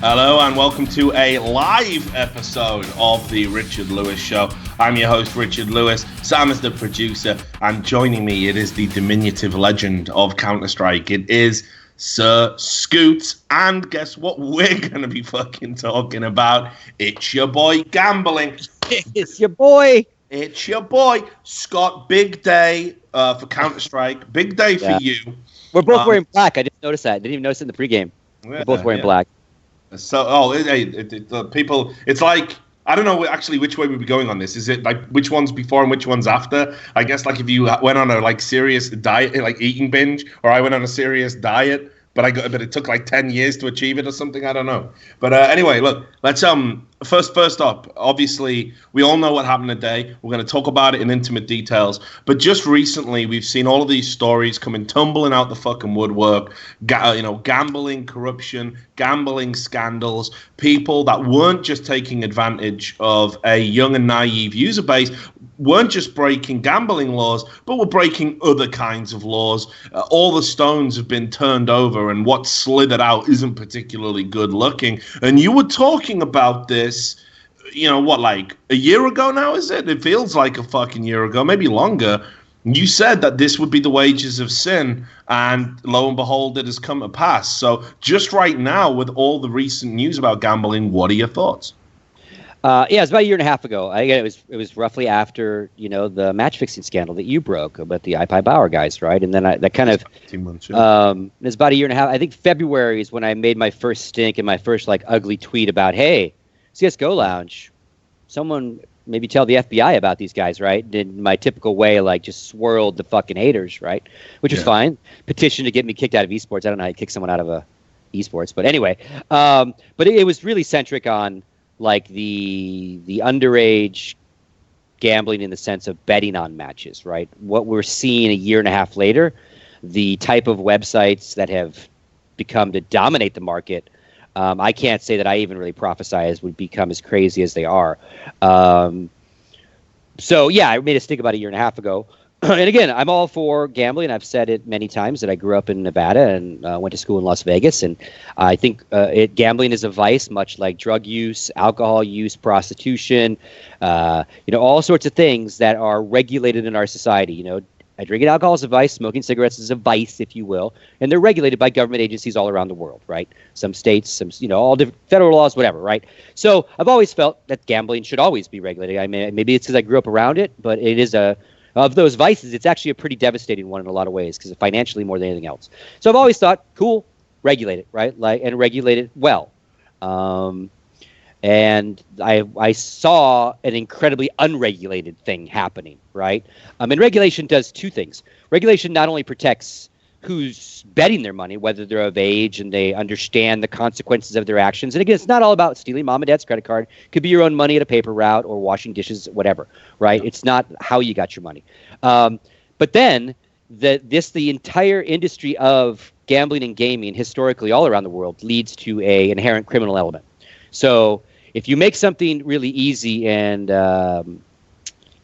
Hello and welcome to a live episode of the Richard Lewis Show. I'm your host, Richard Lewis. Sam is the producer, and joining me, it is the diminutive legend of Counter-Strike. It is SirScoots, and guess what we're going to be fucking talking about? It's your boy Gambling. It's your boy. It's your boy. Scott, big day for Counter-Strike. Big day for you. We're both wearing black. I just noticed that. Didn't even notice it in the pregame. We're both wearing black. So, people, it's like, I don't know actually which way we'd be going on this. Is it like which one's before and which one's after? I guess like if you went on a like serious diet, like eating binge, or I went on a serious diet, but it took like 10 years to achieve it or something. I don't know. But anyway, look, let's first up, obviously we all know what happened today. We're going to talk about it in intimate details. But just recently, we've seen all of these stories coming tumbling out the fucking woodwork. Gambling, corruption, gambling scandals, people that weren't just taking advantage of a young and naive user base, weren't just breaking gambling laws, but were breaking other kinds of laws. All the stones have been turned over, and what slithered out isn't particularly good looking. And you were talking about this, like a year ago now, is it? It feels like a fucking year ago, maybe longer. You said that this would be the wages of sin, and lo and behold, it has come to pass. So just right now, with all the recent news about gambling, what are your thoughts? It was about a year and a half ago. It was roughly after the match fixing scandal that you broke about the iPie Bauer guys, right? And then that kind of 18 months. It was about a year and a half. I think February is when I made my first stink and my first like ugly tweet about, hey, CS:GO Lounge, someone maybe tell the FBI about these guys, right? In my typical way, like just swirled the fucking haters, right? Which is fine. Petition to get me kicked out of esports. I don't know how you kick someone out of a esports, but anyway. But it was really centric on like the underage gambling in the sense of betting on matches, right? What we're seeing a year and a half later, the type of websites that have become to dominate the market, I can't say that I even really prophesize would become as crazy as they are. So yeah, I made a stink about a year and a half ago. And again, I'm all for gambling. I've said it many times that I grew up in Nevada and went to school in Las Vegas. And I think gambling is a vice, much like drug use, alcohol use, prostitution, all sorts of things that are regulated in our society. Drinking alcohol is a vice, smoking cigarettes is a vice, if you will. And they're regulated by government agencies all around the world, right? Some states, some, all different federal laws, whatever, right? So I've always felt that gambling should always be regulated. I mean, maybe it's because I grew up around it, but it is of those vices, it's actually a pretty devastating one in a lot of ways because financially more than anything else. So I've always thought, cool, regulate it, right? And regulate it well. And I saw an incredibly unregulated thing happening, right? And regulation does two things. Regulation not only protects who's betting their money, whether they're of age and they understand the consequences of their actions. And again, it's not all about stealing mom and dad's credit card. It could be your own money at a paper route or washing dishes, whatever, right? Yeah. It's not how you got your money. But then the entire industry of gambling and gaming historically all around the world leads to a inherent criminal element. So if you make something really easy and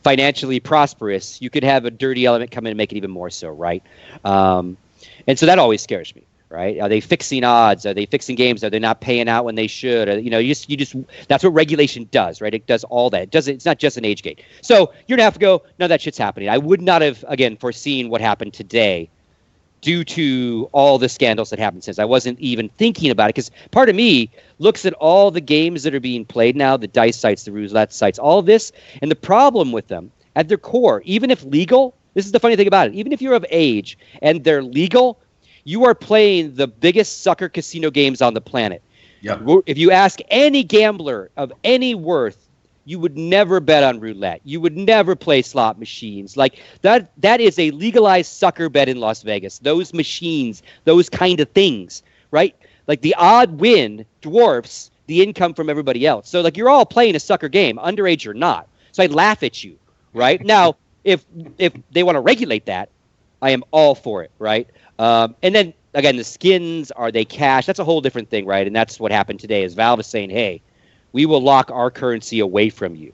financially prosperous, you could have a dirty element come in and make it even more so, right? And so that always scares me, right? Are they fixing odds? Are they fixing games? Are they not paying out when they should? Or, you just that's what regulation does, right? It does all that. It's not just an age gate. So a year and a half ago, none of that shit's happening. I would not have, again, foreseen what happened today due to all the scandals that happened since. I wasn't even thinking about it because part of me looks at all the games that are being played now, the dice sites, the roulette sites, all of this, and the problem with them at their core, even if legal, this is the funny thing about it, even if you're of age and they're legal, you are playing the biggest sucker casino games on the planet. Yep. If you ask any gambler of any worth, you would never bet on roulette. You would never play slot machines. Like that is a legalized sucker bet in Las Vegas. Those machines, those kind of things, right? Like the odd win dwarfs the income from everybody else. So like you're all playing a sucker game, underage or not. So I laugh at you, right? Now, if they want to regulate that, I am all for it, right? And then again, the skins, are they cash? That's a whole different thing, right? And that's what happened today is Valve is saying, hey, we will lock our currency away from you.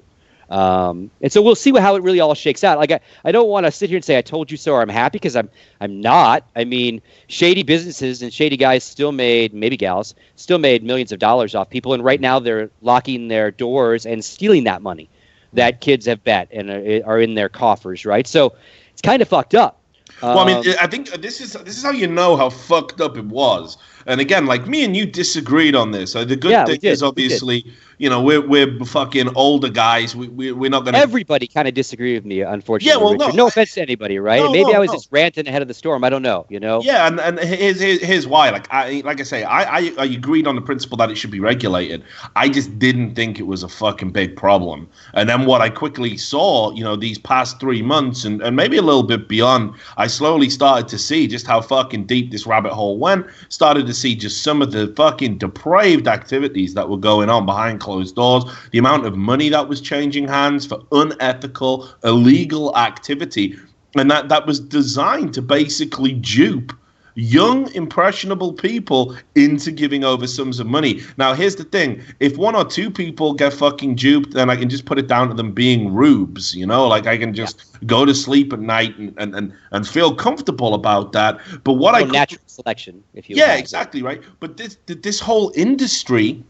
And so we'll see how it really all shakes out. Like I don't want to sit here and say I told you so or I'm happy, because I'm not. I mean, shady businesses and shady guys still made, maybe gals, still made millions of dollars off people, and right now they're locking their doors and stealing that money that kids have bet and are in their coffers, right? So it's kind of fucked up. Well, I mean, I think this is how you know how fucked up it was. And again, like, me and you disagreed on this. So the good thing is, obviously, you know, we're fucking older guys. We're not gonna. Everybody kind of disagreed with me, unfortunately. Yeah, well, Richard. No offense to anybody, right? No, maybe I was just ranting ahead of the storm. I don't know, you know. Yeah, and here's why. Like I say, I agreed on the principle that it should be regulated. I just didn't think it was a fucking big problem. And then what I quickly saw, you know, these past 3 months and maybe a little bit beyond, I slowly started to see just how fucking deep this rabbit hole went. Started to see just some of the fucking depraved activities that were going on behind closed doors, the amount of money that was changing hands for unethical, illegal activity, and that was designed to basically dupe young, impressionable people into giving over sums of money. Now, here's the thing. If 1 or 2 people get fucking duped, then I can just put it down to them being rubes, you know? Like, I can just go to sleep at night and feel comfortable about that. But what natural selection, if you will. Yeah, exactly, right? But this whole industry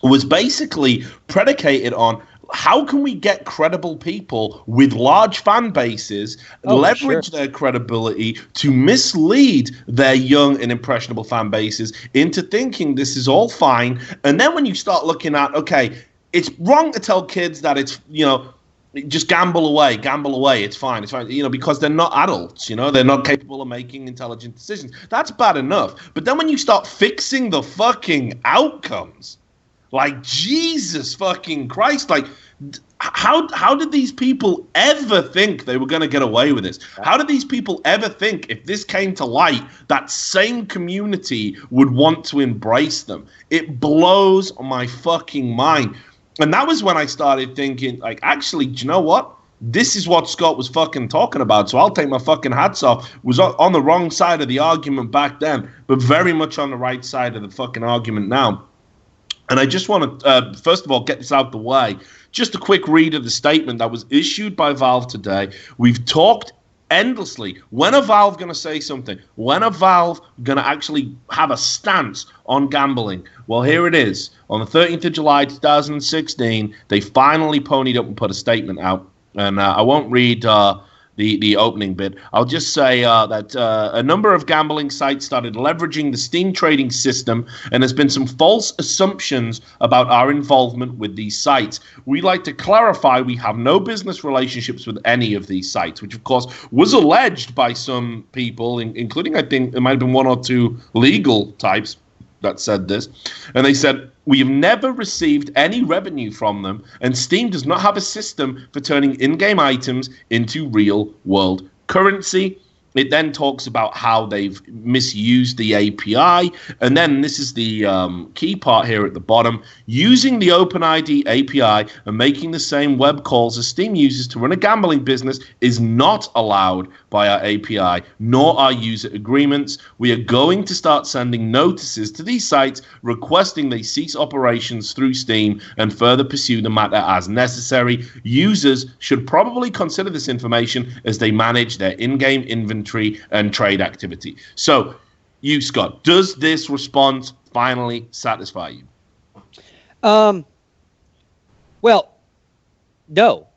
was basically predicated on how can we get credible people with large fan bases, leverage their credibility to mislead their young and impressionable fan bases into thinking this is all fine. And then when you start looking at, okay, it's wrong to tell kids that it's, you know, just gamble away, it's fine, you know, because they're not adults, you know, they're not capable of making intelligent decisions. That's bad enough. But then when you start fixing the fucking outcomes, like, Jesus fucking Christ, like, how did these people ever think they were going to get away with this? How did these people ever think if this came to light, that same community would want to embrace them? It blows my fucking mind. And that was when I started thinking, like, actually, do you know what? This is what Scott was fucking talking about. So I'll take my fucking hats off. Was on the wrong side of the argument back then, but very much on the right side of the fucking argument now. And I just want to, first of all, get this out the way. Just a quick read of the statement that was issued by Valve today. We've talked endlessly. When are Valve going to say something? When are Valve going to actually have a stance on gambling? Well, here it is. On the 13th of July, 2016, they finally ponied up and put a statement out. And I won't read the opening bit. I'll just say that a number of gambling sites started leveraging the Steam trading system, and there's been some false assumptions about our involvement with these sites. We'd like to clarify we have no business relationships with any of these sites, which of course was alleged by some people, including, I think, there might have been 1 or 2 legal types that said this. And they said, we have never received any revenue from them, and Steam does not have a system for turning in-game items into real-world currency. It then talks about how they've misused the API. And then this is the key part here at the bottom. Using the OpenID API and making the same web calls as Steam uses to run a gambling business is not allowed by our API, nor our user agreements. We are going to start sending notices to these sites requesting they cease operations through Steam and further pursue the matter as necessary. Users should probably consider this information as they manage their in-game inventory and trade activity. So, you, Scott, does this response finally satisfy you? Well, no.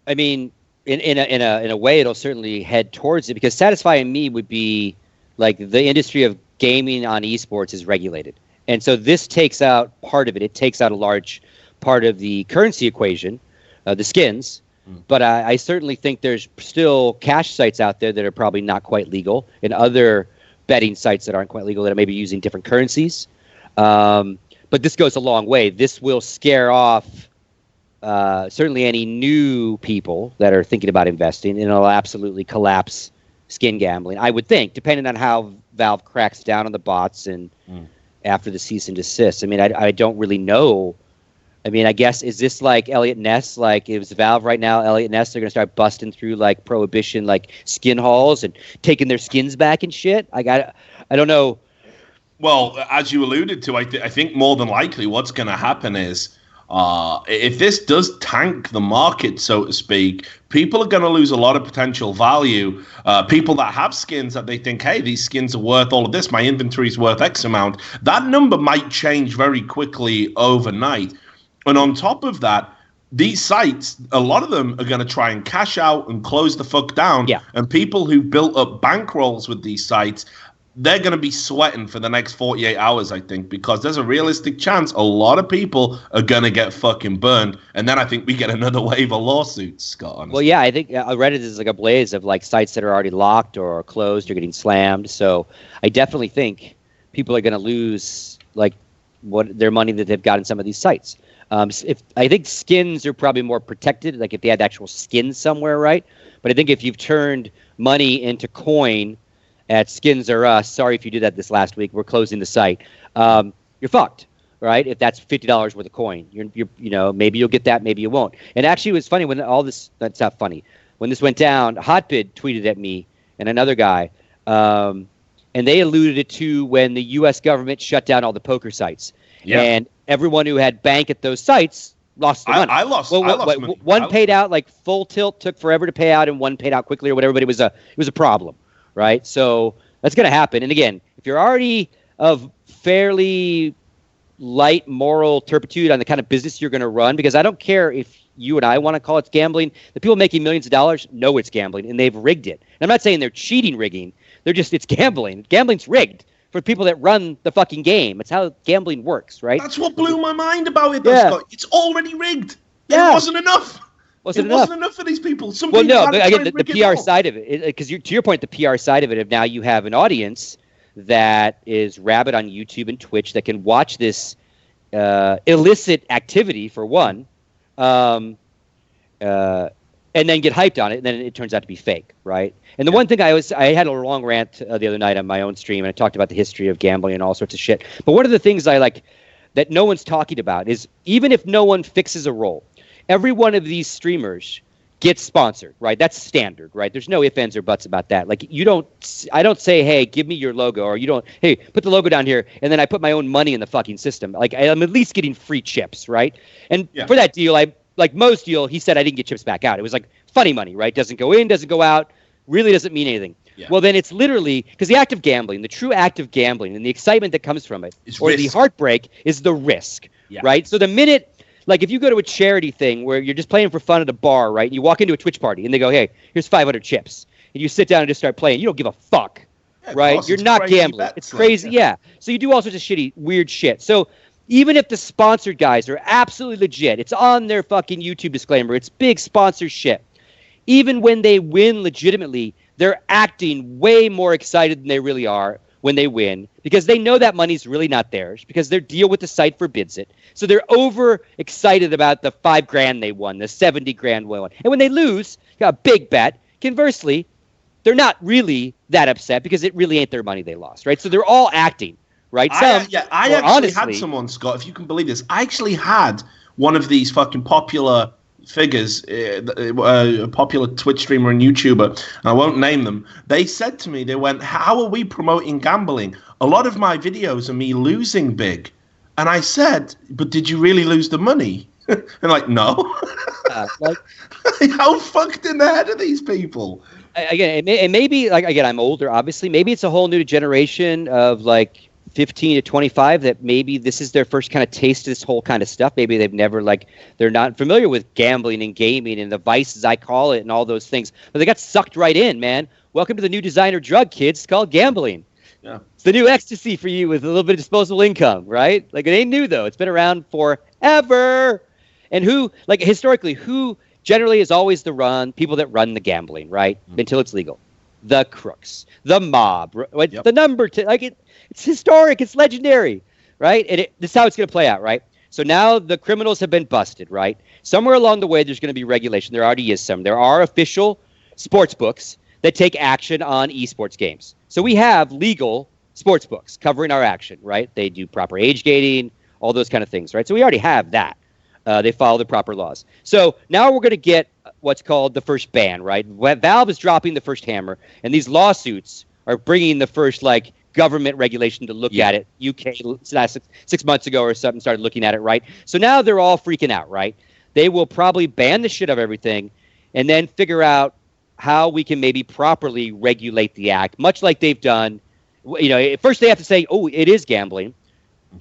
I mean, in a way, it'll certainly head towards it, because satisfying me would be like the industry of gaming on esports is regulated, and so this takes out part of it. It takes out a large part of the currency equation, the skins. But I certainly think there's still cash sites out there that are probably not quite legal, and other betting sites that aren't quite legal that are maybe using different currencies. But this goes a long way. This will scare off certainly any new people that are thinking about investing, and it'll absolutely collapse skin gambling, I would think, depending on how Valve cracks down on the bots and after the cease and desist. I mean, I don't really know. I mean, I guess, is this like Elliot Ness? Like, it was Valve right now, Elliot Ness, they're going to start busting through, like, prohibition, like, skin halls and taking their skins back and shit? Like, I don't know. Well, as you alluded to, I think more than likely what's going to happen is If this does tank the market, so to speak, people are going to lose a lot of potential value. People that have skins that they think, hey, these skins are worth all of this, my inventory is worth X amount, that number might change very quickly overnight. And on top of that, these sites, a lot of them are going to try and cash out and close the fuck down. Yeah. And people who built up bankrolls with these sites, they're going to be sweating for the next 48 hours, I think, because there's a realistic chance a lot of people are going to get fucking burned. And then I think we get another wave of lawsuits, Scott, honestly. Well, yeah, I think Reddit is like a blaze of like sites that are already locked or closed or getting slammed. So I definitely think people are going to lose like what their money that they've got in some of these sites. If I think skins are probably more protected, like if they had actual skins somewhere, right? But I think if you've turned money into coin at Skins R Us, sorry if you did that this last week, we're closing the site. You're fucked, right? If that's $50 worth of coin, you're maybe you'll get that, maybe you won't. And actually, it was funny when all this. That's not funny. When this went down, Hotbid tweeted at me and another guy, and they alluded it to when the U.S. government shut down all the poker sites, and everyone who had bank at those sites lost their money. I lost money. One paid out like full tilt, took forever to pay out, and one paid out quickly or whatever. But it was a problem. Right, so that's going to happen. And again, if you're already of fairly light moral turpitude on the kind of business you're going to run, because I don't care if you and I want to call it gambling, the people making millions of dollars know it's gambling, and they've rigged it. And I'm not saying they're cheating rigging. It's gambling. Gambling's rigged for people that run the fucking game. It's how gambling works, right? That's what blew my mind about it, though, Scott. It's already rigged. Yeah. It wasn't enough. Wasn't enough for these people. Again, the PR side of it, because to your point, the PR side of it, if now you have an audience that is rabid on YouTube and Twitch that can watch this illicit activity, for one, and then get hyped on it, and then it turns out to be fake, right? And the one thing I had a long rant the other night on my own stream, and I talked about the history of gambling and all sorts of shit. But one of the things I like that no one's talking about is even if no one fixes a role, every one of these streamers gets sponsored, right? That's standard, right? There's no ifs, ands, or buts about that. Like I don't say, hey, give me your logo, or hey, put the logo down here, and then I put my own money in the fucking system. Like I'm at least getting free chips, right? And for that deal, most deal, he said I didn't get chips back out. It was like funny money, right? Doesn't go in, doesn't go out, really doesn't mean anything. Yeah. Well, then it's literally, because the act of gambling, the true act of gambling, and the excitement that comes from it, the heartbreak, is the risk, right? So the minute, like if you go to a charity thing where you're just playing for fun at a bar, right? And you walk into a Twitch party and they go, hey, here's 500 chips. And you sit down and just start playing. You don't give a fuck, right? You're not gambling. It's crazy. Yeah. So you do all sorts of weird shit. So even if the sponsored guys are absolutely legit, it's on their fucking YouTube disclaimer, it's big sponsorship. Even when they win legitimately, they're acting way more excited than they really are when they win, because they know that money's really not theirs, because their deal with the site forbids it. So they're over excited about the $5,000 they won, the $70,000 they won. And when they lose, got a big bet. Conversely, they're not really that upset because it really ain't their money they lost, right? So they're all acting, right? I actually had someone, Scott, if you can believe this. I actually had one of these fucking popular figures, a popular Twitch streamer and YouTuber, and I won't name them. They said to me, they went, how are we promoting gambling? A lot of my videos are me losing big. And I said, but did you really lose the money? And like, no. How fucked in the head are these people? Again, it may be, like, again, I'm older, obviously. Maybe it's a whole new generation of, like, 15 to 25 that maybe this is their first kind of taste of this whole kind of stuff. Maybe they've never, like, they're not familiar with gambling and gaming and the vices, I call it, and all those things. But they got sucked right in, man. Welcome to the new designer drug, kids. It's called gambling. Yeah. It's the new ecstasy for you with a little bit of disposable income, right? Like, it ain't new, though. It's been around forever. And historically, who generally is always people that run the gambling, right? Mm-hmm. Until it's legal. The crooks, the mob, right? Yep. The number, it's historic, it's legendary, right? And this is how it's going to play out, right? So now the criminals have been busted, right? Somewhere along the way, there's going to be regulation. There already is some. There are official sports books that take action on esports games. So we have legal sports books covering our action, right? They do proper age gating, all those kind of things, right? So we already have that. They follow the proper laws. So now we're going to get what's called the first ban, right? Valve is dropping the first hammer, and these lawsuits are bringing the first, like, government regulation to look at it. UK last 6 months ago or something started looking at it, right? So now they're all freaking out, right? They will probably ban the shit of everything and then figure out how we can maybe properly regulate the act, much like they've done. You know, first they have to say, oh, it is gambling.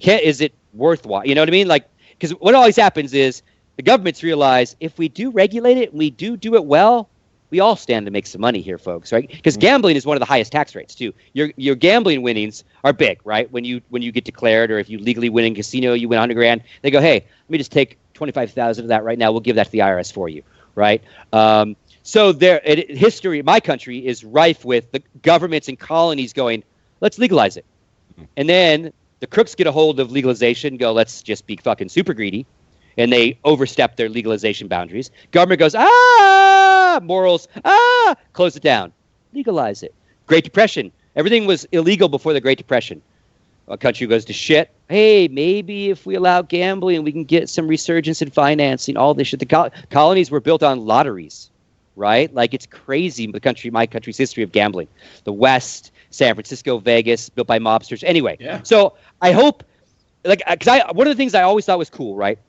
Is it worthwhile? You know what I mean? Like, because what always happens is the governments realize if we do regulate it, we do it well, we all stand to make some money here, folks, right? Because gambling is one of the highest tax rates too. Your gambling winnings are big, right? When you get declared, or if you legally win in casino, you win $100,000. They go, hey, let me just take 25,000 of that right now. We'll give that to the IRS for you, right? So history, my country is rife with the governments and colonies going, let's legalize it, and then the crooks get a hold of legalization, go, let's just be fucking super greedy, and they overstep their legalization boundaries. Government goes, morals, close it down, legalize it. Great Depression, everything was illegal before the Great Depression. A country goes to shit. Hey, maybe if we allow gambling, we can get some resurgence in financing, all this shit. The colonies were built on lotteries, right? Like, it's crazy, my country's history of gambling. The West, San Francisco, Vegas, built by mobsters. Anyway, so I hope, like, because one of the things I always thought was cool, right,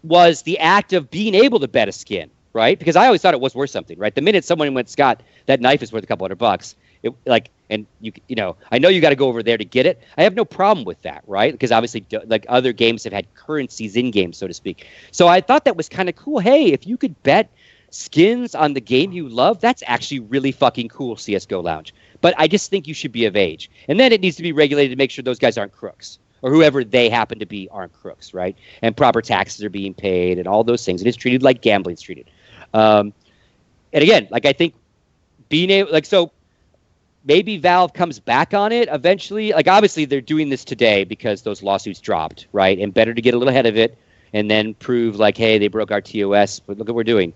was the act of being able to bet a skin, right? Because I always thought it was worth something, right? The minute someone went, Scott, that knife is worth a couple $100, and you know, I know you got to go over there to get it. I have no problem with that, right? Because obviously, like, other games have had currencies in games, so to speak. So I thought that was kind of cool. Hey, if you could bet skins on the game you love, that's actually really fucking cool, CSGO Lounge. But I just think you should be of age. And then it needs to be regulated to make sure those guys aren't crooks, or whoever they happen to be aren't crooks, right? And proper taxes are being paid and all those things. It is treated like gambling's treated. And again, like, I think being able, like, so maybe Valve comes back on it eventually. Like, obviously they're doing this today because those lawsuits dropped, right? And better to get a little ahead of it and then prove, like, hey, they broke our TOS, but look what we're doing.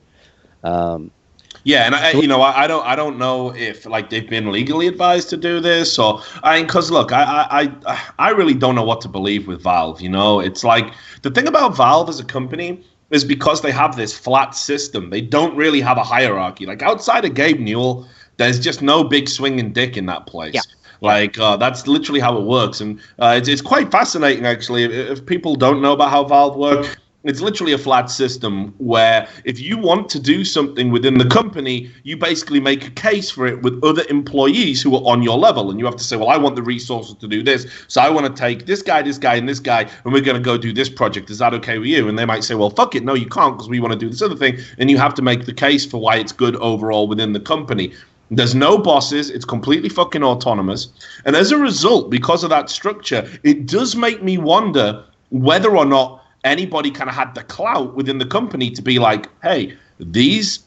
Yeah, and I don't know if, like, they've been legally advised to do this, or because look, I really don't know what to believe with Valve. You know, it's like, the thing about Valve as a company is because they have this flat system, they don't really have a hierarchy. Like, outside of Gabe Newell, there's just no big swinging dick in that place. Yeah. Like, that's literally how it works, and it's quite fascinating, actually. If people don't know about how Valve work, it's literally a flat system where if you want to do something within the company, you basically make a case for it with other employees who are on your level. And you have to say, well, I want the resources to do this. So I want to take this guy, and this guy, and we're going to go do this project. Is that okay with you? And they might say, well, fuck it. No, you can't, because we want to do this other thing. And you have to make the case for why it's good overall within the company. There's no bosses. It's completely fucking autonomous. And as a result, because of that structure, it does make me wonder whether or not anybody kind of had the clout within the company to be like, hey, these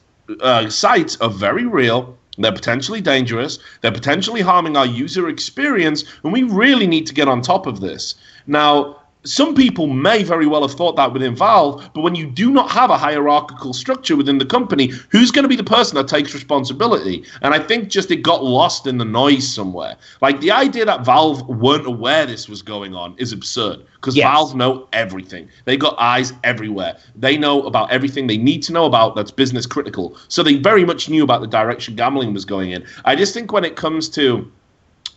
sites are very real. They're potentially dangerous. They're potentially harming our user experience. And we really need to get on top of this. Now, some people may very well have thought that within Valve, but when you do not have a hierarchical structure within the company, who's going to be the person that takes responsibility? And I think just it got lost in the noise somewhere. Like, the idea that Valve weren't aware this was going on is absurd, because Valve know everything. They got eyes everywhere. They know about everything they need to know about that's business critical. So they very much knew about the direction gambling was going in. I just think when it comes to,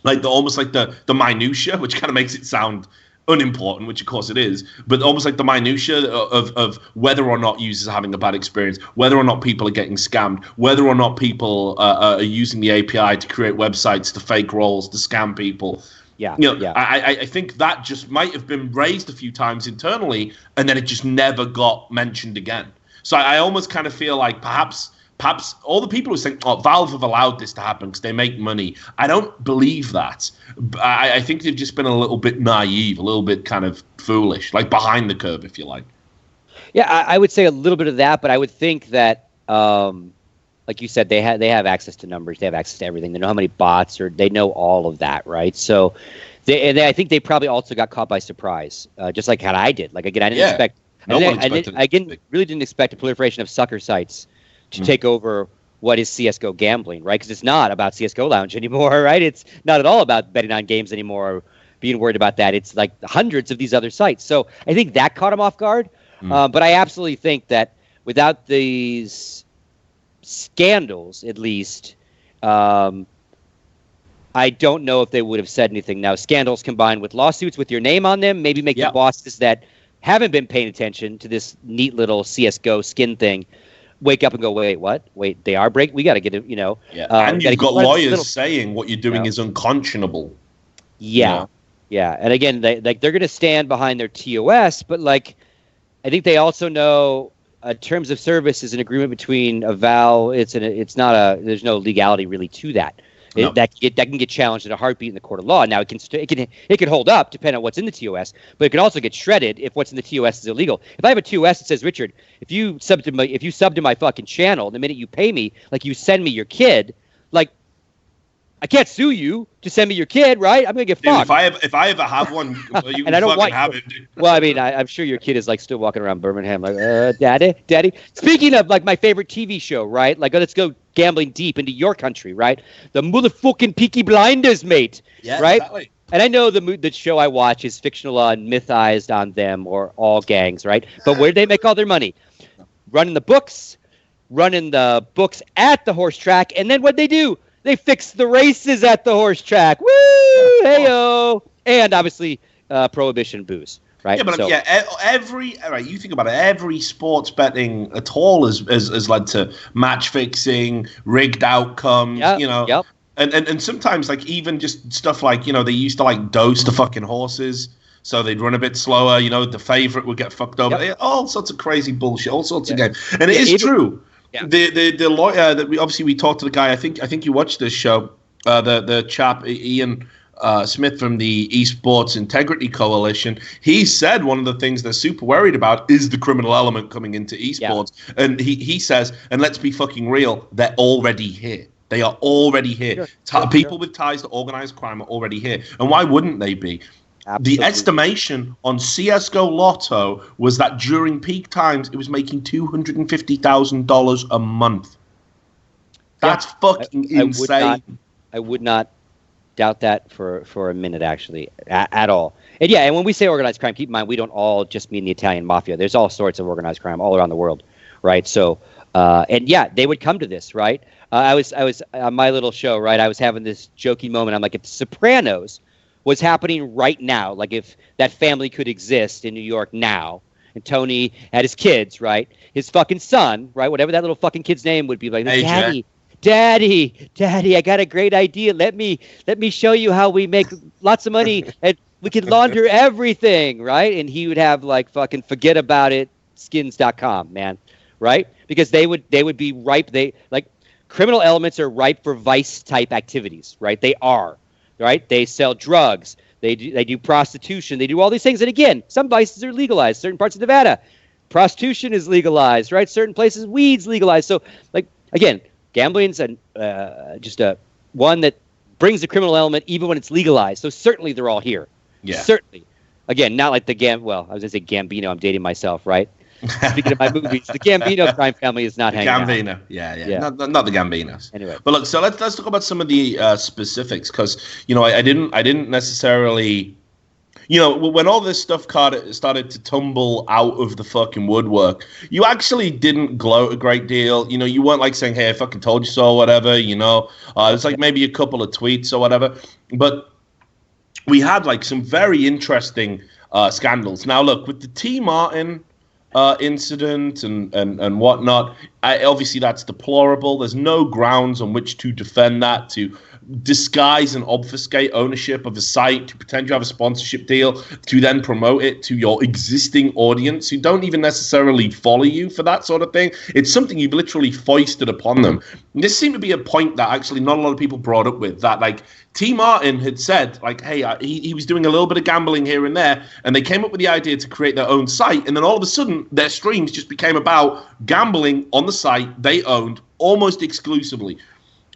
like, almost like the minutia, which kind of makes it sound unimportant, which of course it is, but almost like the minutia of whether or not users are having a bad experience, whether or not people are getting scammed, whether or not people are using the API to create websites to fake roles, to scam people. I think that just might have been raised a few times internally, and then it just never got mentioned again. So I almost kind of feel like perhaps all the people who say, oh, Valve have allowed this to happen because they make money. I don't believe that. I think they've just been a little bit naive, a little bit kind of foolish, like behind the curve, if you like. Yeah, I would say a little bit of that, but I would think that, like you said, they have access to numbers, they have access to everything. They know how many bots, or they know all of that, right? So, I think they probably also got caught by surprise, just like how I did. Like, again, I didn't expect. Really didn't expect a proliferation of sucker sites to take over what is CSGO gambling, right? Because it's not about CSGO Lounge anymore, right? It's not at all about betting on games anymore, or being worried about that. It's like hundreds of these other sites. So I think that caught them off guard. But I absolutely think that without these scandals, at least, I don't know if they would have said anything. Now, scandals combined with lawsuits with your name on them maybe make the bosses that haven't been paying attention to this neat little CSGO skin thing wake up and go, wait, what? Wait, they are break. We got to get it, and you've got lawyers saying what you're doing is unconscionable. Yeah. Yeah. And again, they're going to stand behind their TOS, but like, I think they also know terms of service is an agreement between a vow. There's no legality really to that. That can get challenged in a heartbeat in the court of law. Now it can hold up depending on what's in the TOS, but it can also get shredded if what's in the TOS is illegal. If I have a TOS that says, Richard, if you sub to my fucking channel, the minute you pay me, like you send me your kid, like I can't sue you to send me your kid, right? I'm gonna get fucked. If I ever have one, you and I don't want have it. Dude. Well, I mean, I'm sure your kid is like still walking around Birmingham, like, daddy. Speaking of like my favorite TV show, right? Like, let's go gambling deep into your country, right? The motherfucking Peaky Blinders, mate. Yeah, right. Exactly. And I know the show I watch is fictional and mythized on them or all gangs, right? But where do they make all their money? Running the books at the horse track, and then what they do? They fix the races at the horse track. Woo! Hey-o! And obviously, prohibition booze, right? Yeah, but you think about it, every sports betting at all has led to match fixing, rigged outcomes, Yep. And sometimes, like, even just stuff like, they used to, like, dose the fucking horses, so they'd run a bit slower, the favorite would get fucked over. Yep. All sorts of crazy bullshit, all sorts of games. And it is true. Yeah. The lawyer that we talked to the guy. I think you watched this show. The chap Ian Smith from the Esports Integrity Coalition. He said one of the things they're super worried about is the criminal element coming into esports. Yeah. And he says, and let's be fucking real, they're already here. They are already here. People with ties to organized crime are already here. And why wouldn't they be? Absolutely. The estimation on CSGO Lotto was that during peak times, it was making $250,000 a month. That's fucking insane. I would not doubt that for a minute, actually, at all. And and when we say organized crime, keep in mind, we don't all just mean the Italian mafia. There's all sorts of organized crime all around the world, right? So, they would come to this, right? I was on my little show, right? I was having this joking moment. I'm like, if The Sopranos was happening right now, like if that family could exist in New York now, and Tony had his kids, right? His fucking son, right? Whatever that little fucking kid's name would be, like, Daddy, I got a great idea. Let me show you how we make lots of money and we can launder everything, right? And he would have like fucking forget about it skins.com, man, right? Because they would be ripe. They like criminal elements are ripe for vice type activities, right? They are. Right? They sell drugs. They do prostitution. They do all these things. And again, some vices are legalized. Certain parts of Nevada, prostitution is legalized. Right? Certain places, weed's legalized. So, like again, gambling's just a one that brings the criminal element even when it's legalized. So certainly they're all here. Yeah. Certainly. Again, not like Well, I was gonna say Gambino. I'm dating myself, right? Speaking of my movies, the Gambino crime family is not hanging out. Gambino, yeah. Not the Gambinos. Anyway, but look, so let's talk about some of the specifics because I didn't necessarily, when all this stuff started to tumble out of the fucking woodwork, you actually didn't gloat a great deal. You weren't like saying, "Hey, I fucking told you so," or whatever. It's like maybe a couple of tweets or whatever, but we had like some very interesting scandals. Now, look, with the TMartin incident and whatnot, obviously that's deplorable. There's no grounds on which to defend that, to disguise and obfuscate ownership of a site, to pretend you have a sponsorship deal, to then promote it to your existing audience who don't even necessarily follow you for that sort of thing. It's something you've literally foisted upon them. And this seemed to be a point that actually not a lot of people brought up with, that like TMartin had said, like, hey, he was doing a little bit of gambling here and there, and they came up with the idea to create their own site, and then all of a sudden their streams just became about gambling on the site they owned almost exclusively.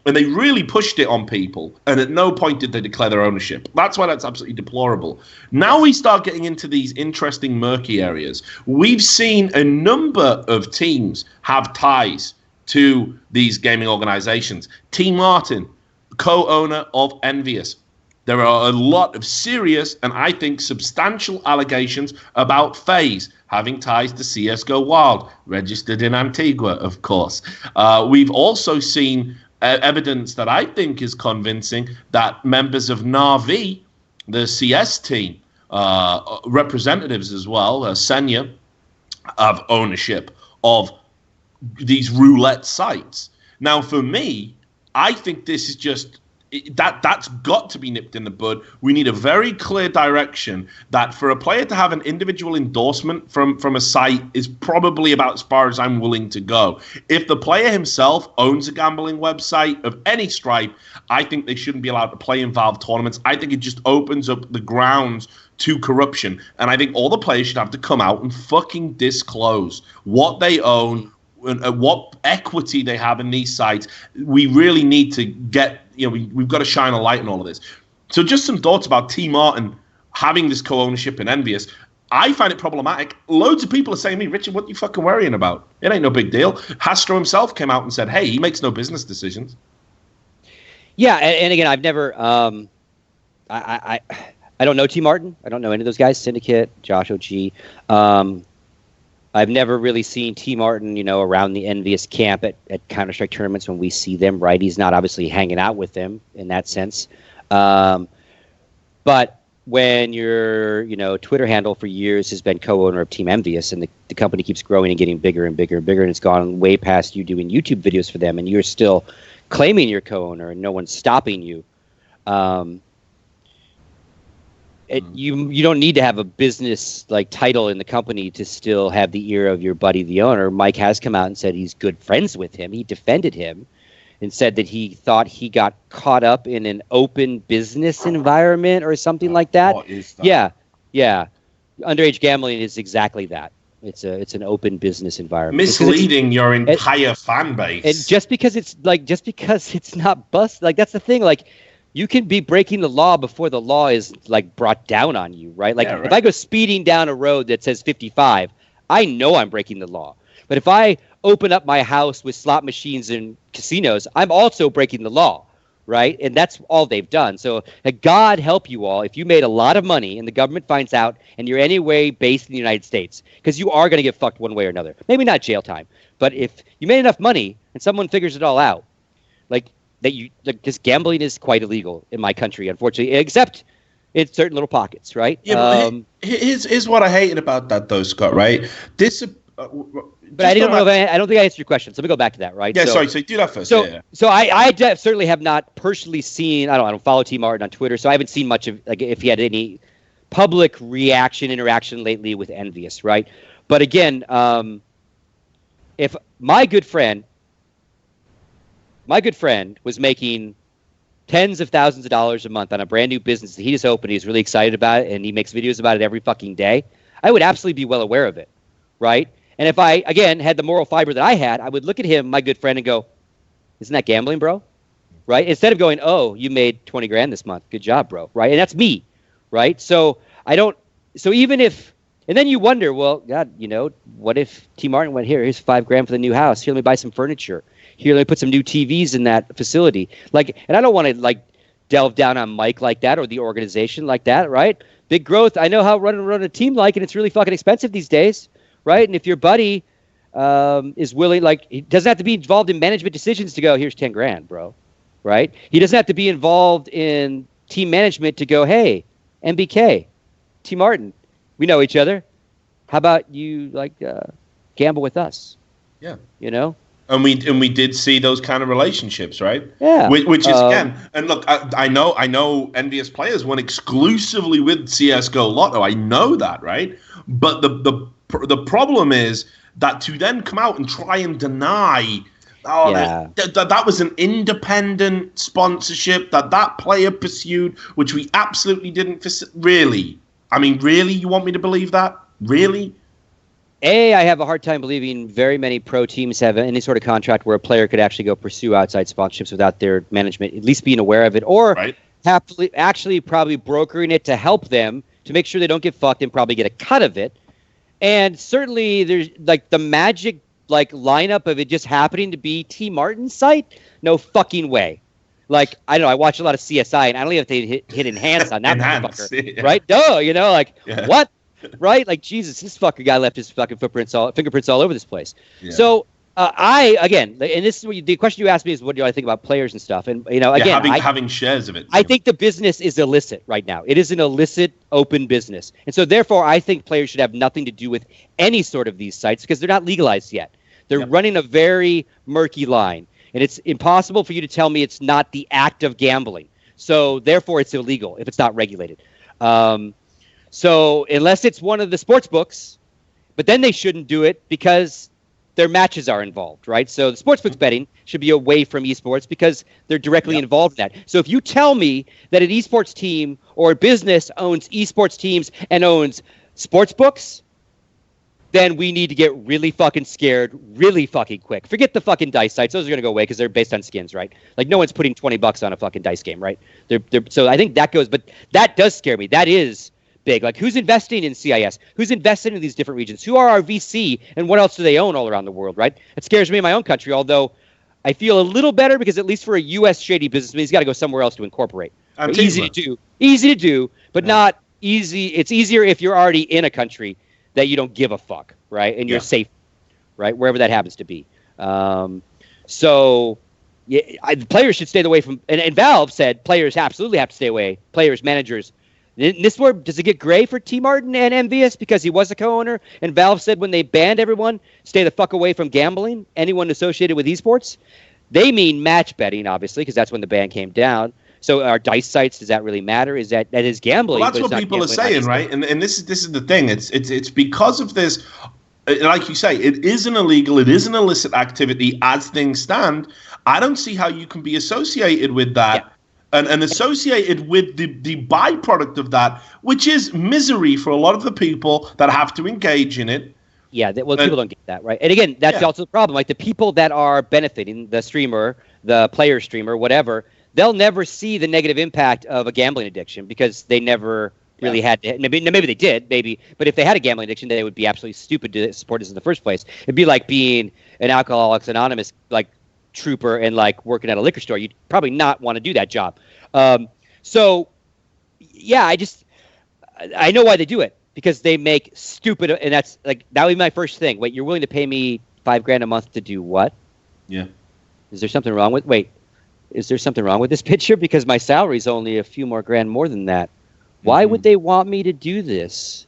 And they really pushed it on people, and at no point did they declare their ownership. That's why that's absolutely deplorable. Now we start getting into these interesting, murky areas. We've seen a number of teams have ties to these gaming organizations. TMartin, co-owner of Envious. There are a lot of serious and I think substantial allegations about FaZe having ties to CSGO Wild, registered in Antigua, of course. We've also seen evidence that I think is convincing that members of Na'vi, the CS team, representatives as well, Senya, have ownership of these roulette sites. Now, for me, I think this is just that's got to be nipped in the bud. We need a very clear direction that for a player to have an individual endorsement from a site is probably about as far as I'm willing to go. If the player himself owns a gambling website of any stripe, I think they shouldn't be allowed to play in Valve tournaments. I think it just opens up the grounds to corruption. And I think all the players should have to come out and fucking disclose what they own, what equity they have in these sites. We really need to get, we've got to shine a light on all of this. So just some thoughts about TMartin having this co-ownership in Envious. I find it problematic. Loads of people are saying to me, Richard, what are you fucking worrying about? It ain't no big deal. Hastro himself came out and said, hey, he makes no business decisions. Yeah, and again, I've never, I don't know TMartin. I don't know any of those guys, Syndicate, Josh OG. I've never really seen TMartin, around the Envious camp at Counter-Strike tournaments when we see them, right? He's not obviously hanging out with them in that sense. But when your, Twitter handle for years has been co-owner of Team Envious, and the company keeps growing and getting bigger and bigger and bigger, and it's gone way past you doing YouTube videos for them, and you're still claiming you're co-owner and no one's stopping you. You don't need to have a business title in the company to still have the ear of your buddy, the owner. Mike has come out and said he's good friends with him. He defended him and said that he thought he got caught up in an open business environment or something like that. What is that? Yeah. Underage gambling is exactly that. It's an open business environment. Misleading your entire fan base. And just because it's not bust, that's the thing. You can be breaking the law before the law is brought down on you, right? If I go speeding down a road that says 55, I know I'm breaking the law. But if I open up my house with slot machines and casinos, I'm also breaking the law, right? And that's all they've done. So God help you all if you made a lot of money and the government finds out and you're anyway based in the United States, because you are going to get fucked one way or another. Maybe not jail time, but if you made enough money and someone figures it all out, because gambling is quite illegal in my country, unfortunately, except in certain little pockets, right? Yeah, here's what I hated about that, though, Scott. Right? But I don't think I answered your question. So let me go back to that, right? Yeah, sorry. So do that first. So I certainly have not personally seen. I don't follow TMartin on Twitter, so I haven't seen much of if he had any public interaction lately with Envious, right? But again, if my good friend was making tens of thousands of dollars a month on a brand new business that he just opened. He's really excited about it, and he makes videos about it every fucking day. I would absolutely be well aware of it, right? And if I, again, had the moral fiber that I had, I would look at him, my good friend, and go, isn't that gambling, bro? Right? Instead of going, oh, you made 20 grand this month. Good job, bro. Right? And that's me, right? So even if, and then you wonder, well, God, what if TMartin went, here's $5 grand for the new house. Here, let me buy some furniture. Here, let me put some new TVs in that facility. And I don't want to delve down on Mike like that or the organization like that, right? Big growth. I know how run a team and it's really fucking expensive these days, right? And if your buddy is willing, he doesn't have to be involved in management decisions to go, here's 10 grand, bro, right? He doesn't have to be involved in team management to go, hey, MBK, TMartin, we know each other. How about you gamble with us? Yeah. And we did see those kind of relationships, right? Yeah. Which is again, and look, I know Envious players won exclusively with CS:GO Lotto. I know that, right? But the problem is that to then come out and try and deny, that was an independent sponsorship that player pursued, which we absolutely didn't. Really, I mean, really, you want me to believe that? Really? I have a hard time believing very many pro teams have any sort of contract where a player could actually go pursue outside sponsorships without their management at least being aware of it, or actually probably brokering it to help them to make sure they don't get fucked and probably get a cut of it. And certainly there's the magic lineup of it just happening to be TMartin's site. No fucking way. I don't know. I watch a lot of CSI, and I don't even have to hit enhance on that motherfucker, right? No, what? Right? Jesus, this fucker guy left his fucking fingerprints all over this place. Yeah. So And this is what the question you asked me is, what do I think about players and stuff? And having shares of it. I think the business is illicit right now. It is an illicit, open business, and so therefore, I think players should have nothing to do with any sort of these sites because they're not legalized yet. They're running a very murky line, and it's impossible for you to tell me it's not the act of gambling. So therefore, it's illegal if it's not regulated. So unless it's one of the sports books, but then they shouldn't do it because their matches are involved, right? So the sportsbooks betting should be away from esports because they're directly involved in that. So if you tell me that an esports team or a business owns esports teams and owns sportsbooks, then we need to get really fucking scared really fucking quick. Forget the fucking dice sites. Those are going to go away because they're based on skins, right? Like no one's putting $20 on a fucking dice game, right? So I think that goes, but that does scare me. That is big. Like who's investing in CIS? Who's invested in these different regions? Who are our VC and what else do they own all around the world, right? It scares me in my own country, although I feel a little better because at least for a U.S. shady businessman, he's got to go somewhere else to incorporate. Easy to do, but not easy. It's easier if you're already in a country that you don't give a fuck, right? And you're safe, right? Wherever that happens to be. Players should stay away from, and Valve said players absolutely have to stay away. Players, managers. This where does it get gray for TMartin and Envy because he was a co-owner and Valve said when they banned everyone, stay the fuck away from gambling, anyone associated with esports? They mean match betting, obviously, because that's when the ban came down. So our dice sites, does that really matter? That is gambling? Well, that's what people are saying, right? And this is the thing. It's because of this. Like you say, it is an illegal, it is an illicit activity as things stand. I don't see how you can be associated with that. Yeah. And associated with the byproduct of that, which is misery for a lot of the people that have to engage in it. Yeah, people don't get that, right? And again, that's also the problem. Like the people that are benefiting, the streamer, the player streamer, whatever, they'll never see the negative impact of a gambling addiction because they never really had to. Maybe they did, but if they had a gambling addiction, they would be absolutely stupid to support this in the first place. It'd be like being an Alcoholics Anonymous like trooper and like working at a liquor store. You'd probably not want to do that job. I know why they do it because they make stupid, and that's like that would be my first thing. Wait, you're willing to pay me $5,000 a month to do what? Yeah. Is there something wrong with this picture? Because my salary is only a few more grand more than that. Why would they want me to do this?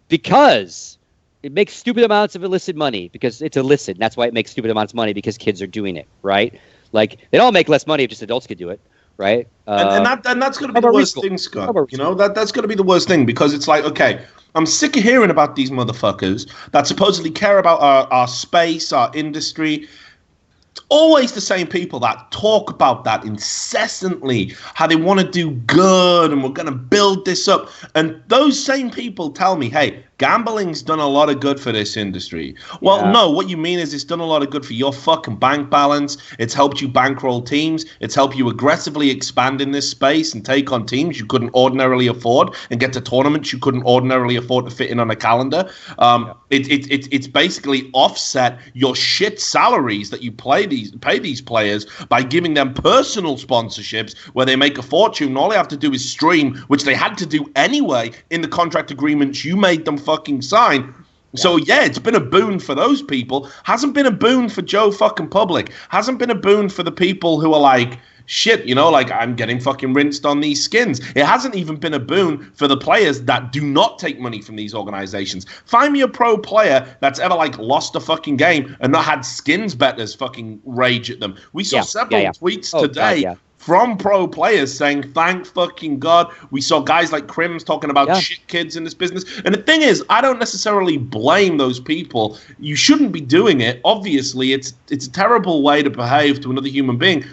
Because it makes stupid amounts of illicit money because it's illicit. And that's why it makes stupid amounts of money because kids are doing it, right? Like they'd all make less money if just adults could do it, right? And that's going to be the worst thing, Scott. That's going to be the worst thing because it's like, okay, I'm sick of hearing about these motherfuckers that supposedly care about our space, our industry. It's always the same people that talk about that incessantly, how they want to do good and we're going to build this up. And those same people tell me, hey, gambling's done a lot of good for this industry. Well, no, what you mean is it's done a lot of good for your fucking bank balance. It's helped you bankroll teams. It's helped you aggressively expand in this space and take on teams you couldn't ordinarily afford and get to tournaments you couldn't ordinarily afford to fit in on a calendar. It's basically offset your shit salaries that you pay these players by giving them personal sponsorships where they make a fortune. All they have to do is stream, which they had to do anyway in the contract agreements you made them fucking sign. So it's been a boon for those people. Hasn't been a boon for Joe fucking Public. Hasn't been a boon for the people who are like, shit, like I'm getting fucking rinsed on these skins. It hasn't even been a boon for the players that do not take money from these organizations. Find me a pro player that's ever like lost a fucking game and not had skins bettors fucking rage at them. We saw several tweets today from pro players saying, thank fucking God. We saw guys like Crims talking about shit kids in this business. And the thing is, I don't necessarily blame those people. You shouldn't be doing it. Obviously, it's a terrible way to behave to another human being.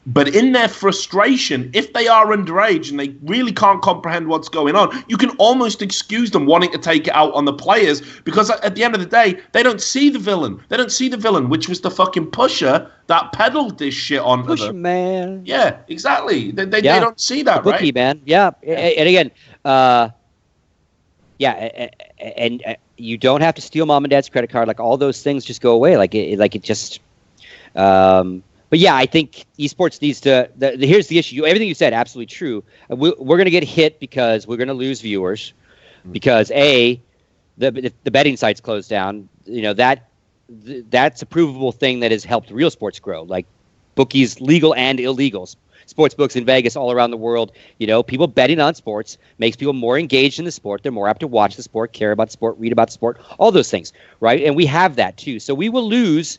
But in their frustration, if they are underage and they really can't comprehend what's going on, you can almost excuse them wanting to take it out on the players because at the end of the day, they don't see the villain. They don't see the villain, which was the fucking pusher that peddled this shit onto them. Pusher, man. Yeah, exactly. They don't see that, bookie, right? Man. Yeah. And again, and you don't have to steal mom and dad's credit card. Like all those things just go away. It just. But yeah, I think esports needs to. Here's the issue. Everything you said, absolutely true. We're going to get hit because we're going to lose viewers. Because the betting sites closed down, that's a provable thing that has helped real sports grow, like bookies, legal and illegal. Sports books in Vegas all around the world. People betting on sports makes people more engaged in the sport. They're more apt to watch the sport, care about the sport, read about the sport, all those things, right? And we have that too. So we will lose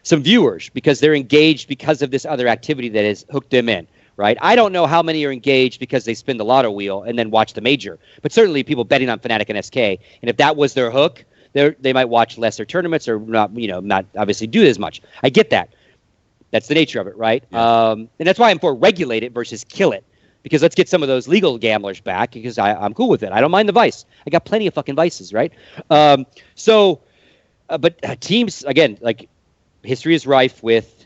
some viewers because they're engaged because of this other activity that has hooked them in, right? I don't know how many are engaged because they spin the lotto wheel and then watch the major, but certainly people betting on Fnatic and SK. And if that was their hook, they might watch lesser tournaments or not obviously do as much. I get that. That's the nature of it, right? Yeah. And that's why I'm for regulate it versus kill it, because let's get some of those legal gamblers back, because I'm cool with it. I don't mind the vice. I got plenty of fucking vices, right? But teams, again, like history is rife with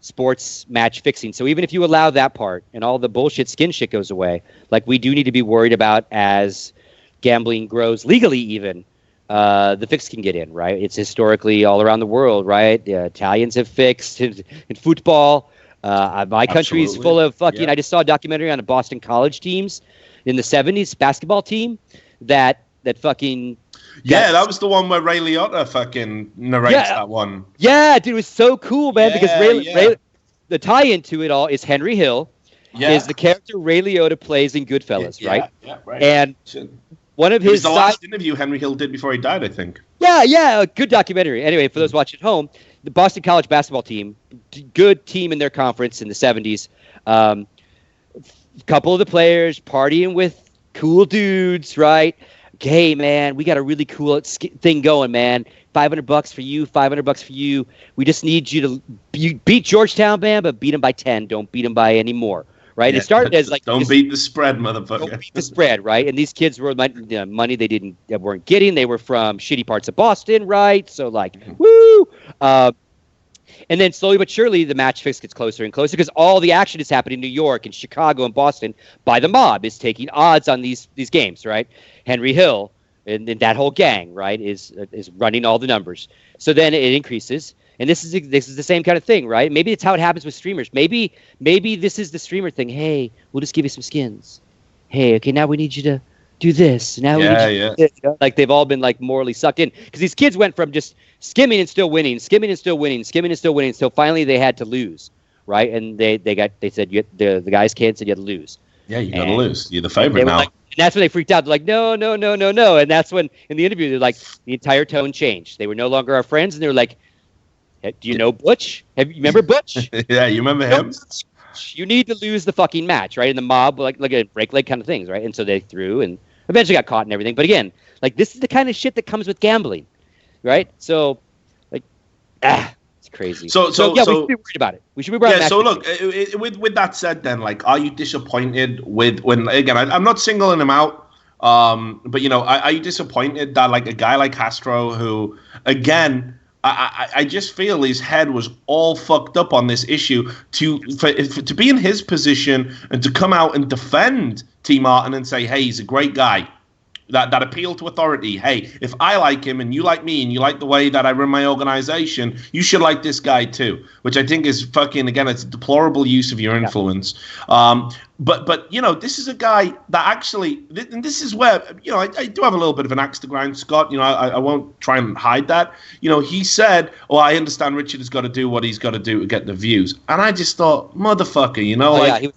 sports match fixing. So even if you allow that part and all the bullshit skin shit goes away, like we do need to be worried about as gambling grows legally even, the fix can get in, right? It's historically all around the world, right? The Italians have fixed in football. My country is full of fucking. Yeah. I just saw a documentary on the Boston College teams in the '70s basketball team that fucking. Yeah, that was the one where Ray Liotta fucking narrates that one. Yeah, dude, it was so cool, man. Because Ray, the tie-in to it all is Henry Hill, is the character Ray Liotta plays in Goodfellas, right? Yeah, right. And one of his last interview Henry Hill did before he died, I think. Yeah, a good documentary. Anyway, for those watching at home, the Boston College basketball team, good team in their conference in the 70s. A couple of the players partying with cool dudes, right? Hey, man, we got a really cool thing going, man. $500 for you, $500 for you. We just need you to beat Georgetown, man, but beat them by 10. Don't beat them by any more. Right? Yeah, it started as like don't beat the spread, motherfucker. Don't beat the spread, right? And these kids were money they weren't getting. They were from shitty parts of Boston, right? So like, woo! And then slowly but surely, the match fix gets closer and closer because all the action is happening in New York and Chicago and Boston by the mob is taking odds on these games, right? Henry Hill and that whole gang, right, is running all the numbers. So then it increases. And this is the same kind of thing, right? Maybe it's how it happens with streamers. Maybe this is the streamer thing. Hey, we'll just give you some skins. Hey, okay, now we need you to do this. Now we need you to do this. Like they've all been like morally sucked in because these kids went from just skimming and still winning, skimming and still winning, skimming and still winning, until finally they had to lose, right? And they said the guys can't said you had to lose. Yeah, you got to lose. You're the favorite now. Like, and that's when they freaked out. They're like, no. And that's when in the interview they're like, the entire tone changed. They were no longer our friends, and they were like, do you know Butch? You remember Butch? Yeah, you remember him? You need to lose the fucking match, right? And the mob, like a break leg kind of things, right? And so they threw and eventually got caught and everything. But again, like this is the kind of shit that comes with gambling, right? So, like, it's crazy. So we should be worried about it. We should be worried about it. So look, with that said, then, like, are you disappointed with when again? I'm not singling him out. But are you disappointed that like a guy like Castro, who again, I just feel his head was all fucked up on this issue to be in his position and to come out and defend TMartin and say, hey, he's a great guy. That appeal to authority. Hey, if I like him and you like me and you like the way that I run my organization, you should like this guy too. Which I think is fucking, again, it's a deplorable use of your influence. But this is a guy that actually, and this is where, I do have a little bit of an axe to grind, Scott. I won't try and hide that. He said, I understand Richard has got to do what he's got to do to get the views. And I just thought, motherfucker,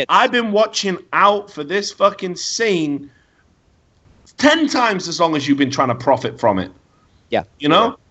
I've been watching out for this fucking scene 10 times as long as you've been trying to profit from it. Yeah.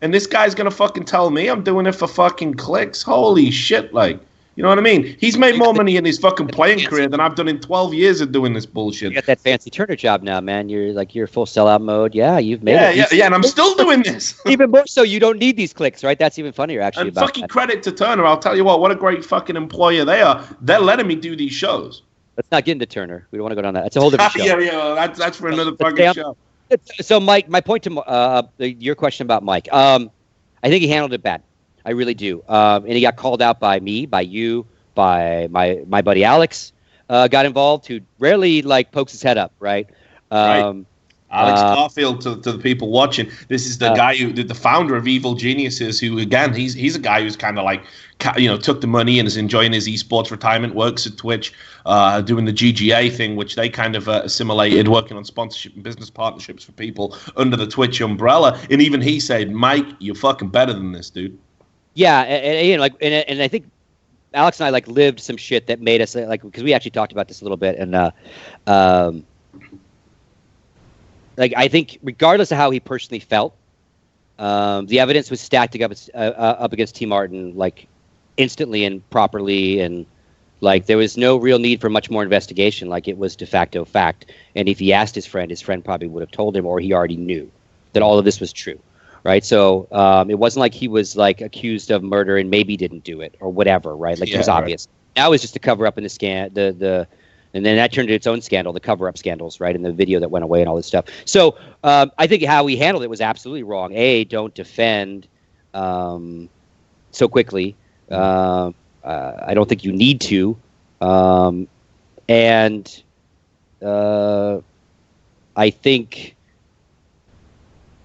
And this guy's going to fucking tell me I'm doing it for fucking clicks. Holy shit, like. You know what I mean? He's made more money in his fucking playing career than I've done in 12 years of doing this bullshit. You got that fancy Turner job now, man. You're full sellout mode. Yeah, you've made it. Yeah, and I'm still doing this. Even more so, you don't need these clicks, right? That's even funnier, actually. And fucking credit to Turner. I'll tell you what a great fucking employer they are. They're letting me do these shows. Let's not get into Turner. We don't want to go down that. That's a whole different show. Well, that's for another fucking show. So, Mike, my point to your question about Mike, I think he handled it bad. I really do. And he got called out by me, by you, by my buddy Alex, got involved, who rarely like pokes his head up, right? Right. Alex Garfield, to the people watching, this is the guy the founder of Evil Geniuses, who again he's a guy who's kind of like, took the money and is enjoying his esports retirement, works at Twitch, doing the GGA thing, which they kind of assimilated, working on sponsorship and business partnerships for people under the Twitch umbrella. And even he said, "Mike, you're fucking better than this, dude." Yeah, and I think Alex and I lived some shit that made us because we actually talked about this a little bit, and I think regardless of how he personally felt, the evidence was stacked up against TMartin instantly and properly, and there was no real need for much more investigation. It was de facto fact. And if he asked his friend probably would have told him, or he already knew that all of this was true, right? So it wasn't like he was accused of murder and maybe didn't do it or whatever, right? It was obvious. Now it's just a cover up in and then that turned into its own scandal, the cover-up scandals, right, and the video that went away and all this stuff. So I think how he handled it was absolutely wrong. Don't defend so quickly. I don't think you need to. And I think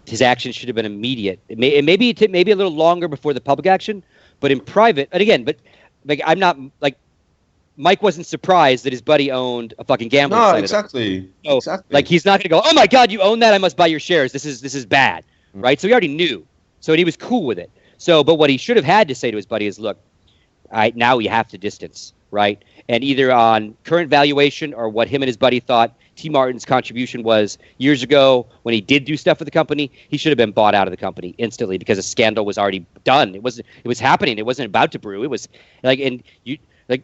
his action should have been immediate. Maybe a little longer before the public action, but in private. And again, I'm not Mike wasn't surprised that his buddy owned a fucking gambling site. Exactly. So, exactly. He's not going to go, "Oh my God, you own that? I must buy your shares. This is bad," right? So he already knew. So he was cool with it. So, but what he should have had to say to his buddy is, "Look, now we have to distance, right? And either on current valuation or what him and his buddy thought TMartin's contribution was years ago when he did do stuff for the company, he should have been bought out of the company instantly because a scandal was already done. It was happening. It wasn't about to brew. It was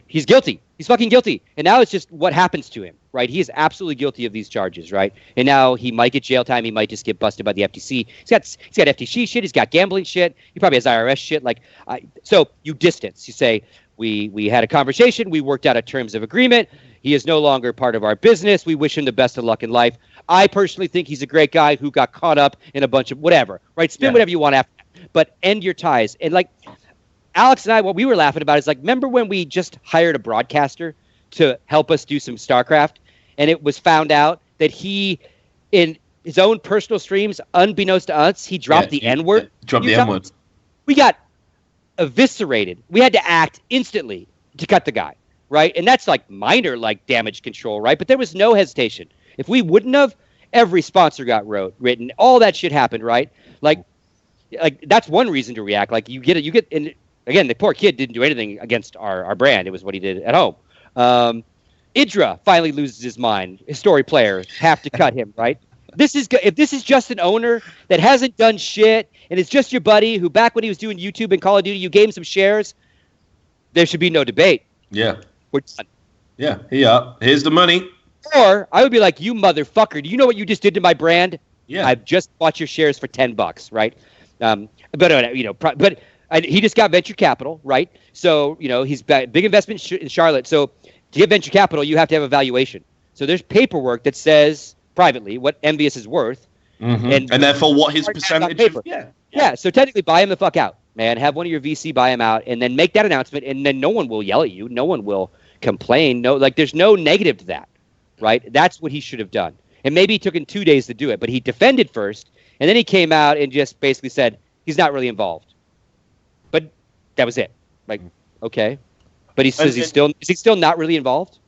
he's guilty. He's fucking guilty. And now it's just what happens to him, right? He is absolutely guilty of these charges, right? And now he might get jail time. He might just get busted by the FTC. He's got FTC shit. He's got gambling shit. He probably has IRS shit. So you distance. You say, we had a conversation. We worked out a terms of agreement. He is no longer part of our business. We wish him the best of luck in life. I personally think he's a great guy who got caught up in a bunch of whatever, right? Spin whatever you want after that. But end your ties. And Alex and I, what we were laughing about is remember when we just hired a broadcaster to help us do some StarCraft, and it was found out that he, in his own personal streams, unbeknownst to us, he dropped the N-word. Dropped the N-word. We got eviscerated. We had to act instantly to cut the guy, right? And that's minor damage control, right? But there was no hesitation. If we wouldn't have, every sponsor got written. All that shit happened, right? That's one reason to react. You get. And again, the poor kid didn't do anything against our brand. It was what he did at home. Idra finally loses his mind. His story player, have to cut him, right? If this is just an owner that hasn't done shit and it's just your buddy who back when he was doing YouTube and Call of Duty, you gave him some shares, there should be no debate. Yeah. We're done. Yeah. Here's the money. Or I would be like, "You motherfucker, do you know what you just did to my brand? Yeah. I've just bought your shares for $10, right?" But he just got venture capital, right? So, he's big investment in Charlotte. So to get venture capital, you have to have a valuation. So there's paperwork that says privately what Envious is worth. Mm-hmm. And therefore what his percentage of, yeah. So technically buy him the fuck out, man. Have one of your VC buy him out and then make that announcement, and then no one will yell at you. No one will complain. No, there's no negative to that, right? That's what he should have done. And maybe it took him 2 days to do it, but he defended first, and then he came out and just basically said he's not really involved. But that was it. Okay. But he says is he still not really involved?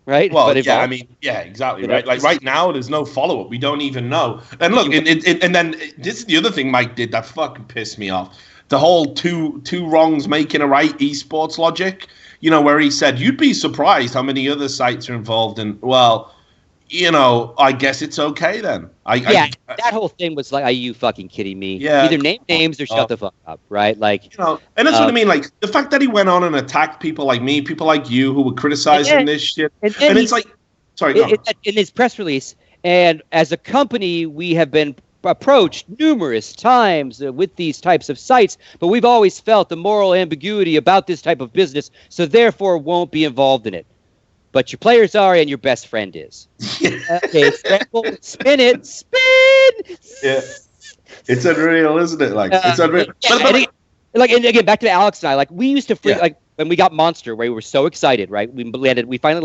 Right? Well, exactly. Right. Right now, there's no follow-up. We don't even know. And look, and then this is the other thing Mike did that fucking pissed me off. The whole two wrongs making a right esports logic, where he said, you'd be surprised how many other sites are involved in, I guess it's okay then. That whole thing was are you fucking kidding me? Yeah. Either name names or shut the fuck up, right? And that's what I mean. The fact that he went on and attacked people like me, people like you who were criticizing this shit. And it's sorry. In his press release, and as a company, we have been approached numerous times with these types of sites, but we've always felt the moral ambiguity about this type of business, so therefore won't be involved in it. But your players are, and your best friend is. Okay, spin it, spin. Yeah, it's unreal, isn't it? It's unreal. And again, back to Alex and I. We used to when we got Monster, where we were so excited, right? We finally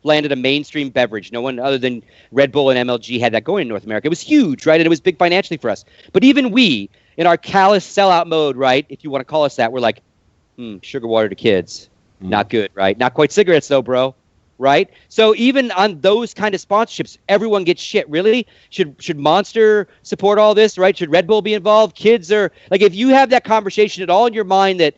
landed a mainstream beverage. No one other than Red Bull and MLG had that going in North America. It was huge, right? And it was big financially for us. But even we, in our callous sellout mode, right? If you want to call us that, we're like, sugar water to kids, not good, right? Not quite cigarettes though, bro. Right? So even on those kind of sponsorships, everyone gets shit. Really? Should Monster support all this, right? Should Red Bull be involved? Kids are like, if you have that conversation at all in your mind that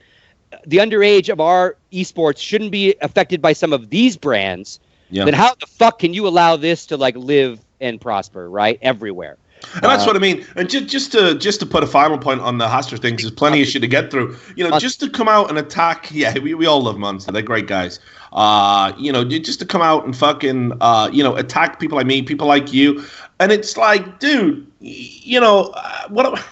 the underage of our esports shouldn't be affected by some of these brands, then how the fuck can you allow this to like live and prosper, right? Everywhere. And that's what I mean. And just to put a final point on the Hastra things, there's plenty of shit to get through. Just to come out and attack. Yeah, we all love Monster. They're great guys. Just to come out and fucking attack people like me, people like you, and it's like, dude, what?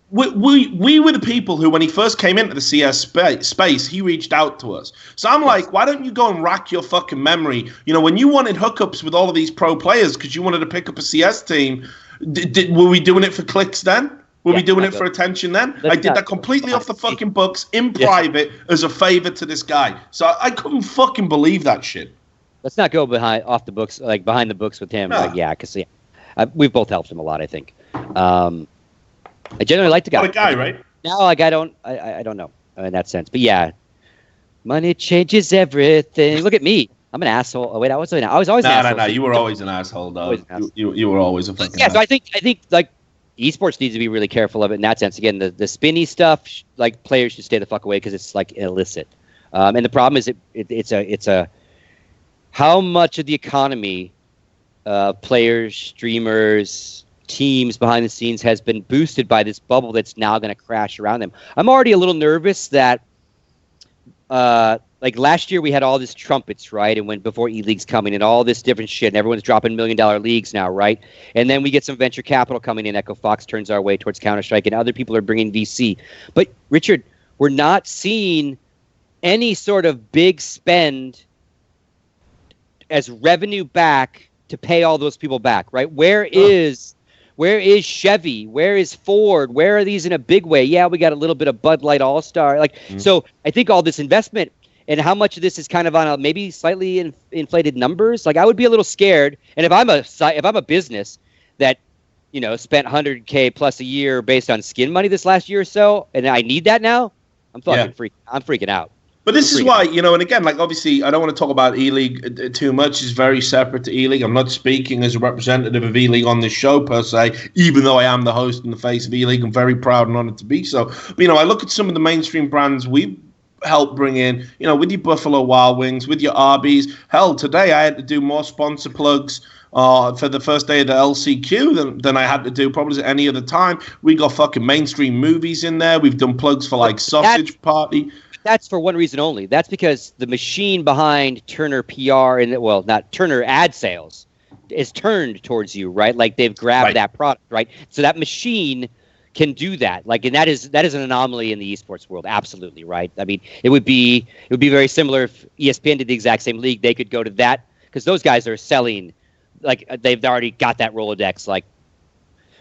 We were the people who, when he first came into the CS space, he reached out to us. So I'm like, why don't you go and rack your fucking memory? When you wanted hookups with all of these pro players because you wanted to pick up a CS team. Were we doing it for clicks then? Were we doing it for attention then? I did that completely off the fucking books in private as a favor to this guy. So I couldn't fucking believe that shit. Let's not go behind the books with him. Because we've both helped him a lot, I think. I generally like the guy. What a guy, right? No, I don't know in that sense. But yeah, money changes everything. Look at me. I'm an asshole. Oh wait, I was always an asshole. No. You were always an asshole, though. You were always a fucking asshole. So I think like esports needs to be really careful of it in that sense. Again, the spinny stuff, like players should stay the fuck away because it's like illicit. And the problem is it's a how much of the economy, players, streamers, teams behind the scenes has been boosted by this bubble that's now going to crash around them. I'm already a little nervous that. Like last year we had all this trumpets, right? And when before E-League's coming and all this different shit and everyone's dropping $1 million leagues now, right? And then we get some venture capital coming in. Echo Fox turns our way towards Counter-Strike and other people are bringing VC. But Richard, we're not seeing any sort of big spend as revenue back to pay all those people back, right? Where is Chevy? Where is Ford? Where are these in a big way? Yeah, we got a little bit of Bud Light All-Star. So I think all this investment and how much of this is kind of on a maybe slightly inflated numbers. Like I would be a little scared. And if I'm a business that, spent $100K plus a year based on skin money this last year or so, and I need that now, I'm freaking out. But this is why, and again, like obviously I don't want to talk about E-League too much. It's very separate to E-League. I'm not speaking as a representative of E-League on this show per se, even though I am the host and the face of E-League. I'm very proud and honored to be so. But, I look at some of the mainstream brands we help bring in, with your Buffalo Wild Wings, with your Arby's. Hell, today I had to do more sponsor plugs for the first day of the LCQ than I had to do probably at any other time. We got fucking mainstream movies in there. We've done plugs for like Sausage Party. That's for one reason only. That's because the machine behind Turner PR not Turner ad sales is turned towards you, right? Like they've grabbed that product, right? So that machine can do that. Like, and that is an anomaly in the esports world. Absolutely, right? I mean, it would be very similar if ESPN did the exact same league. They could go to that because those guys are selling, like they've already got that Rolodex. Like,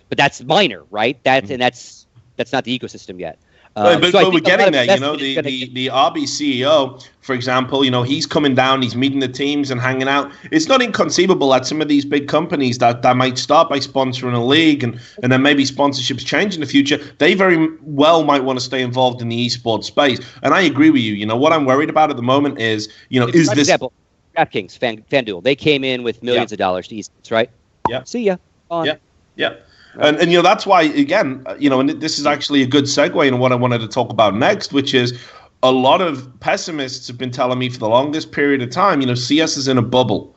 but that's minor, right? That's not the ecosystem yet. But we're getting there, the RB CEO, for example, he's coming down, he's meeting the teams and hanging out. It's not inconceivable that some of these big companies that might start by sponsoring a league and then maybe sponsorships change in the future, they very well might want to stay involved in the esports space. And I agree with you. What I'm worried about at the moment is, is this... Example, DraftKings, FanDuel, they came in with millions of dollars to esports, right? Yeah. See ya. On. Yeah. And that's why, again, and this is actually a good segue into what I wanted to talk about next, which is a lot of pessimists have been telling me for the longest period of time, CS is in a bubble.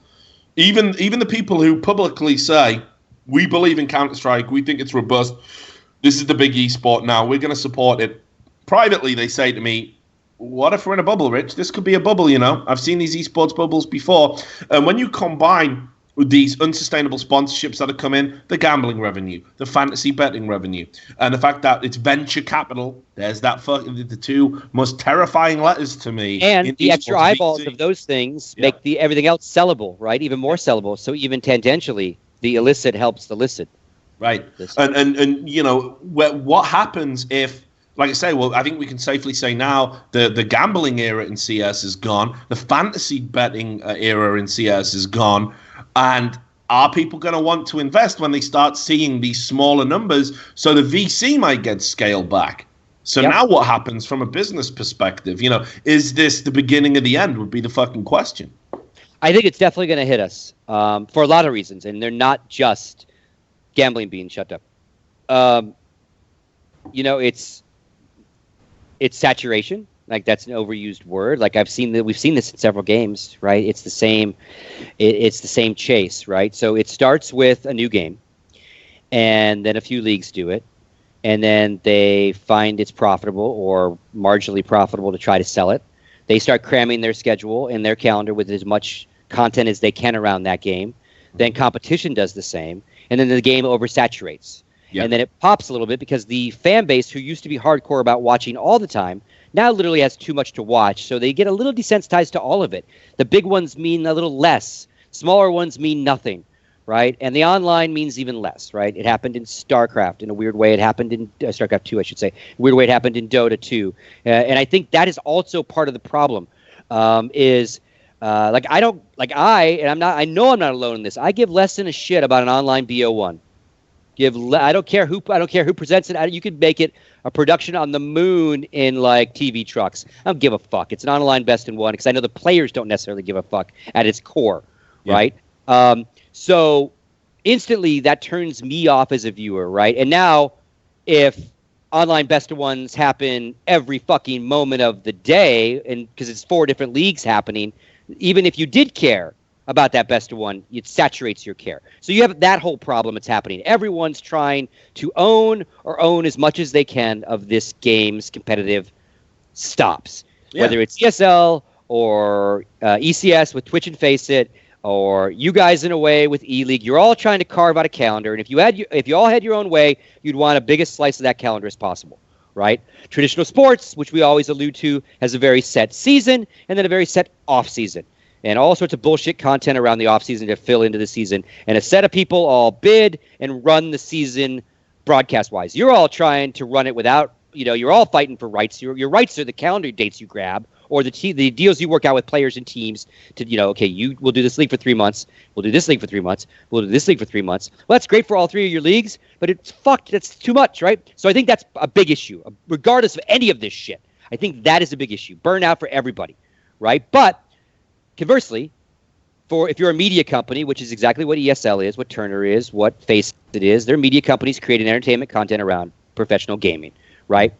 Even the people who publicly say, we believe in Counter-Strike, we think it's robust, this is the big esport now, we're going to support it. Privately, they say to me, what if we're in a bubble, Rich? This could be a bubble, I've seen these esports bubbles before. And when you combine with these unsustainable sponsorships that have come in, the gambling revenue, the fantasy betting revenue, and the fact that it's venture capital, there's the two most terrifying letters to me. And the extra eyeballs of those things make everything else sellable, right? Even more sellable. So even tangentially, the illicit helps the licit. Right. And what happens if, like I say, well, I think we can safely say now the gambling era in CS is gone. The fantasy betting era in CS is gone. And are people going to want to invest when they start seeing these smaller numbers? So the VC might get scaled back. So now what happens from a business perspective? You know, is this the beginning of the end would be the fucking question. I think it's definitely going to hit us for a lot of reasons. And they're not just gambling being shut up. You know, it's saturation. Like, that's an overused word. Like, we've seen this in several games, right? It's the same chase, right? So it starts with a new game, and then a few leagues do it, and then they find it's profitable or marginally profitable to try to sell it. They start cramming their schedule and their calendar with as much content as they can around that game. Then competition does the same, and then the game oversaturates. Yep. And then it pops a little bit because the fan base, who used to be hardcore about watching all the time, now literally has too much to watch. So they get a little desensitized to all of it. The big ones mean a little less. Smaller ones mean nothing, right? And the online means even less, right? It happened in StarCraft in a weird way. It happened in StarCraft 2, I should say. Weird way it happened in Dota 2. And I think that is also part of the problem. I know I'm not alone in this. I give less than a shit about an online BO1. I don't care who presents it. You could make it a production on the moon in like TV trucks. I don't give a fuck. It's an online best in one because I know the players don't necessarily give a fuck at its core, right? So instantly that turns me off as a viewer, right? And now if online best of ones happen every fucking moment of the day, and because it's 4 different leagues happening, even if you did care about that best of one, it saturates your care. So you have that whole problem that's happening. Everyone's trying to own as much as they can of this game's competitive stops. Whether it's ESL or ECS with Twitch and Faceit, or you guys in a way with E-League, you're all trying to carve out a calendar. And if you all had your own way, you'd want a biggest slice of that calendar as possible, right? Traditional sports, which we always allude to, has a very set season and then a very set off season. And all sorts of bullshit content around the offseason to fill into the season. And a set of people all bid and run the season broadcast-wise. You're all trying to run it without, you're all fighting for rights. Your rights are the calendar dates you grab or the deals you work out with players and teams to, we'll do this league for 3 months. We'll do this league for 3 months. We'll do this league for 3 months. Well, that's great for all 3 of your leagues, but it's fucked. That's too much, right? So I think that's a big issue, regardless of any of this shit. I think that is a big issue. Burnout for everybody, right? But conversely, if you're a media company, which is exactly what ESL is, what Turner is, what Faceit is, they're media companies creating entertainment content around professional gaming, right?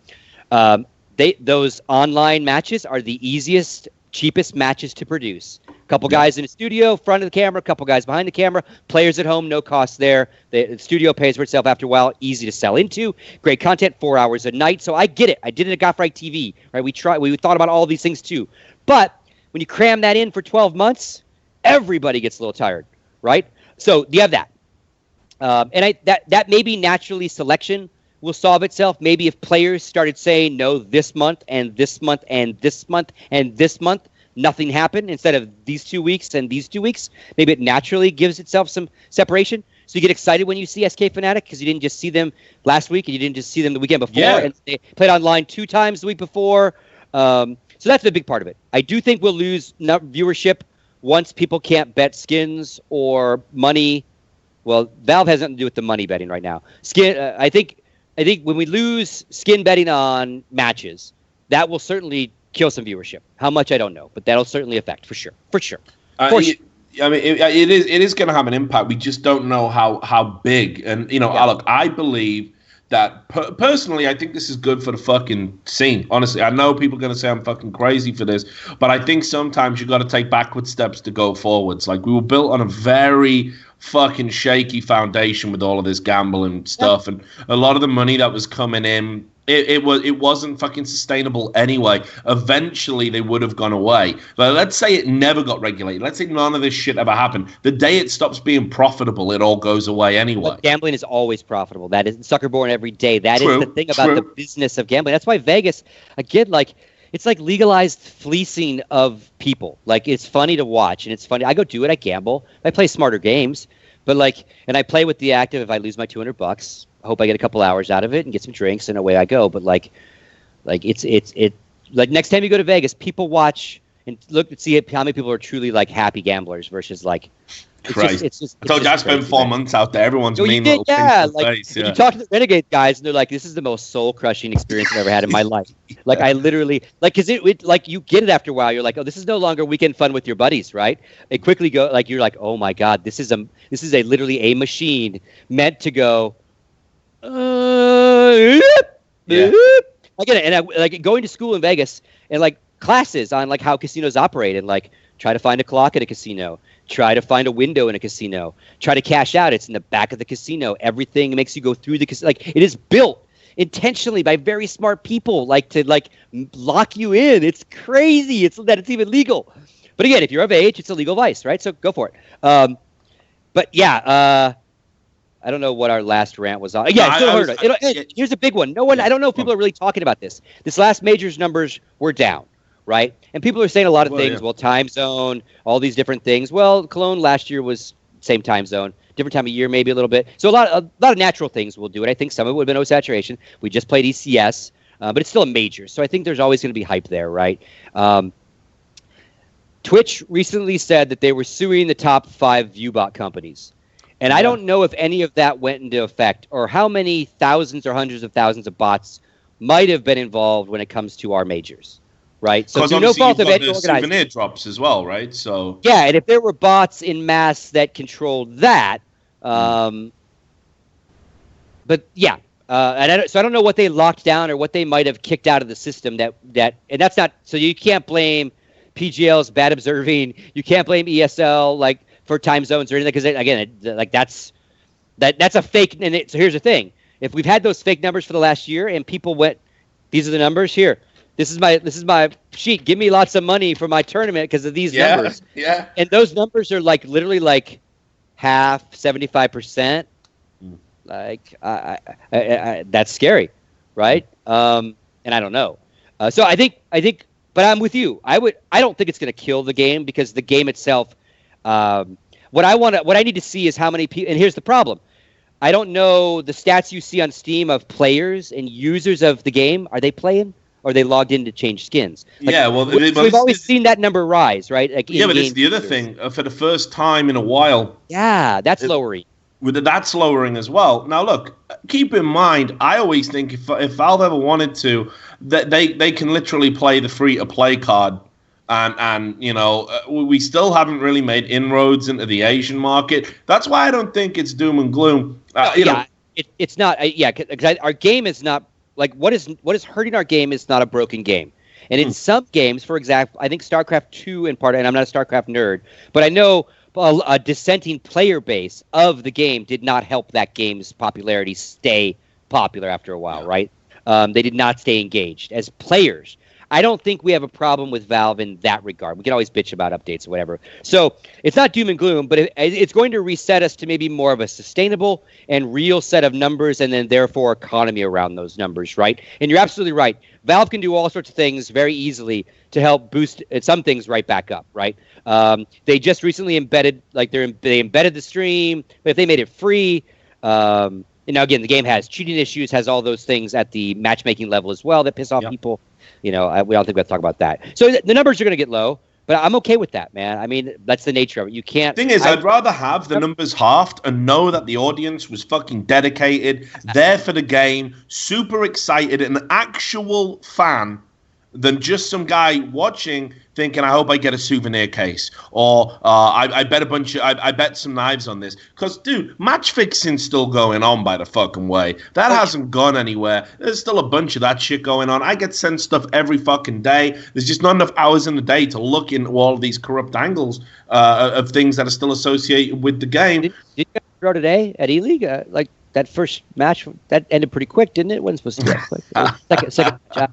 Those online matches are the easiest, cheapest matches to produce. A couple guys in a studio, front of the camera, a couple guys behind the camera, players at home, no cost there. The studio pays for itself after a while, easy to sell into, great content, 4 hours a night. So I get it. I did it at Got Right TV, right? We thought about all these things too. But when you cram that in for 12 months, everybody gets a little tired, right? So you have that. That maybe naturally selection will solve itself. Maybe if players started saying no this month and this month and this month and this month, nothing happened instead of these 2 weeks and these 2 weeks, maybe it naturally gives itself some separation. So you get excited when you see SK Fnatic because you didn't just see them last week and you didn't just see them the weekend before. And they played online 2 times the week before. So that's the big part of it. I do think we'll lose viewership once people can't bet skins or money. Well, Valve has nothing to do with the money betting right now. I think when we lose skin betting on matches, that will certainly kill some viewership. How much, I don't know, but that'll certainly affect for sure. I mean, it is going to have an impact. We just don't know how big. And look, I believe that personally, I think this is good for the fucking scene. Honestly, I know people are going to say I'm fucking crazy for this, but I think sometimes you got to take backward steps to go forwards. Like, we were built on a very fucking shaky foundation with all of this gambling stuff, and a lot of the money that was coming in, it wasn't fucking sustainable anyway. Eventually, they would have gone away. But let's say it never got regulated. Let's say none of this shit ever happened. The day it stops being profitable, it all goes away anyway. But gambling is always profitable. That is sucker born every day. That is the thing about the business of gambling. That's why Vegas, again, it's like legalized fleecing of people. Like, it's funny to watch, and it's funny. I go do it. I gamble. I play smarter games, but and I play with the active. If I lose my $200, I hope I get a couple hours out of it and get some drinks, and away I go. But Like it's like next time you go to Vegas, people watch and look to see how many people are truly like happy gamblers versus like. Christ. I told you I spent 4 months out there. Everyone's mean little face. You talk to the Renegade guys, and they're like, "This is the most soul-crushing experience I've ever had in my life." Like I literally, like, because it like you get it after a while. You're like, "Oh, this is no longer weekend fun with your buddies, right?" It quickly go like you're like, "Oh my god, this is a literally a machine meant to go." I get it, and I like going to school in Vegas and like classes on like how casinos operate and like try to find a clock at a casino. Try to find a window in a casino. Try to cash out. It's in the back of the casino. Everything makes you go through the casino. Like it is built intentionally by very smart people, like to like lock you in. It's crazy. It's even legal. But again, if you're of age, it's a legal vice, right? So go for it. But yeah, I don't know what our last rant was on. Yeah, still heard it. Here's a big one. No one. I don't know if people are really talking about this. This last majors numbers were down. Right? And people are saying a lot of things. Yeah. Well, time zone, all these different things. Well, Cologne last year was same time zone, different time of year, maybe a little bit. So a lot of natural things will do it. I think some of it would have been oversaturation. We just played ECS, but it's still a major. So I think there's always going to be hype there, right? Twitch recently said that they were suing the top 5 viewbot companies. And I don't know if any of that went into effect or how many thousands or hundreds of thousands of bots might have been involved when it comes to our majors. Right, so through no fault of any organizer. Souvenir drops as well, right? So yeah, and if there were bots in mass that controlled that, but yeah, so I don't know what they locked down or what they might have kicked out of the system that and that's not. So you can't blame PGL's bad observing. You can't blame ESL like for time zones or anything because again, like that's a fake. And so here's the thing: if we've had those fake numbers for the last year and people went, these are the numbers here. This is my sheet. Give me lots of money for my tournament because of these numbers. Yeah. And those numbers are like literally like half, 75%. Like I that's scary, right? And I don't know. So I think, but I'm with you. I don't think it's going to kill the game because the game itself. What I need to see is how many people. And here's the problem. I don't know the stats you see on Steam of players and users of the game. Are they playing? Or they logged in to change skins. Like, yeah, well, we've always seen that number rise, right? Like yeah, but it's the other thing. For the first time in a while. Yeah, that's lowering. That's lowering as well. Now, look, keep in mind, I always think if Valve ever wanted to, that they can literally play the free-to-play card. And you know, we still haven't really made inroads into the Asian market. That's why I don't think it's doom and gloom. It's not. Because our game is not. Like what is hurting our game is not a broken game. And in some games, for example, I think StarCraft 2 in part, and I'm not a StarCraft nerd, but I know a dissenting player base of the game did not help that game's popularity stay popular after a while, right? They did not stay engaged as players. I don't think we have a problem with Valve in that regard. We can always bitch about updates or whatever. So it's not doom and gloom, but it's going to reset us to maybe more of a sustainable and real set of numbers and then therefore economy around those numbers, right? And you're absolutely right. Valve can do all sorts of things very easily to help boost some things right back up, right? They just recently embedded, like they embedded the stream, but if they made it free, and now again, the game has cheating issues, has all those things at the matchmaking level as well that piss off people. You know, we don't think we have to talk about that. So the numbers are going to get low, but I'm okay with that, man. I mean, that's the nature of it. You can't. Thing is, I'd rather have the numbers halved and know that the audience was fucking dedicated, there for the game, super excited, an actual fan, than just some guy watching thinking, I hope I get a souvenir case, or I bet I bet some knives on this. Because, dude, match fixing's still going on by the fucking way. That hasn't gone anywhere. There's still a bunch of that shit going on. I get sent stuff every fucking day. There's just not enough hours in the day to look into all of these corrupt angles of things that are still associated with the game. Did you guys throw today at E-League? Like, that first match, that ended pretty quick, didn't it? It wasn't supposed to be quick. Second match.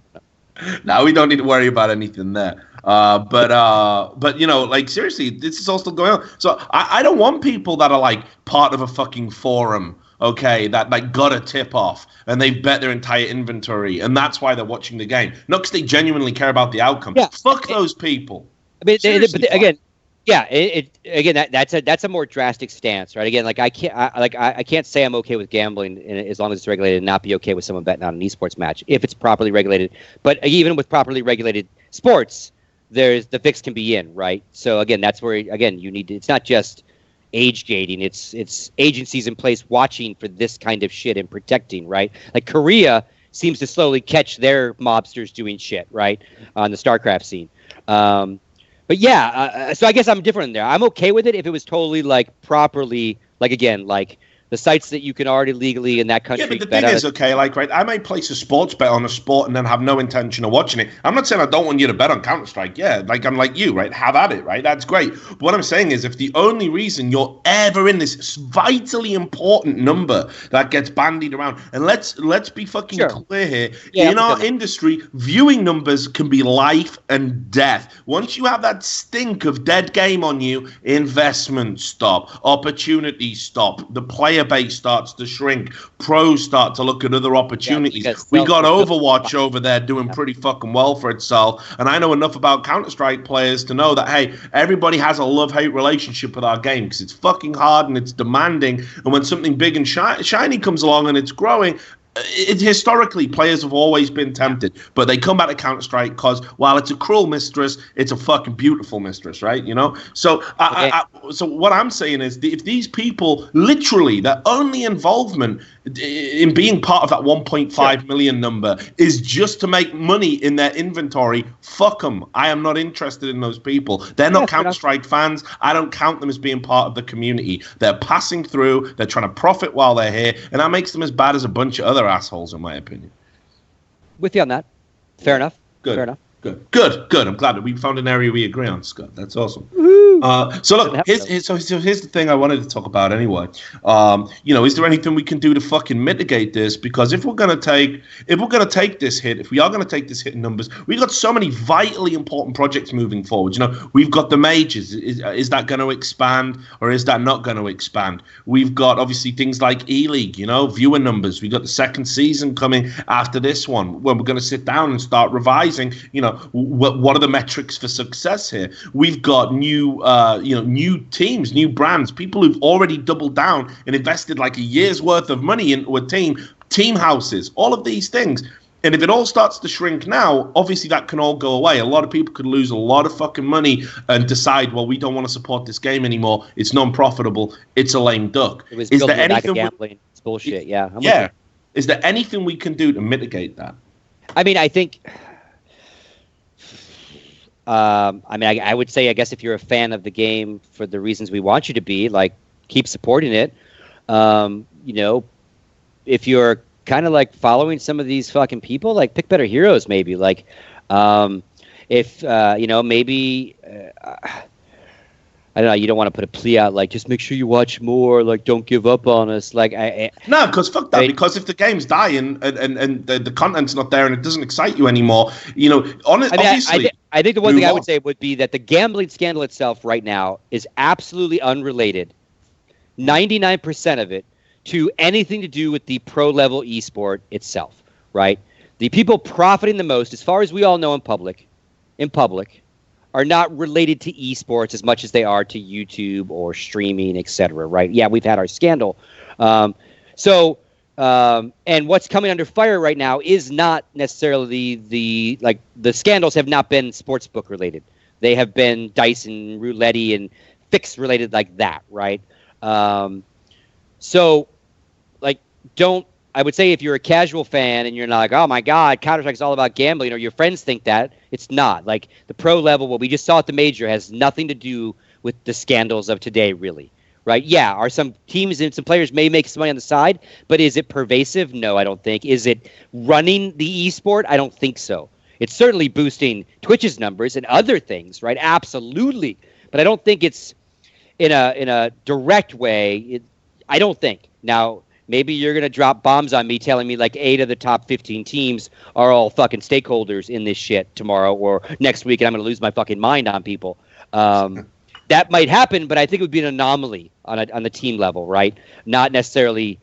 Now we don't need to worry about anything there. But you know, like seriously, this is all still going on. So I don't want people that are like part of a fucking forum, okay, that like got a tip off and they've bet their entire inventory and that's why they're watching the game. Not because they genuinely care about the outcome. Yeah. Fuck those people. I mean, but again, Yeah, again that's a more drastic stance, right? Again, like I can't say I'm okay with gambling as long as it's regulated, and not be okay with someone betting on an esports match if it's properly regulated. But even with properly regulated sports, the fix can be in, right? So again, that's where you need to. It's not just age gating; it's agencies in place watching for this kind of shit and protecting, right? Like Korea seems to slowly catch their mobsters doing shit, right, on the StarCraft scene. But yeah, so I guess I'm different in there. I'm okay with it if it was totally like properly, like again, like the sites that you can already legally in that country. Yeah, but the thing is, okay, like, right, I may place a sports bet on a sport and then have no intention of watching it. I'm not saying I don't want you to bet on Counter-Strike. Yeah, like, I'm like you, right? Have at it, right? That's great. But what I'm saying is, if the only reason you're ever in this vitally important number that gets bandied around, and let's be fucking clear here, in our industry, viewing numbers can be life and death. Once you have that stink of dead game on you, investment stop, opportunity stop, the player base starts to shrink, pros start to look at other opportunities. We got Overwatch over there doing pretty fucking well for itself, and I know enough about Counter-Strike players to know that, hey, everybody has a love-hate relationship with our game because it's fucking hard and it's demanding, and when something big and shiny comes along and it's growing, historically, players have always been tempted, but they come back to Counter-Strike because while it's a cruel mistress, it's a fucking beautiful mistress, right? You know? So, so what I'm saying is, if these people, literally, their only involvement in being part of that 1.5 million number is just to make money in their inventory, fuck them. I am not interested in those people. They're not Counter-Strike fans. I don't count them as being part of the community. They're passing through. They're trying to profit while they're here, and that makes them as bad as a bunch of other assholes, in my opinion. With you on that. Fair enough. Good. Fair enough. Good. I'm glad that we found an area we agree on, Scott. That's awesome. So look, here's the thing I wanted to talk about anyway. Is there anything we can do to fucking mitigate this? Because if we're gonna take this hit, if we are gonna take this hit in numbers, we've got so many vitally important projects moving forward. You know, we've got the majors. Is that going to expand or is that not going to expand? We've got obviously things like E-League, viewer numbers. We've got the second season coming after this one, when we're going to sit down and start revising. What are the metrics for success here? We've got new teams, new brands, people who've already doubled down and invested like a year's worth of money into a team houses, all of these things. And if it all starts to shrink now, obviously that can all go away. A lot of people could lose a lot of fucking money and decide, well, we don't want to support this game anymore. It's non-profitable. It's a lame duck. It was built on the back of gambling. It's bullshit. Yeah. Yeah. Is there anything we can do to mitigate that? I mean, I think... I would say, I guess if you're a fan of the game for the reasons we want you to be, like, keep supporting it. If you're kind of like following some of these fucking people, like, pick better heroes, maybe. Like, maybe, I don't know, you don't want to put a plea out, like, just make sure you watch more, like, don't give up on us. Like, no, because fuck that, because if the game's dying and the content's not there and it doesn't excite you anymore, obviously... I think the one thing I would say would be that the gambling scandal itself right now is absolutely unrelated, 99% of it, to anything to do with the pro-level esport itself, right? The people profiting the most, as far as we all know in public, are not related to esports as much as they are to YouTube or streaming, etc., right? Yeah, we've had our scandal. And what's coming under fire right now is not necessarily the scandals have not been sportsbook related. They have been dice and roulette and fix related like that, right? I would say if you're a casual fan and you're not like, oh my God, Counter-Strike is all about gambling, or your friends think that, it's not. Like, the pro level, what we just saw at the major, has nothing to do with the scandals of today, really. Right? Yeah, are some teams and some players may make some money on the side, but is it pervasive? No, I don't think. Is it running the esport? I don't think so. It's certainly boosting Twitch's numbers and other things, right? Absolutely. But I don't think it's in a direct way. I don't think. Now, maybe you're going to drop bombs on me telling me like 8 of the top 15 teams are all fucking stakeholders in this shit tomorrow or next week, and I'm going to lose my fucking mind on people. That might happen, but I think it would be an anomaly on the team level, right? Not necessarily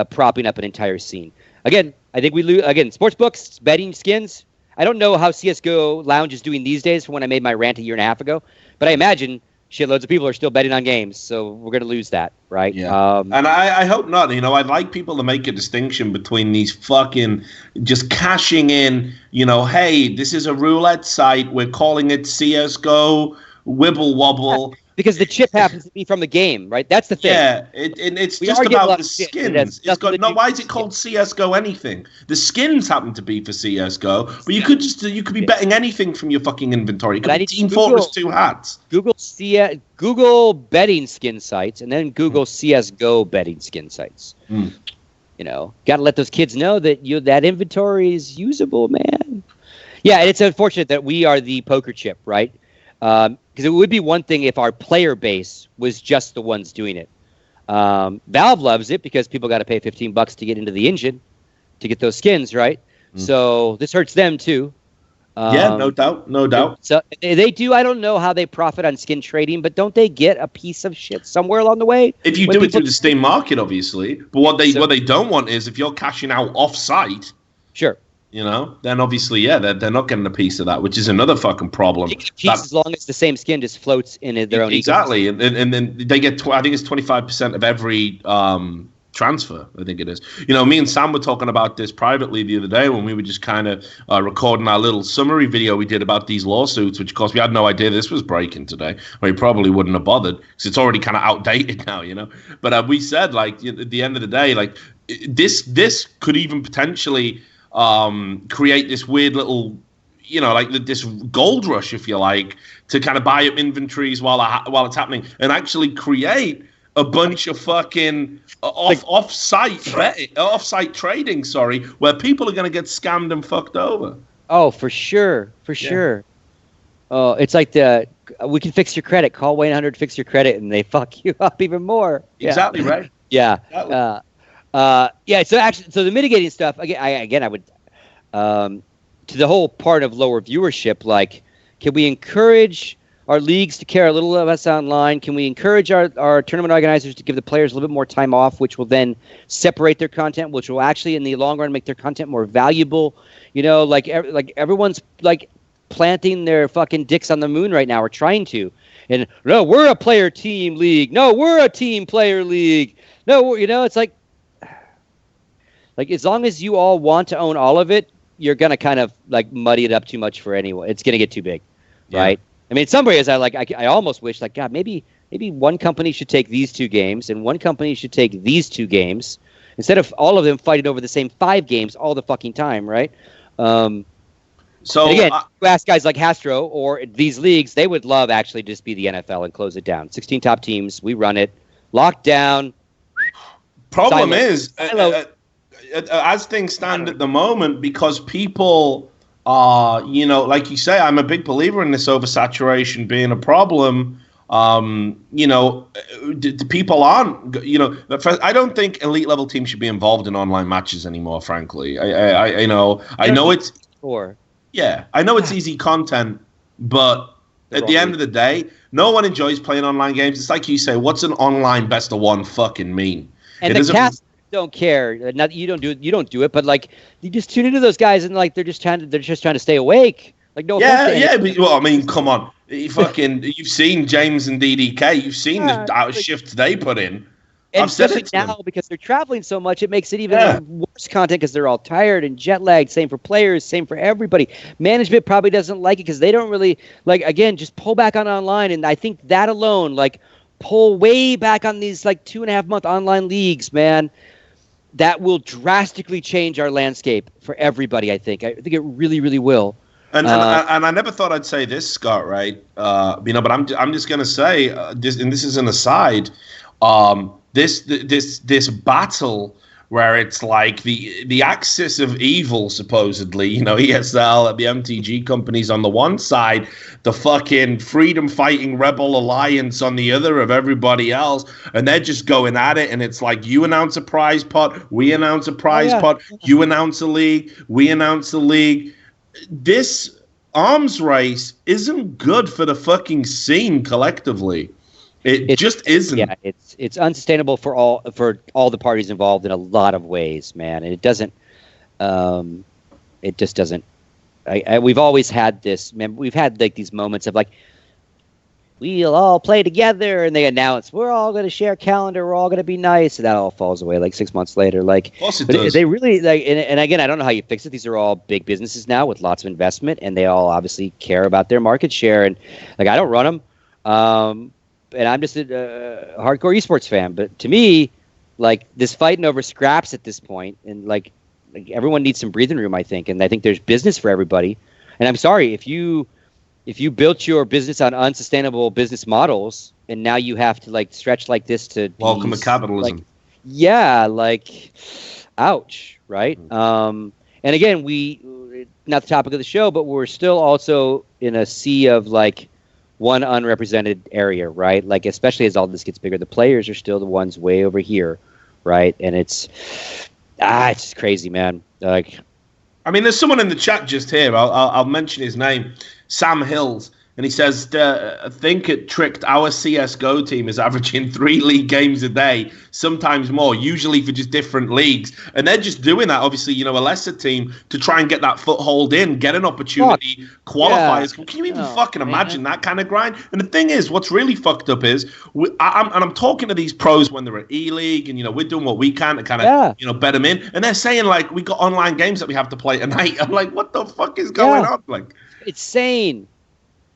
propping up an entire scene. Again, I think we lose. Again, sportsbooks, betting, skins. I don't know how CSGO Lounge is doing these days from when I made my rant a year and a half ago, but I imagine shitloads of people are still betting on games, so we're going to lose that, right? Yeah. And I hope not. You know, I'd like people to make a distinction between these fucking just cashing in, you know, hey, this is a roulette site. We're calling it CSGO, Wibble Wobble. Because the chip happens to be from the game, right? That's the thing. Yeah, it's just about the skins. It's got no. Why is it called CS:GO anything? The skins happen to be for CS:GO, but you could be betting anything from your fucking inventory. You could be Team Fortress 2 hats. Google betting skin sites, and then Google CS:GO betting skin sites. You know, got to let those kids know that that inventory is usable, man. Yeah, and it's unfortunate that we are the poker chip, right? Because it would be one thing if our player base was just the ones doing it. Valve loves it because people got to pay $15 to get into the engine to get those skins, right? So this hurts them too. Yeah, no doubt. So they do. I don't know how they profit on skin trading, but don't they get a piece of shit somewhere along the way? If you do it through the Steam market, obviously. But what they don't want is if you're cashing out off-site. Sure. You know, then obviously, yeah, they're not getting a piece of that, which is another fucking problem. As long as the same skin just floats in their own exactly, and then they get I think it's 25% of every transfer. I think it is. You know, me and Sam were talking about this privately the other day when we were just kind of recording our little summary video we did about these lawsuits, which of course we had no idea this was breaking today. We probably wouldn't have bothered because it's already kind of outdated now, you know. But we said, like, at the end of the day, like this could even potentially create this weird little, you know, like this gold rush, if you like, to kind of buy up inventories while it's happening, and actually create a bunch of fucking off-site trading, where people are going to get scammed and fucked over. Oh, for sure. Oh, it's like we can fix your credit. Call Wayne 100, fix your credit, and they fuck you up even more. Exactly right. Yeah. So the mitigating stuff again, I would to the whole part of lower viewership. Like, can we encourage our leagues to care a little less online? Can we encourage our tournament organizers to give the players a little bit more time off, which will then separate their content, which will actually in the long run make their content more valuable? You know, like everyone's like planting their fucking dicks on the moon right now, or trying to. And no, we're a player team league. No, we're a team player league. No, you know, it's like as long as you all want to own all of it, you're gonna kind of like muddy it up too much for anyone. It's gonna get too big, right? I mean, in some ways, I almost wish, like, God, maybe one company should take these two games and one company should take these two games instead of all of them fighting over the same 5 games all the fucking time, right? So again, you ask guys like Hastro or these leagues, they would love actually just be the NFL and close it down. 16 top teams, we run it, locked down. Problem is, as things stand at the moment, because people are, you know, like you say, I'm a big believer in this oversaturation being a problem. You know, the people aren't, you know, I don't think elite level teams should be involved in online matches anymore, frankly. I know it's I know it's easy content, but at the end of the day, no one enjoys playing online games. It's like you say, what's an online best of one fucking mean? And the cast don't care. Not you don't do it, but like you just tune into those guys and like they're just trying to stay awake. Like no. Well, I mean, come on, you've seen James and DDK. You've seen the shifts they put in. And especially now because they're traveling so much, it makes it even worse content because they're all tired and jet lagged. Same for players, same for everybody. Management probably doesn't like it because they don't really like. Again, just pull back on online, and I think that alone, like, pull way back on these like 2.5-month online leagues, man. That will drastically change our landscape for everybody. I think it really, really will. And I never thought I'd say this, Scott. Right? You know, but I'm just gonna say this, and this is an aside. This battle where it's like the axis of evil, supposedly, you know, ESL, the MTG companies on the one side, the fucking freedom fighting rebel alliance on the other of everybody else, and they're just going at it, and it's like you announce a prize pot, we announce a prize pot, you announce a league, we announce a league. This arms race isn't good for the fucking scene collectively. It just isn't. Yeah, it's unsustainable for all the parties involved in a lot of ways, man. And it doesn't. It just doesn't. We've always had this. Man, we've had like these moments of like, we'll all play together, and they announce we're all going to share a calendar, we're all going to be nice, and that all falls away like 6 months later. Like, Of course it but does. they really like, and again, I don't know how you fix it. These are all big businesses now with lots of investment, and they all obviously care about their market share. And like, I don't run them, and I'm just a hardcore esports fan. But to me, like, this fighting over scraps at this point, and like everyone needs some breathing room, I think, and I think there's business for everybody. And I'm sorry if you built your business on unsustainable business models, and now you have to like stretch like this to welcome to capitalism. Like, yeah, like, ouch, right? And again, not the topic of the show, but we're still also in a sea of like one unrepresented area, right? Like, especially as all this gets bigger, the players are still the ones way over here, right? And it's just crazy, man. Like, I mean, there's someone in the chat just here. I'll mention his name, Sam Hills, and he says, I think it tricked our CSGO team is averaging 3 league games a day, sometimes more, usually for just different leagues. And they're just doing that, obviously, a lesser teteam to try and get that foothold in, get an opportunity, qualifiers. Yeah. Can you even fucking imagine that kind of grind? And the thing is, what's really fucked up is, I'm talking to these pros when they're at E-League, and, we're doing what we can to kind of, bet them in. And they're saying, like, we got online games that we have to play tonight. I'm like, what the fuck is going on? Like, it's insane.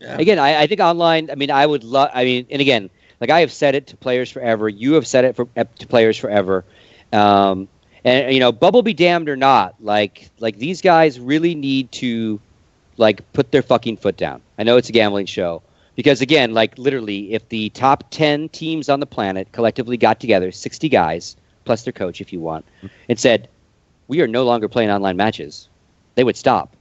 Yeah. Again, I think online, and again, like, I have said it to players forever. You have said it to players forever. And, bubble be damned or not, like these guys really need to, like, put their fucking foot down. I know it's a gambling show. Because, again, like, literally, if the top 10 teams on the planet collectively got together, 60 guys, plus their coach if you want, and said, we are no longer playing online matches, they would stop,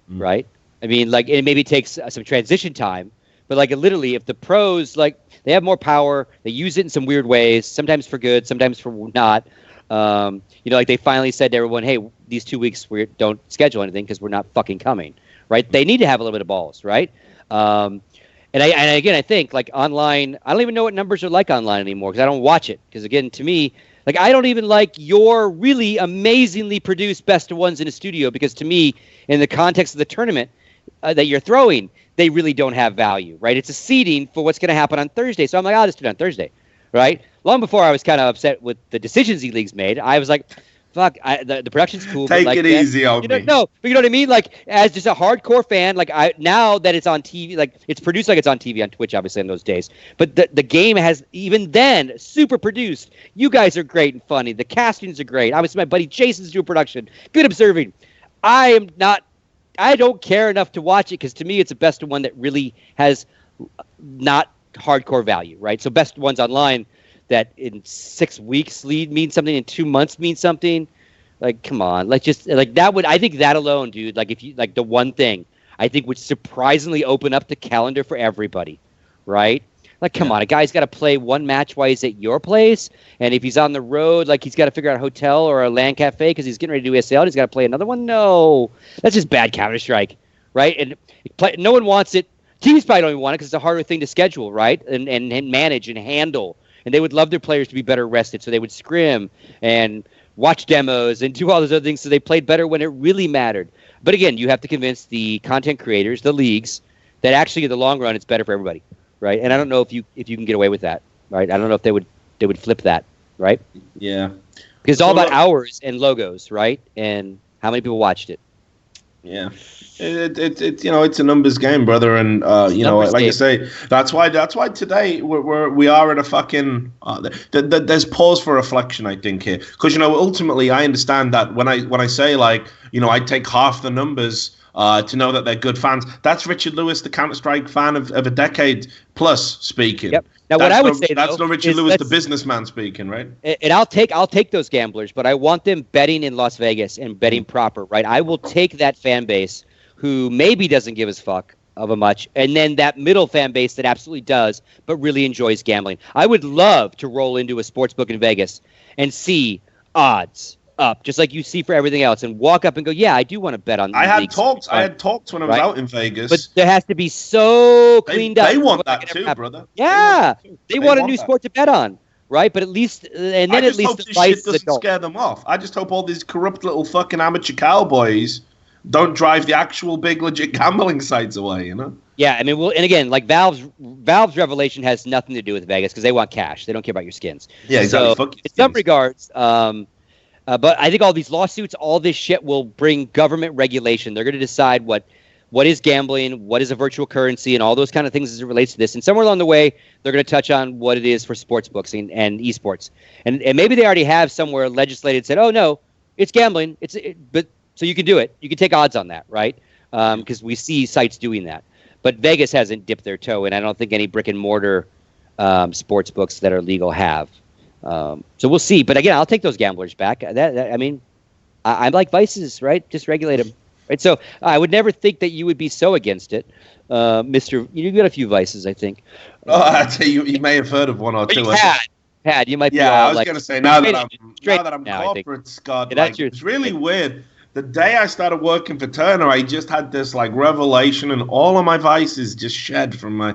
right? I mean, like, it maybe takes some transition time, but, like, literally, if the pros, like, they have more power, they use it in some weird ways, sometimes for good, sometimes for not. Like, they finally said to everyone, hey, these 2 weeks we don't schedule anything because we're not fucking coming, right? They need to have a little bit of balls, right? And again, I think, like, online, I don't even know what numbers are like online anymore because I don't watch it. Because, again, to me, like, I don't even like your really amazingly produced best of ones in a studio because, to me, in the context of the tournament, that you're throwing, they really don't have value, right? It's a seeding for what's going to happen on Thursday. So I'm like, I'll just do it on Thursday, right? Long before I was kind of upset with the decisions E-League's made, I was like, fuck, the production's cool. Take but, like, it easy on me. No, but you know what I mean? Like, as just a hardcore fan, like, now that it's on TV, like, it's produced like it's on TV on Twitch, obviously, in those days. But the game has, even then, super produced. You guys are great and funny. The castings are great. Obviously, my buddy Jason's doing production. Good observing. I don't care enough to watch it because to me it's a best of one that really has not hardcore value, right? So best ones online that in 6 weeks lead means something, in 2 months means something. Like, come on, like, just like that would, I think that alone, dude, like, if you, like, the one thing I think would surprisingly open up the calendar for everybody, right? Like, come on, a guy's got to play one match while he's at your place, and if he's on the road, like, he's got to figure out a hotel or a LAN cafe because he's getting ready to do ASL, he's got to play another one? No. That's just bad Counter-Strike, right? And no one wants it. Teams probably don't even want it because it's a harder thing to schedule, right? And manage and handle. And they would love their players to be better rested, so they would scrim and watch demos and do all those other things so they played better when it really mattered. But again, you have to convince the content creators, the leagues, that actually in the long run it's better for everybody. Right, and I don't know if you can get away with that, right? I don't know if they would flip that, right? Yeah, because it's all about hours and logos, right? And how many people watched it. Yeah, it's a numbers game, brother, and like I say, that's why today we are at a fucking there's pause for reflection, I think, here, because ultimately I understand that when I say, like, I take half the numbers. To know that they're good fans. That's Richard Lewis, the Counter-Strike fan of a decade plus, speaking. Yep. Now, what I would say, that's not Richard Lewis, the businessman, speaking, right? And I'll take those gamblers, but I want them betting in Las Vegas and betting proper, right? I will take that fan base who maybe doesn't give a fuck of a much, and then that middle fan base that absolutely does, but really enjoys gambling. I would love to roll into a sports book in Vegas and see odds up, just like you see for everything else, and walk up and go, yeah, I do want to bet on. I had talks when I was out in Vegas, but there has to be so cleaned up. They want that too, brother. Yeah, they want a new sport to bet on, right? But at least, and then at least the shit doesn't scare them off. I just hope all these corrupt little fucking amateur cowboys don't drive the actual big legit gambling sites away. Yeah, I mean, and again, like Valve's revelation has nothing to do with Vegas because they want cash. They don't care about your skins. Yeah, exactly. So, in some regards, but I think all these lawsuits, all this shit will bring government regulation. They're going to decide what is gambling, what is a virtual currency, and all those kind of things as it relates to this. And somewhere along the way, they're going to touch on what it is for sports books and esports. And maybe they already have somewhere legislated said, oh, no, it's gambling. But so you can do it. You can take odds on that, right? Because we see sites doing that. But Vegas hasn't dipped their toe, and I don't think any brick and mortar sports books that are legal have. So we'll see. But again, I'll take those gamblers back. I mean, I like vices, right? Just regulate them. Right. So I would never think that you would be so against it, Mr. You've got a few vices, I think. Oh, I tell you may have heard of one or two. Had you might be. Yeah, I was going to say now that I'm now, corporate, Scott, it's really weird. The day I started working for Turner, I just had this like revelation, and all of my vices just shed from my.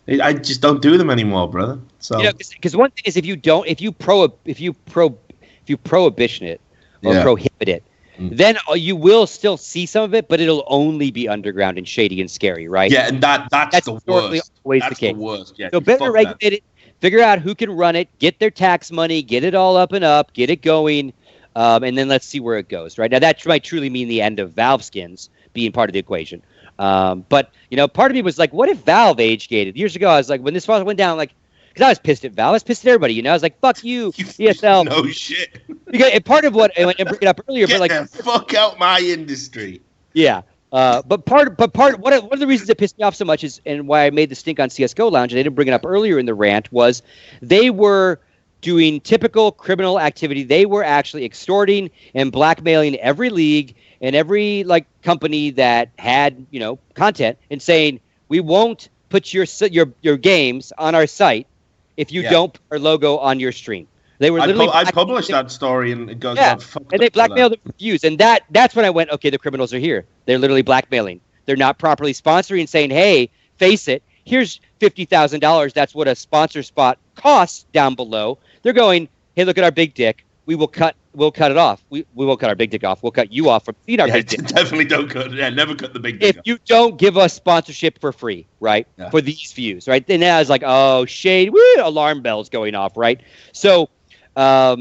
I just don't do them anymore, brother. So because one thing is if you prohibition it or prohibit it, then you will still see some of it, but it'll only be underground and shady and scary, right? Yeah, and that's the worst. Always that's the case. The worst. Yeah, so better regulate it. Figure out who can run it. Get their tax money. Get it all up and up. Get it going. And then let's see where it goes, right? Now, that might truly mean the end of Valve skins being part of the equation. But, part of me was like, what if Valve age-gated? Years ago, I was like, when this went down, like, because I was pissed at Valve. I was pissed at everybody, I was like, fuck you, ESL. No shit. Because part of what, and bring it up earlier, Get but the fuck out my industry. Yeah. But one of the reasons it pissed me off so much is, and why I made the stink on CSGO Lounge, and they didn't bring it up earlier in the rant, was they were doing typical criminal activity. They were actually extorting and blackmailing every league and every company that had content and saying, we won't put your games on our site if you don't put our logo on your stream. They were literally. I published that story and it goes. And they blackmailed the views, and that's when I went, okay, the criminals are here. They're literally blackmailing. They're not properly sponsoring, saying, hey, face it, here's $50,000. That's what a sponsor spot costs down below. They're going, hey, look at our big dick. We'll cut it off. We won't cut our big dick off. We'll cut you off from seeing our big dick. Definitely don't cut. Yeah, never cut the big dick. If you don't give us sponsorship for free, right? Yeah. For these views, right? Then I was like, oh, shade, alarm bells going off, right? So, if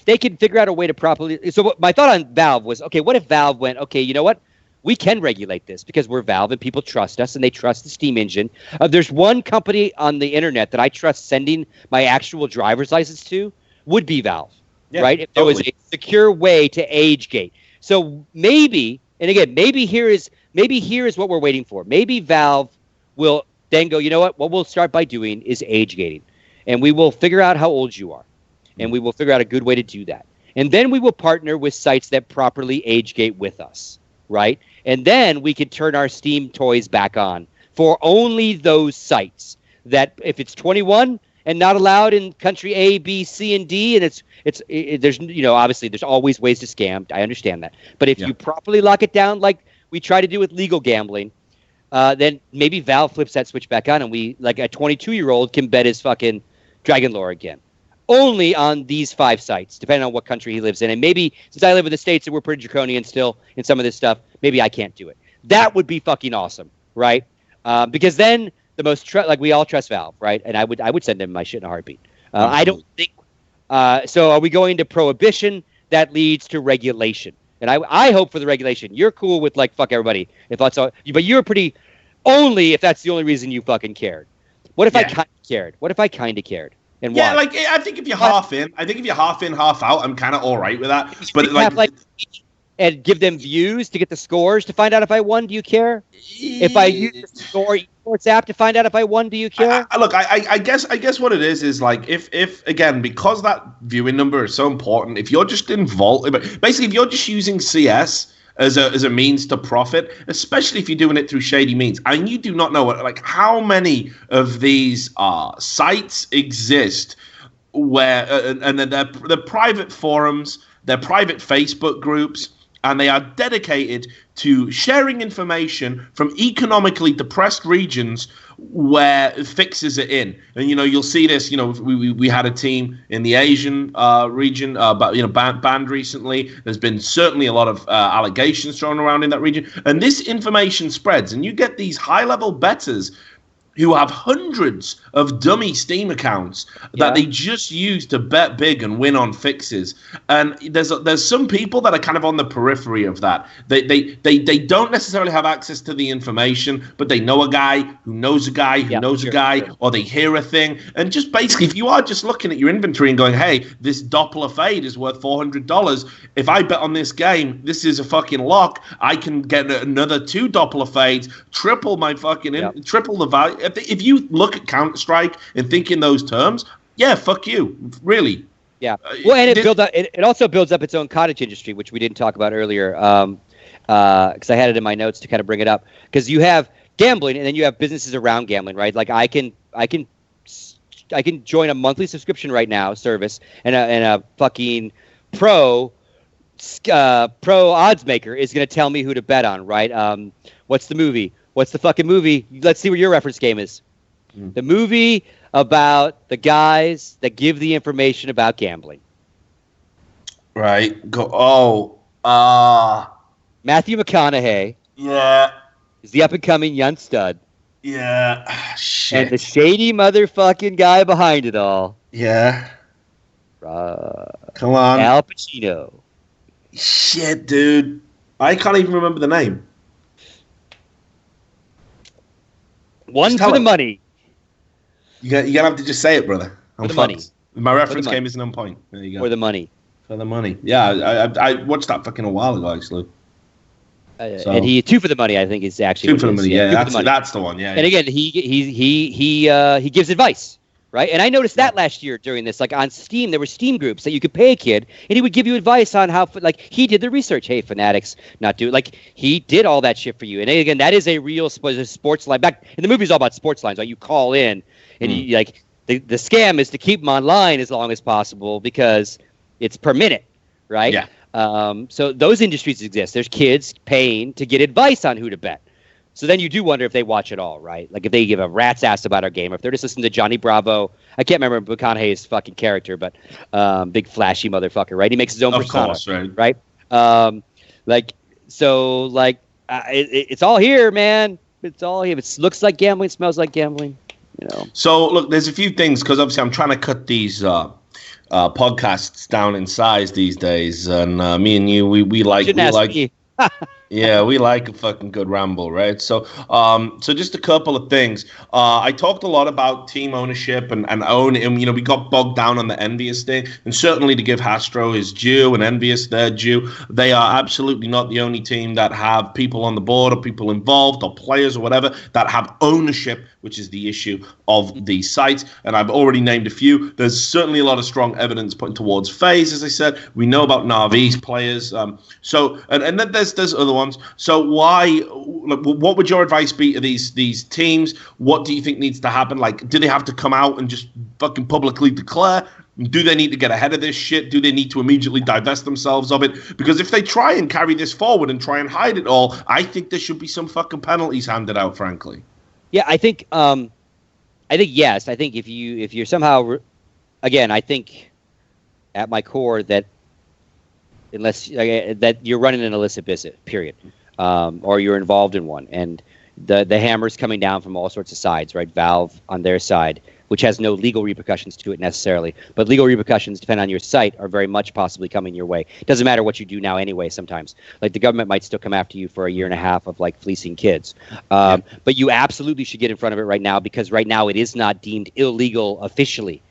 they can figure out a way to properly. So my thought on Valve was, okay, what if Valve went, okay, you know what? We can regulate this because we're Valve and people trust us and they trust the Steam engine. There's one company on the internet that I trust sending my actual driver's license to would be Valve, right? If there was a secure way to age gate. So maybe here is what we're waiting for. Maybe Valve will then go, you know what we'll start by doing is age gating. And we will figure out how old you are. And we will figure out a good way to do that. And then we will partner with sites that properly age gate with us. Right? And then we can turn our Steam toys back on for only those sites that if it's 21 and not allowed in country A, B, C, and D, and there's obviously there's always ways to scam. I understand that. But if you properly lock it down like we try to do with legal gambling, then maybe Valve flips that switch back on and we, like a 22-year-old can bet his fucking Dragon Lore again. Only on these 5 sites, depending on what country he lives in. And maybe, since I live in the States and we're pretty draconian still in some of this stuff, maybe I can't do it. That would be fucking awesome, right? Because then we all trust Valve, right? And I would send them my shit in a heartbeat. I don't think... so are we going to prohibition? That leads to regulation. And I hope for the regulation. You're cool with, fuck everybody. If that's all, but you're pretty... Only if that's the only reason you fucking cared. What if I kind of cared? What if I kind of cared? And why? I think if you're half in, half out, I'm kind of all right with that. But and give them views to get the scores to find out if I won. Do you care? If I use the score esports app to find out if I won, do you care? I guess what it is if again, because that viewing number is so important, if you're just involved, basically if you're just using CS as a means to profit, especially if you're doing it through shady means. And you do not know how many of these sites exist where and then they're private forums, they're private Facebook groups, and they are dedicated to sharing information from economically depressed regions where fixes are in. And you'll see this. We had a team in the Asian region, but banned recently. There's been certainly a lot of allegations thrown around in that region, and this information spreads, and you get these high-level bettors who have hundreds of dummy Steam accounts that they just use to bet big and win on fixes. And there's some people that are kind of on the periphery of that. They don't necessarily have access to the information, but they know a guy who knows a guy who knows a guy, or they hear a thing. And just basically, if you are just looking at your inventory and going, hey, this Doppler fade is worth $400. If I bet on this game, this is a fucking lock. I can get another 2 Doppler fades, triple my fucking triple the value. If you look at Counter-Strike and think in those terms, fuck you, really. Yeah. Well, and it also builds up its own cottage industry, which we didn't talk about earlier, because I had it in my notes to kind of bring it up. Because you have gambling, and then you have businesses around gambling, right? Like I can join a monthly subscription right now service, and a fucking pro odds maker is going to tell me who to bet on, right? What's the movie? What's the fucking movie? Let's see what your reference game is. The movie about the guys that give the information about gambling. Right. Matthew McConaughey. Yeah. Is the up-and-coming young stud. Yeah. Shit. And the shady motherfucking guy behind it all. Yeah. Come on. Al Pacino. Shit, dude. I can't even remember the name. One for the money. You're gonna have to just say it, brother. For the money. My reference game isn't on point. There you go. For the money. For the money. Yeah, I watched that fucking a while ago, actually. And he 2 for the money, I think, is actually 2 for the money. Yeah, that's the one. Yeah. And again, he gives advice, right? And I noticed that last year during this, like on Steam, there were Steam groups that you could pay a kid, and he would give you advice on how, like, he did the research. Hey, Fanatics, not do like he did all that shit for you. And again, that is a real sports line. Back in the movie's all about sports lines, right? You call in, and you like the scam is to keep them online as long as possible because it's per minute, right? Yeah. So those industries exist. There's kids paying to get advice on who to bet. So then you do wonder if they watch it all, right? Like if they give a rat's ass about our game, or if they're just listening to Johnny Bravo. I can't remember McConaughey's fucking character, but big flashy motherfucker, right? He makes his own persona, course, right? It's all here, man. It's all here. It looks like gambling, smells like gambling, So look, there's a few things, because obviously I'm trying to cut these podcasts down in size these days, and me and you, we like yeah, we like a fucking good ramble, right? So just a couple of things. I talked a lot about team ownership and we got bogged down on the Envious thing, and certainly to give Hastro his due and Envious their due, they are absolutely not the only team that have people on the board or people involved or players or whatever that have ownership, which is the issue of the site. And I've already named a few. There's certainly a lot of strong evidence pointing towards FaZe, as I said. We know about Na'Vi's players. And then there's other ones. So what would your advice be to these teams? What do you think needs to happen? Like, do they have to come out and just fucking publicly declare? Do they need to get ahead of this shit? Do they need to immediately divest themselves of it? Because if they try and carry this forward and try and hide it all, I think there should be some fucking penalties handed out, frankly. Yeah, I think yes. I think if you're somehow, again, I think at my core that unless that you're running an illicit business, period, or you're involved in one, and the hammer's coming down from all sorts of sides, right? Valve on their side, which has no legal repercussions to it necessarily, but legal repercussions, depending on your site, are very much possibly coming your way. It doesn't matter what you do now anyway sometimes. Like the government might still come after you for a year and a half of like fleecing kids. But you absolutely should get in front of it right now, because right now it is not deemed illegal officially,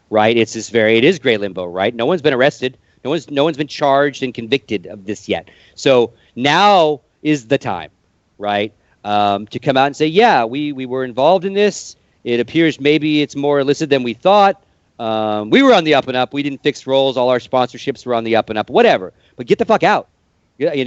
right? It is gray limbo, right? No one's been arrested. No one's been charged and convicted of this yet. So now is the time, right? To come out and say, yeah, we were involved in this. It appears maybe it's more illicit than we thought. We were on the up and up. We didn't fix roles. All our sponsorships were on the up and up. Whatever. But get the fuck out. I would.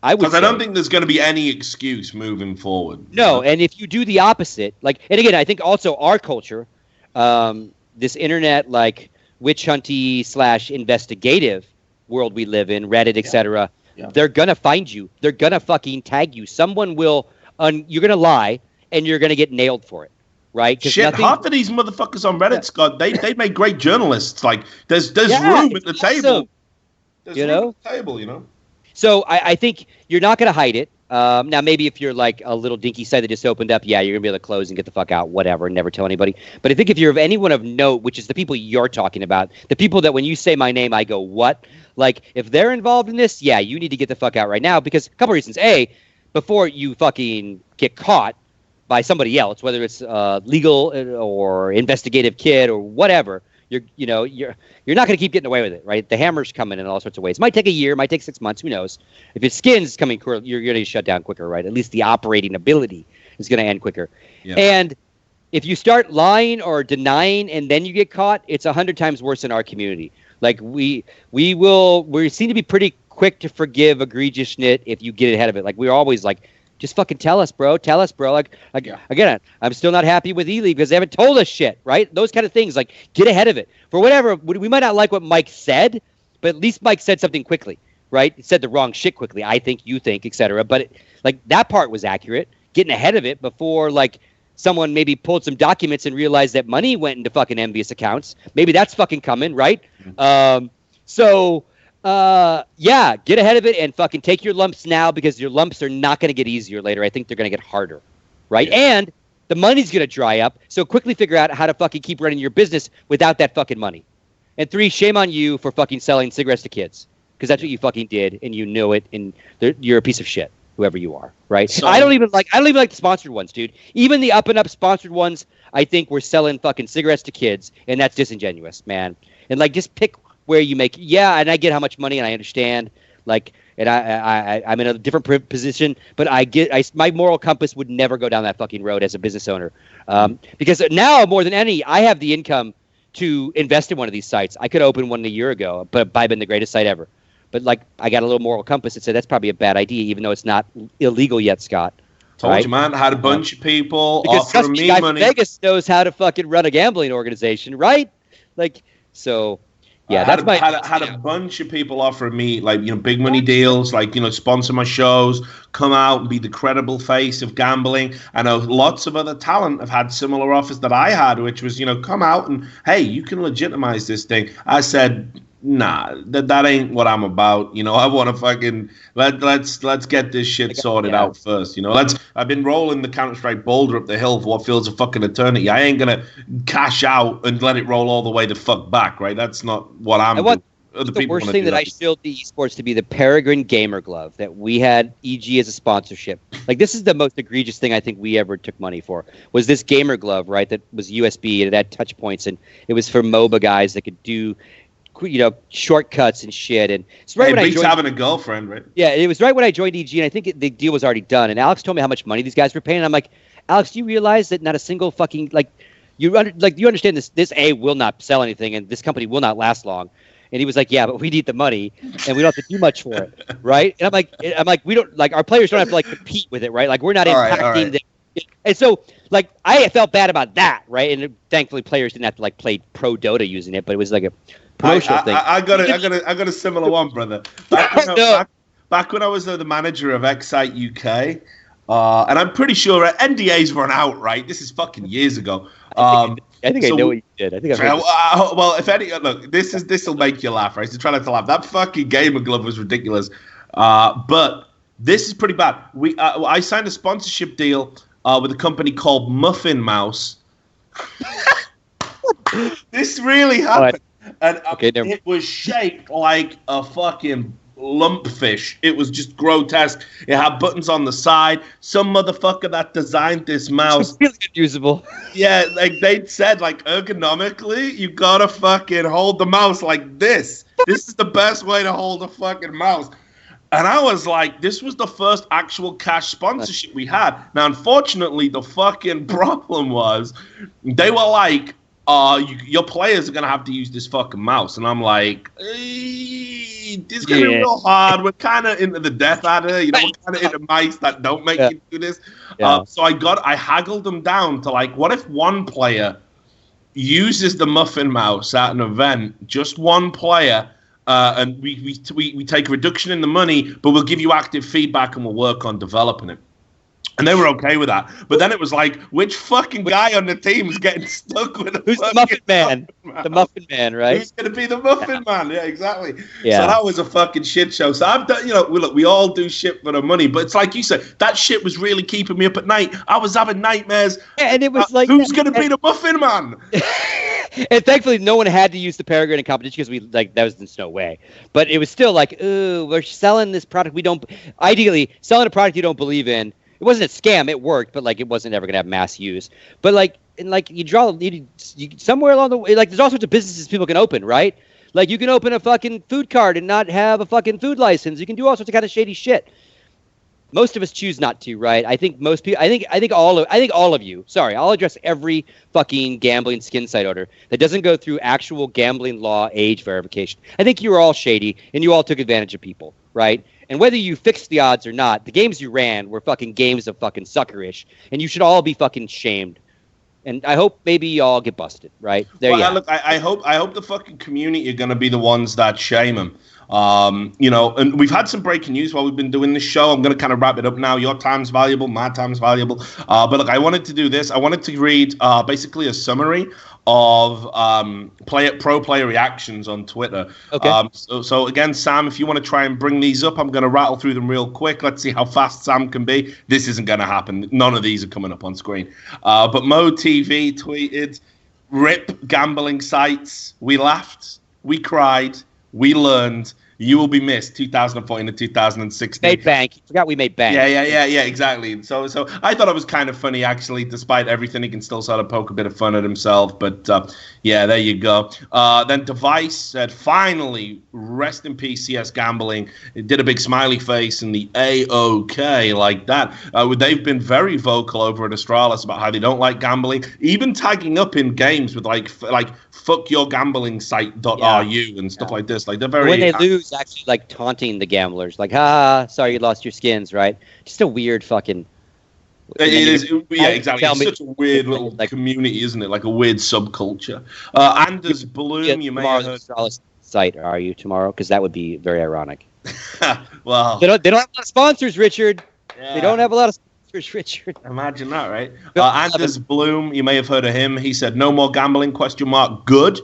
Because I don't think there's going to be any excuse moving forward. No, and if you do the opposite, like, and again, I think also our culture, this internet like witch hunty / investigative world we live in, Reddit, etc. they're gonna find you. They're gonna fucking tag you. Someone will. You're gonna lie, and you're gonna get nailed for it, right? Shit, half of these motherfuckers on Reddit, Scott, they make great journalists. Like, there's room at the table. There's room at the table, you know. So I think you're not gonna hide it. Now, maybe if you're like a little dinky site that just opened up, yeah, you're going to be able to close and get the fuck out, whatever, and never tell anybody. But I think if you're of anyone of note, which is the people you're talking about, the people that when you say my name, I go, what? Like, if they're involved in this, yeah, you need to get the fuck out right now because a couple reasons. A, before you fucking get caught by somebody else, whether it's legal or investigative kid or whatever, you're not going to keep getting away with it, right? The hammer's coming in all sorts of ways. It might take a year, might take 6 months, who knows? If your skin's coming, you're going to shut down quicker, right? At least the operating ability is going to end quicker. Yeah. And if you start lying or denying and then you get caught, it's 100 times worse in our community. Like we seem to be pretty quick to forgive egregious shit if you get ahead of it. Like we're always like, just fucking tell us, bro. Tell us, bro. Like again, I'm still not happy with E-League because they haven't told us shit, right? Those kind of things. Like, get ahead of it. For whatever, we might not like what Mike said, but at least Mike said something quickly, right? He said the wrong shit quickly. I think, you think, etc. But that part was accurate. Getting ahead of it before someone maybe pulled some documents and realized that money went into fucking envious accounts. Maybe that's fucking coming, right? Yeah, get ahead of it and fucking take your lumps now because your lumps are not going to get easier later. I think they're going to get harder, right? Yeah. And the money's going to dry up, so quickly figure out how to fucking keep running your business without that fucking money. And 3, shame on you for fucking selling cigarettes to kids because that's what you fucking did and you know it and you're a piece of shit, whoever you are, right? So, I don't even like the sponsored ones, dude. Even the up and up sponsored ones, I think we're selling fucking cigarettes to kids and that's disingenuous, man. And just pick where you make, and I get how much money, and I understand, and I'm in a different position, but my moral compass would never go down that fucking road as a business owner, because now more than any, I have the income to invest in one of these sites. I could open one a year ago, but I've been the greatest site ever. But I got a little moral compass that said that's probably a bad idea, even though it's not illegal yet, Scott. Told you, man. Had a bunch of people offering me money. Vegas knows how to fucking run a gambling organization, right? So. Yeah, had a bunch of people offering me big money deals, sponsor my shows, come out and be the credible face of gambling. I know lots of other talent have had similar offers that I had, which was come out and hey, you can legitimize this thing. I said, nah, that ain't what I'm about. I want to fucking let's get this shit sorted out first. I've been rolling the Counter-Strike boulder up the hill for what feels a fucking eternity. I ain't gonna cash out and let it roll all the way the fuck back, right? That's not what I'm doing. The worst thing that I still do esports to be the Peregrine Gamer Glove that we had EG as a sponsorship. This is the most egregious thing I think we ever took money for was this gamer glove, right? That was USB and it had touch points and it was for MOBA guys that could do shortcuts and shit. And it's right when I joined, having a girlfriend, right? Yeah, it was right when I joined EG, and I think the deal was already done. And Alex told me how much money these guys were paying. And I'm like, Alex, do you realize that not a single fucking you understand this A will not sell anything, and this company will not last long. And he was like, yeah, but we need the money, and we don't have to do much for it, right? And I'm like, we don't our players don't have to compete with it, right? We're not impacting them. And so, I felt bad about that, right? And thankfully, players didn't have to play pro Dota using it, but it was a promotional thing. I got a similar one, brother. Back when I was the manager of Excite UK, and I'm pretty sure NDAs run out, right? This is fucking years ago. I think I know what you did. I think well, if any, look, this will make you laugh, right? So try not to laugh. That fucking gamer glove was ridiculous, but this is pretty bad. I signed a sponsorship deal with a company called Muffin Mouse. This really happened. And it was shaped like a fucking lumpfish. It was just grotesque. It had buttons on the side. Some motherfucker that designed this mouse. It's really unusable. Yeah, they'd said, ergonomically, you gotta fucking hold the mouse like this. This is the best way to hold a fucking mouse. And I was like, this was the first actual cash sponsorship we had. Now, unfortunately, the fucking problem was they were like, your players are going to have to use this fucking mouse. And I'm like, this is going to be real hard. We're kind of into the death adder. We're kind of into mice that don't make you do this. Yeah. So I haggled them down to what if one player uses the Muffin Mouse at an event, just one player, and we take a reduction in the money, but we'll give you active feedback and we'll work on developing it. And they were okay with that. But then it was like, which fucking guy on the team is getting stuck with a Who's the Muffin Man? The Muffin Man, right? Who's going to be the Muffin Man? Yeah, exactly. Yeah. So that was a fucking shit show. So I've done, look, we all do shit for the money, but it's like you said, that shit was really keeping me up at night. I was having nightmares. Yeah, and it was like, who's going to be the Muffin Man? And thankfully, no one had to use the peregrine in competition because that was no way. But it was still like, ooh, we're selling this product ideally, selling a product you don't believe in. It wasn't a scam. It worked, but like it wasn't ever gonna have mass use. But you somewhere along the way, like there's all sorts of businesses people can open, right? Like you can open a fucking food cart and not have a fucking food license. You can do all sorts of kind of shady shit. Most of us choose not to, right? I think most people. I think all of you. Sorry, I'll address every fucking gambling skin site owner that doesn't go through actual gambling law age verification. I think you were all shady and you all took advantage of people, right? And whether you fixed the odds or not, the games you ran were fucking games of fucking suckerish, and you should all be fucking shamed. And I hope maybe you all get busted, right? Look, I hope the fucking community are going to be the ones that shame them. And we've had some breaking news while we've been doing this show. I'm going to kind of wrap it up now. Your time's valuable, my time's valuable. But look, I wanted to do this. I wanted to read basically a summary of pro player reactions on Twitter. Okay. So again, Sam, if you want to try and bring these up, I'm going to rattle through them real quick. Let's see how fast Sam can be. This isn't going to happen. None of these are coming up on screen. But Mo TV tweeted, "Rip gambling sites. We laughed. We cried. We learned. You will be missed." 2014 to 2016. Made bank. You forgot we made bank. Yeah, exactly. So I thought it was kind of funny, actually. Despite everything, he can still sort of poke a bit of fun at himself. But yeah, there you go. Then Device said, "Finally, rest in peace, CS Gambling." It did a big smiley face and the A-OK like that. They've been very vocal over at Astralis about how they don't like gambling, even tagging up in games with like fuck your gambling site.ru and stuff like this. Like they're very when they lose, actually like taunting the gamblers, like, "Ha, sorry you lost your skins," right? Just a weird fucking. It is, yeah, exactly. It's such a weird little community, isn't it? Like a weird subculture. Anders Bloom, you may have heard. Astralis site, are you tomorrow? Because that would be very ironic. Well, they don't have a lot of sponsors, Richard. Yeah. They don't have a lot of sponsors, Richard. Imagine that, right? Anders Bloom, you may have heard of him. He said, "No more gambling? ? Good."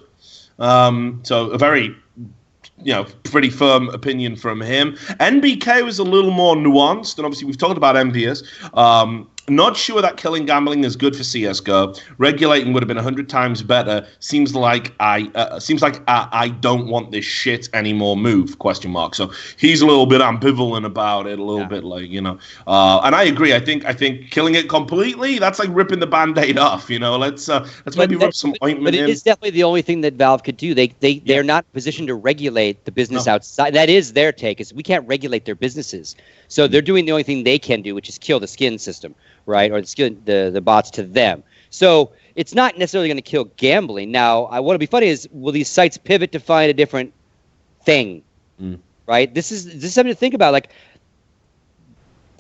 So a very, pretty firm opinion from him. NBK was a little more nuanced, and obviously we've talked about Envious. Not sure that killing gambling is good for CS:GO. Regulating would have been 100 times better. Seems like I don't want this shit anymore. Move ? So he's a little bit ambivalent about it, a little bit like and I agree. I think killing it completely, that's like ripping the Band-Aid off. Let's maybe rub some ointment in. But it is definitely the only thing that Valve could do. They're not positioned to regulate the business outside. That is their take. Is we can't regulate their businesses. So they're doing the only thing they can do, which is kill the skin system. Right, or the bots to them. So it's not necessarily going to kill gambling. Now, what would be funny is, will these sites pivot to find a different thing? Right. This is something to think about. Like,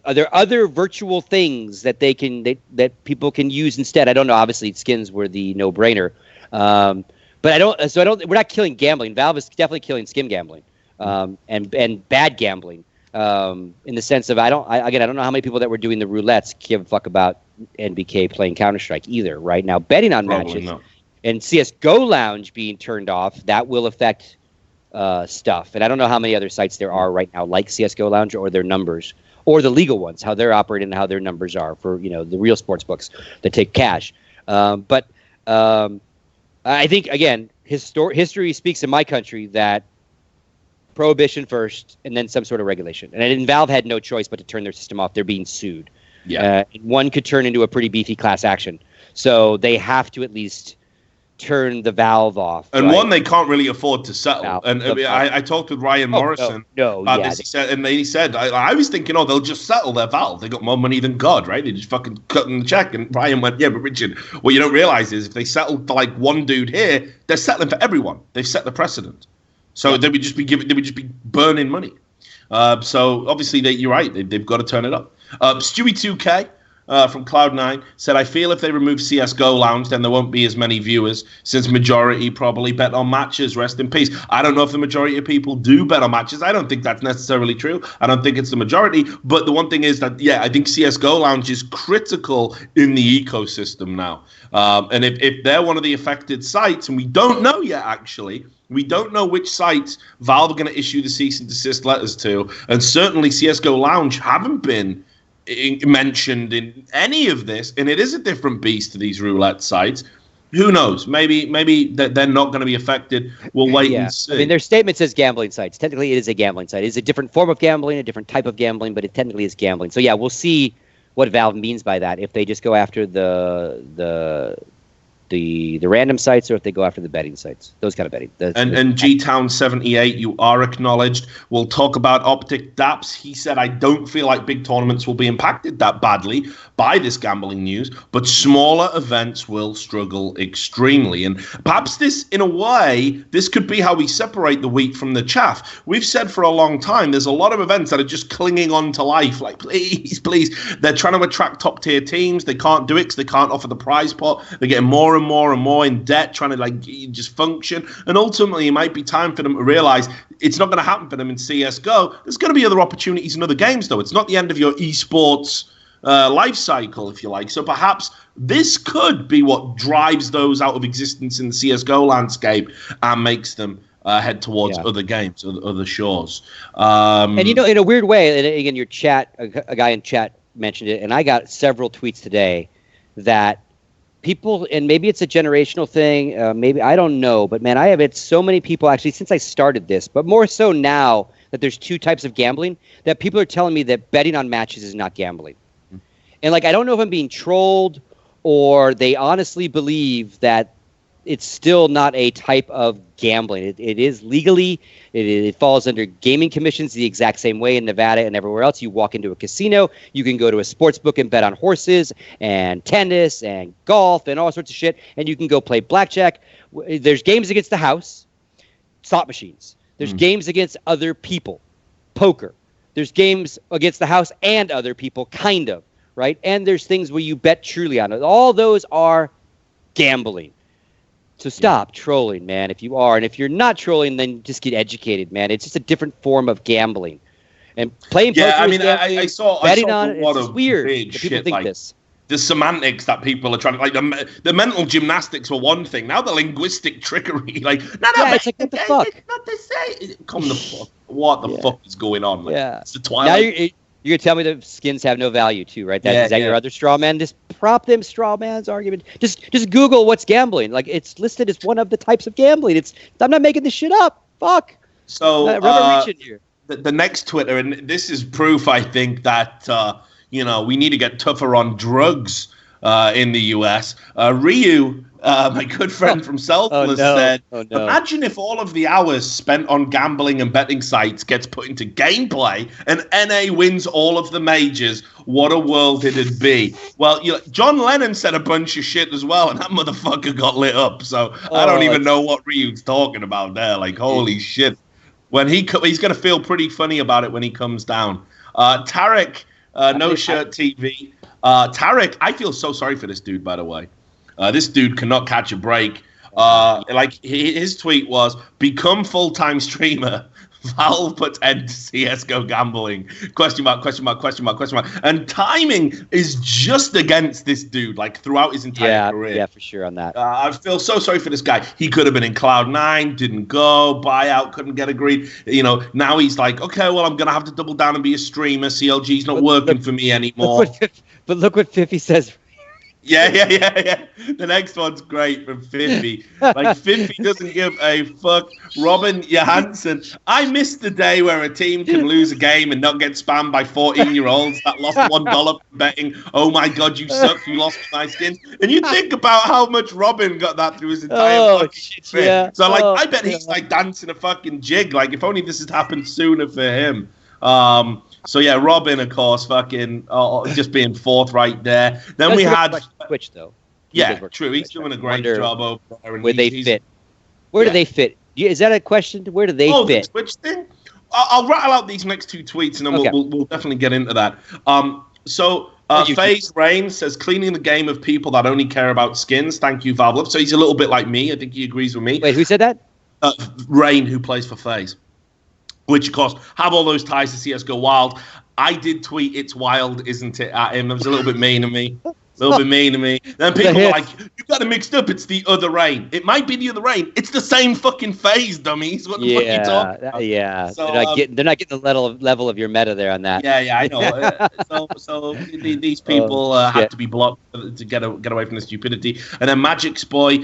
are there other virtual things that that people can use instead? I don't know. Obviously, skins were the no-brainer, but I don't. So I don't. We're not killing gambling. Valve is definitely killing skin gambling, and bad gambling. In the sense of I don't know how many people that were doing the roulettes give a fuck about NBK playing Counter-Strike either. Right now, betting on matches and CS:GO Lounge being turned off, that will affect stuff. And I don't know how many other sites there are right now like CS:GO Lounge or their numbers or the legal ones, how they're operating and how their numbers are for the real sports books that take cash. But I think again, history speaks in my country that prohibition first, and then some sort of regulation. And Valve had no choice but to turn their system off. They're being sued. Yeah, one could turn into a pretty beefy class action. So they have to at least turn the valve off. And one they can't really afford to settle. And I talked with Ryan Morrison. This. He said, I was thinking, they'll just settle their valve. They got more money than God, right? They just fucking cut them the check. And Ryan went, yeah, but Richard, what you don't realize is if they settled for like one dude here, they're settling for everyone. They've set the precedent. So they would just be burning money. So obviously you're right. They've got to turn it up. Stewie 2K from Cloud9 said, I feel if they remove CSGO Lounge, then there won't be as many viewers, since majority probably bet on matches. Rest in peace. I don't know if the majority of people do bet on matches. I don't think that's necessarily true. I don't think it's the majority. But the one thing is that, I think CSGO Lounge is critical in the ecosystem now. And if they're one of the affected sites, and we don't know yet, actually, we don't know which sites Valve are going to issue the cease and desist letters to. And certainly CSGO Lounge haven't been mentioned in any of this, and it is a different beast to these roulette sites. Who knows? Maybe they're not going to be affected. We'll wait and see. I mean, their statement says gambling sites. Technically, it is a gambling site. It's a different form of gambling, a different type of gambling, but it technically is gambling. So we'll see what Valve means by that. If they just go after the random sites, or if they go after the betting sites, those kind of betting. And G-Town 78, you are acknowledged. We'll talk about Optic Daps. He said, I don't feel like big tournaments will be impacted that badly by this gambling news, but smaller events will struggle extremely. And perhaps this, in a way, this could be how we separate the wheat from the chaff. We've said for a long time, there's a lot of events that are just clinging on to life. Like, please. They're trying to attract top-tier teams. They can't do it because they can't offer the prize pot. They're getting more and more in debt, trying to just function. And ultimately, it might be time for them to realize it's not going to happen for them in CSGO. There's going to be other opportunities in other games, though. It's not the end of your esports life cycle, if you like. So perhaps this could be what drives those out of existence in the CSGO landscape and makes them head towards other games, other shores. And in a weird way, and again, your chat, a guy in chat mentioned it, and I got several tweets today that people, and maybe it's a generational thing, maybe, I don't know, but man, I have had so many people actually since I started this, but more so now that there's two types of gambling, that people are telling me that betting on matches is not gambling. And I don't know if I'm being trolled or they honestly believe that it's still not a type of gambling. It is legally, it falls under gaming commissions the exact same way in Nevada and everywhere else. You walk into a casino, you can go to a sports book and bet on horses and tennis and golf and all sorts of shit, and you can go play blackjack. There's games against the house, slot machines. There's games against other people, poker. There's games against the house and other people, kind of, right? And there's things where you bet truly on it. All those are gambling. So stop trolling, man, if you are. And if you're not trolling, then just get educated, man. It's just a different form of gambling. And playing poker I saw betting a on it, lot it's of weird big that people shit, think this. The semantics that people are trying to, the mental gymnastics were one thing. Now the linguistic trickery, it's like, what the fuck? It's not the same. Come the fuck. What the fuck is going on? It's the Twilight. Now you're going to tell me that skins have no value too, right? Is that your other straw man? Just prop them straw man's argument. Just Google what's gambling. It's listed as one of the types of gambling. I'm not making this shit up. Fuck. So here. The next Twitter, and this is proof, I think, that we need to get tougher on drugs in the US. Ryu, my good friend from Selfless, said, imagine if all of the hours spent on gambling and betting sites gets put into gameplay and NA wins all of the majors. What a world it'd be. Well, John Lennon said a bunch of shit as well, and that motherfucker got lit up. So I don't even know what Ryu's talking about there. Holy shit. When he's going to feel pretty funny about it when he comes down. Tarek, No Shirt TV. Tarek, I feel so sorry for this dude, by the way. This dude cannot catch a break. His tweet was, become full-time streamer. Valve puts end to CSGO gambling. Question mark. And timing is just against this dude, throughout his entire career. Yeah, for sure on that. I feel so sorry for this guy. He could have been in Cloud9, didn't go, buyout, couldn't get agreed. Now he's like, okay, well, I'm going to have to double down and be a streamer. CLG's not working for me anymore. But look what Fiffy says. Yeah. The next one's great from Fiffy. Fiffy doesn't give a fuck. Robin Johansson. I miss the day where a team can lose a game and not get spammed by 14-year-olds that lost $1 for betting. Oh my God, you suck. You lost my skins. And you think about how much Robin got that through his entire fucking shit. Yeah. So I bet he's dancing a fucking jig. If only this had happened sooner for him. So yeah, Robin, of course, fucking just being forthright there. Then we had Twitch, though. True. He's doing a great job over there. Where they fit? Where do they fit? Is that a question? Where do they fit? The Twitch thing. I'll rattle out these next two tweets, and then we'll definitely get into that. So FaZe Rain says, cleaning the game of people that only care about skins. Thank you, Valve. So he's a little bit like me. I think he agrees with me. Wait, who said that? Rain, who plays for FaZe. Which, of course, have all those ties to CSGO Wild. I did tweet, "It's wild, isn't it?" at him. It was a little bit mean of me. Then people were like, "You got it mixed up. It's the other Rain. It might be the other Rain. It's the same fucking FaZe, dummies. What the fuck are you talking about?" Yeah. So, they're not getting the level of your meta there on that. Yeah, I know. so these people have to be blocked to get away from the stupidity. And then Magic's Boy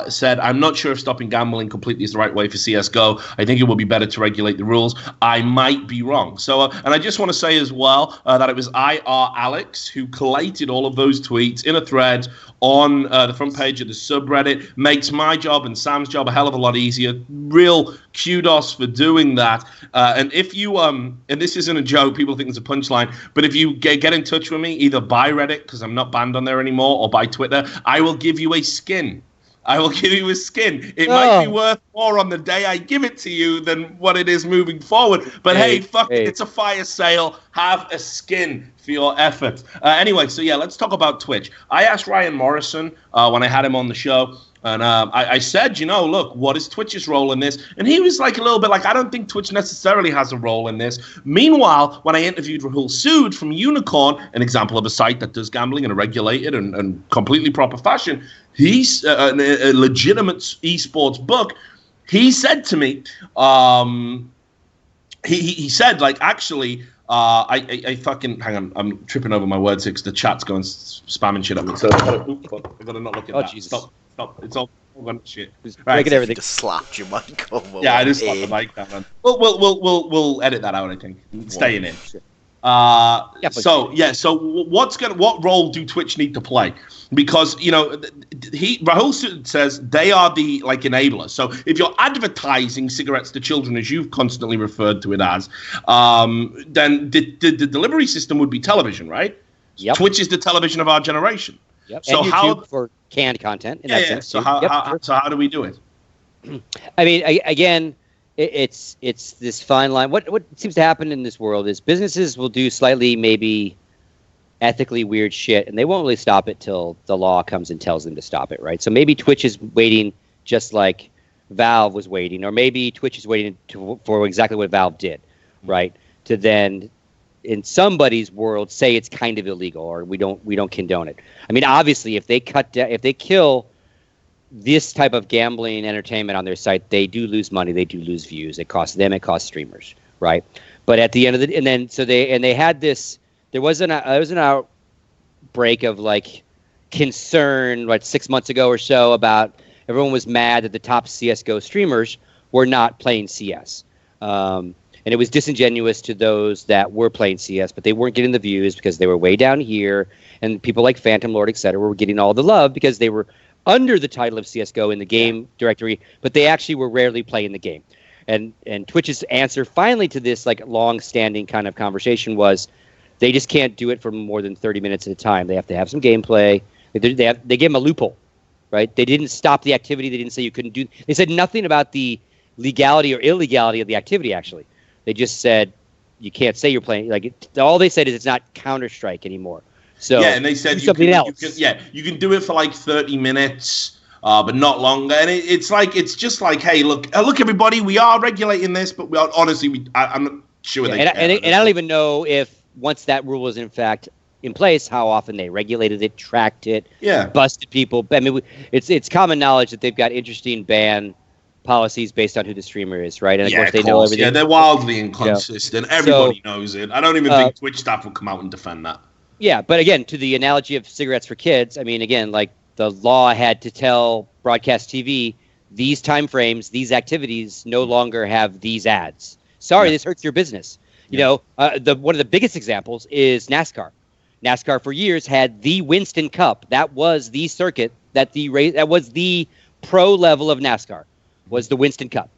said, "I'm not sure if stopping gambling completely is the right way for CS:GO. I think it would be better to regulate the rules. I might be wrong." So, and I just want to say as well that it was IR Alex who collated all of those tweets in a thread on the front page of the subreddit. Makes my job and Sam's job a hell of a lot easier. Real kudos for doing that. And if you and this isn't a joke, people think it's a punchline, but if you get in touch with me, either by Reddit, because I'm not banned on there anymore, or by Twitter, I will give you a skin. It might be worth more on the day I give it to you than what it is moving forward. But hey, it's a fire sale. Have a skin for your effort. Anyway, so yeah, let's talk about Twitch. I asked Ryan Morrison when I had him on the show, and I said, look, what is Twitch's role in this? And he was like a little bit like, I don't think Twitch necessarily has a role in this. Meanwhile, when I interviewed Rahul Sood from Unicorn, an example of a site that does gambling in a regulated and completely proper fashion, he's a legitimate esports book. He said to me, he said, like, actually, I fucking, hang on, I'm tripping over my words here because the chat's going spamming shit at me. So I gotta not look at that. Jesus. Stop. It's all gone shit. Right, so everything. Just slapped your mic over. Yeah, I just slapped the mic down. Man. We'll edit that out. I think staying in. So what role do Twitch need to play? Because Rahul says they are the enabler. So if you're advertising cigarettes to children, as you've constantly referred to it as, then the delivery system would be television, right? Yep. Twitch is the television of our generation. Yep. So and YouTube for canned content in that sense. So how do we do it? I mean, again, it's this fine line. What seems to happen in this world is businesses will do slightly maybe ethically weird shit, and they won't really stop it till the law comes and tells them to stop it, right? So maybe Twitch is waiting just like Valve was waiting, or maybe Twitch is waiting for exactly what Valve did, right? To then, in somebody's world, say it's kind of illegal or we don't condone it. I mean, obviously, if they kill this type of gambling entertainment on their site, they do lose money, they do lose views. It costs them, it costs streamers, right? But at the end of they had this. There was an outbreak of concern 6 months ago or so about everyone was mad that the top CS:GO streamers were not playing CS. And it was disingenuous to those that were playing CS, but they weren't getting the views because they were way down here, and people like Phantom Lord, etc., were getting all the love because they were under the title of CS:GO in the game directory, but they actually were rarely playing the game. And Twitch's answer finally to this long-standing kind of conversation was they just can't do it for more than 30 minutes at a time. They have to have some gameplay. They gave them a loophole, right? They didn't stop the activity. They didn't say you couldn't do. They said nothing about the legality or illegality of the activity. Actually, they just said you can't say you're playing. All they said is it's not Counter-Strike anymore. So yeah, and they said something else. You can do it for 30 minutes, but not longer. And it's just like, hey, look, everybody, we are regulating this, but we are honestly, I'm not sure they care. And I don't even know if once that rule was in fact in place, how often they regulated it, tracked it, busted people. I mean, it's common knowledge that they've got interesting ban policies based on who the streamer is, right? And of course they know everything. Yeah, they're wildly inconsistent. Everybody knows it. I don't even think Twitch staff will come out and defend that. Yeah, but again, to the analogy of cigarettes for kids, I mean, again, the law had to tell broadcast TV, these time frames, these activities no longer have these ads. Sorry, this hurts your business. You know, one of the biggest examples is NASCAR. NASCAR for years had the Winston Cup. That was the circuit that was the pro level of NASCAR. Was the Winston Cup.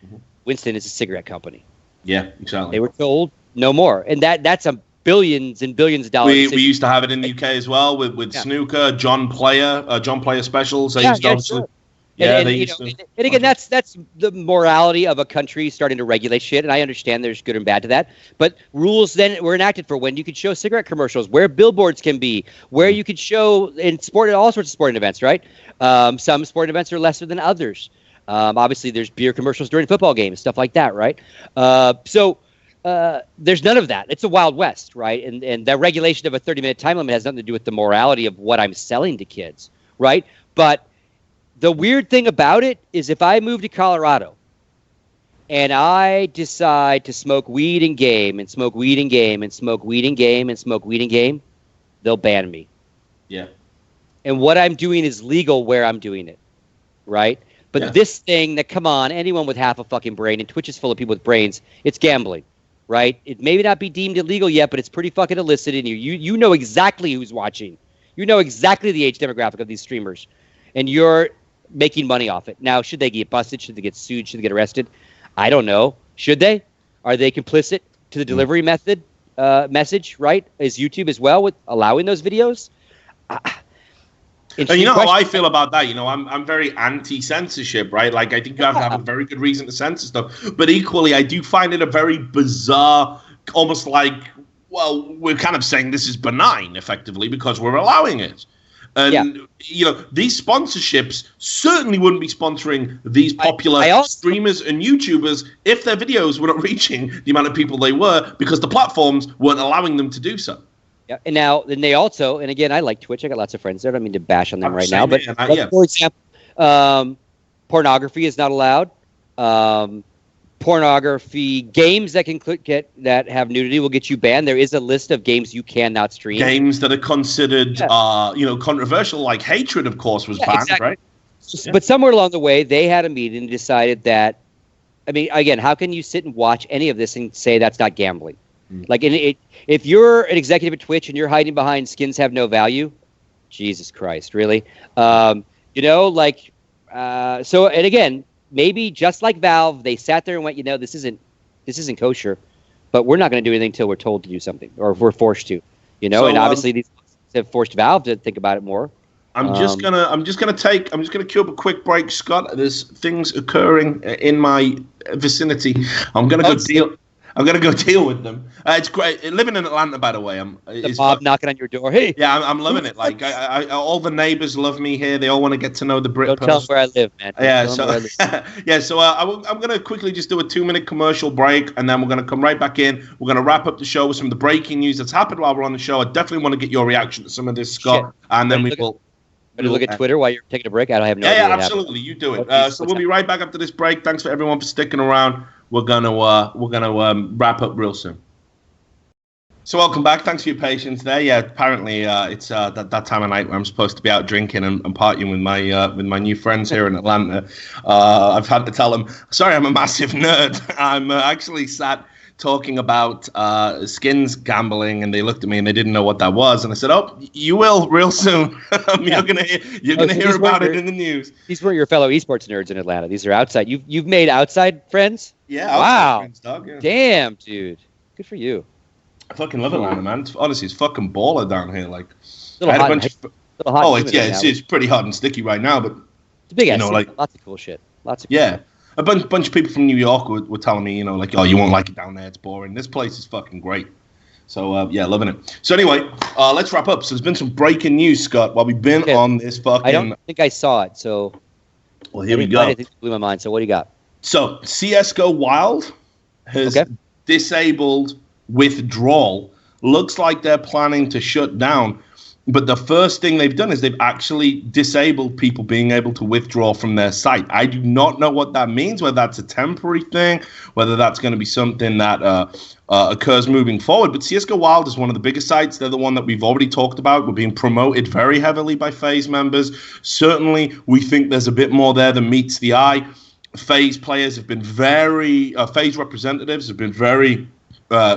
Mm-hmm. Winston is a cigarette company. Yeah, exactly. They were told no more, and that's a billions and billions of dollars. We used to have it in the UK as well with snooker, John Player specials. Yeah, and you know, and again, that's the morality of a country starting to regulate shit. And I understand there's good and bad to that. But rules then were enacted for when you could show cigarette commercials, where billboards can be, where you could show in sport, all sorts of sporting events, right? Some sporting events are lesser than others. Obviously, there's beer commercials during football games, stuff like that, right? So there's none of that. It's a Wild West, right? And the regulation of a 30-minute time limit has nothing to do with the morality of what I'm selling to kids, right? But the weird thing about it is if I move to Colorado and I decide to smoke weed in game and smoke weed in game and smoke weed in game and smoke weed in game, they'll ban me. Yeah. And what I'm doing is legal where I'm doing it, right? But this thing that, come on, anyone with half a fucking brain, and Twitch is full of people with brains, it's gambling, right? It may not be deemed illegal yet, but it's pretty fucking illicit in you know exactly who's watching. You know exactly the age demographic of these streamers. And you're making money off it. Now, should they get busted? Should they get sued? Should they get arrested? I don't know. Should they? Are they complicit to the delivery message, right? Is YouTube as well with allowing those videos? And you know how I feel about that. You know, I'm very anti-censorship, right? Like, I think you have to have a very good reason to censor stuff. But equally, I do find it a very bizarre, almost like, well, we're kind of saying this is benign, effectively, because we're allowing it. And, you know, these sponsorships certainly wouldn't be sponsoring these popular streamers and YouTubers if their videos were not reaching the amount of people they were, because the platforms weren't allowing them to do so. Yeah, and now, and they also, and again, I like Twitch. I got lots of friends there. I don't mean to bash on them right now, but for example, pornography is not allowed. Pornography games that can that have nudity will get you banned. There is a list of games you cannot stream. Games that are considered, you know, controversial, like Hatred, of course, was banned, right? But somewhere along the way, they had a meeting and decided that. I mean, again, how can you sit and watch any of this and say that's not gambling? Like, if you're an executive at Twitch and you're hiding behind skins have no value, Jesus Christ, really? You know, like, so, and again, maybe just like Valve, they sat there and went, you know, this isn't kosher, but we're not going to do anything until we're told to do something, or if we're forced to, you know. So, and obviously, these have forced Valve to think about it more. I'm just gonna cue up a quick break, Scott. There's things occurring in my vicinity. I'm gonna go deal with them. It's great living in Atlanta, by the way. The mob knocking on your door. Hey. Yeah, I'm loving it. Like, all the neighbors love me here. They all want to get to know the Brit. Don't tell them where I live, man. So I'm gonna quickly just do a 2-minute commercial break, and then we're gonna come right back in. We're gonna wrap up the show with some of the breaking news that's happened while we're on the show. I definitely want to get your reaction to some of this, Scott, and then we will. Look at Twitter while you're taking a break. I don't have no idea. Yeah, absolutely. You do it. So we'll be right back after this break. Thanks for everyone for sticking around. We're gonna wrap up real soon. So welcome back. Thanks for your patience there. Yeah, apparently it's that time of night where I'm supposed to be out drinking and partying with my new friends here in Atlanta. I've had to tell them, sorry, I'm a massive nerd. I'm actually sat talking about skins gambling, and they looked at me and they didn't know what that was, and I said, "Oh, you will real soon. You're gonna hear about it in the news." These weren't your fellow esports nerds in Atlanta. These are outside. You've made outside friends. Yeah. Wow. Friends, dog, yeah. Damn, dude. Good for you. I fucking love Atlanta, man. Honestly, it's fucking baller down here. Like, it's pretty hot and sticky right now, but it's a big ass. Like, lots of cool shit. A bunch of people from New York were telling me, you know, like, oh, you won't like it down there. It's boring. This place is fucking great. So, yeah, loving it. So, anyway, let's wrap up. So, there's been some breaking news, Scott, while we've been on this fucking... I don't think I saw it, so... Well, here we go. I think it blew my mind. So, what do you got? So, CSGO Wild has disabled withdrawal. Looks like they're planning to shut down. But the first thing they've done is they've actually disabled people being able to withdraw from their site. I do not know what that means, whether that's a temporary thing, whether that's going to be something that occurs moving forward. But CSGO Wild is one of the biggest sites. They're the one that we've already talked about. We're being promoted very heavily by FaZe members. Certainly, we think there's a bit more there than meets the eye. FaZe players have been FaZe representatives have been very...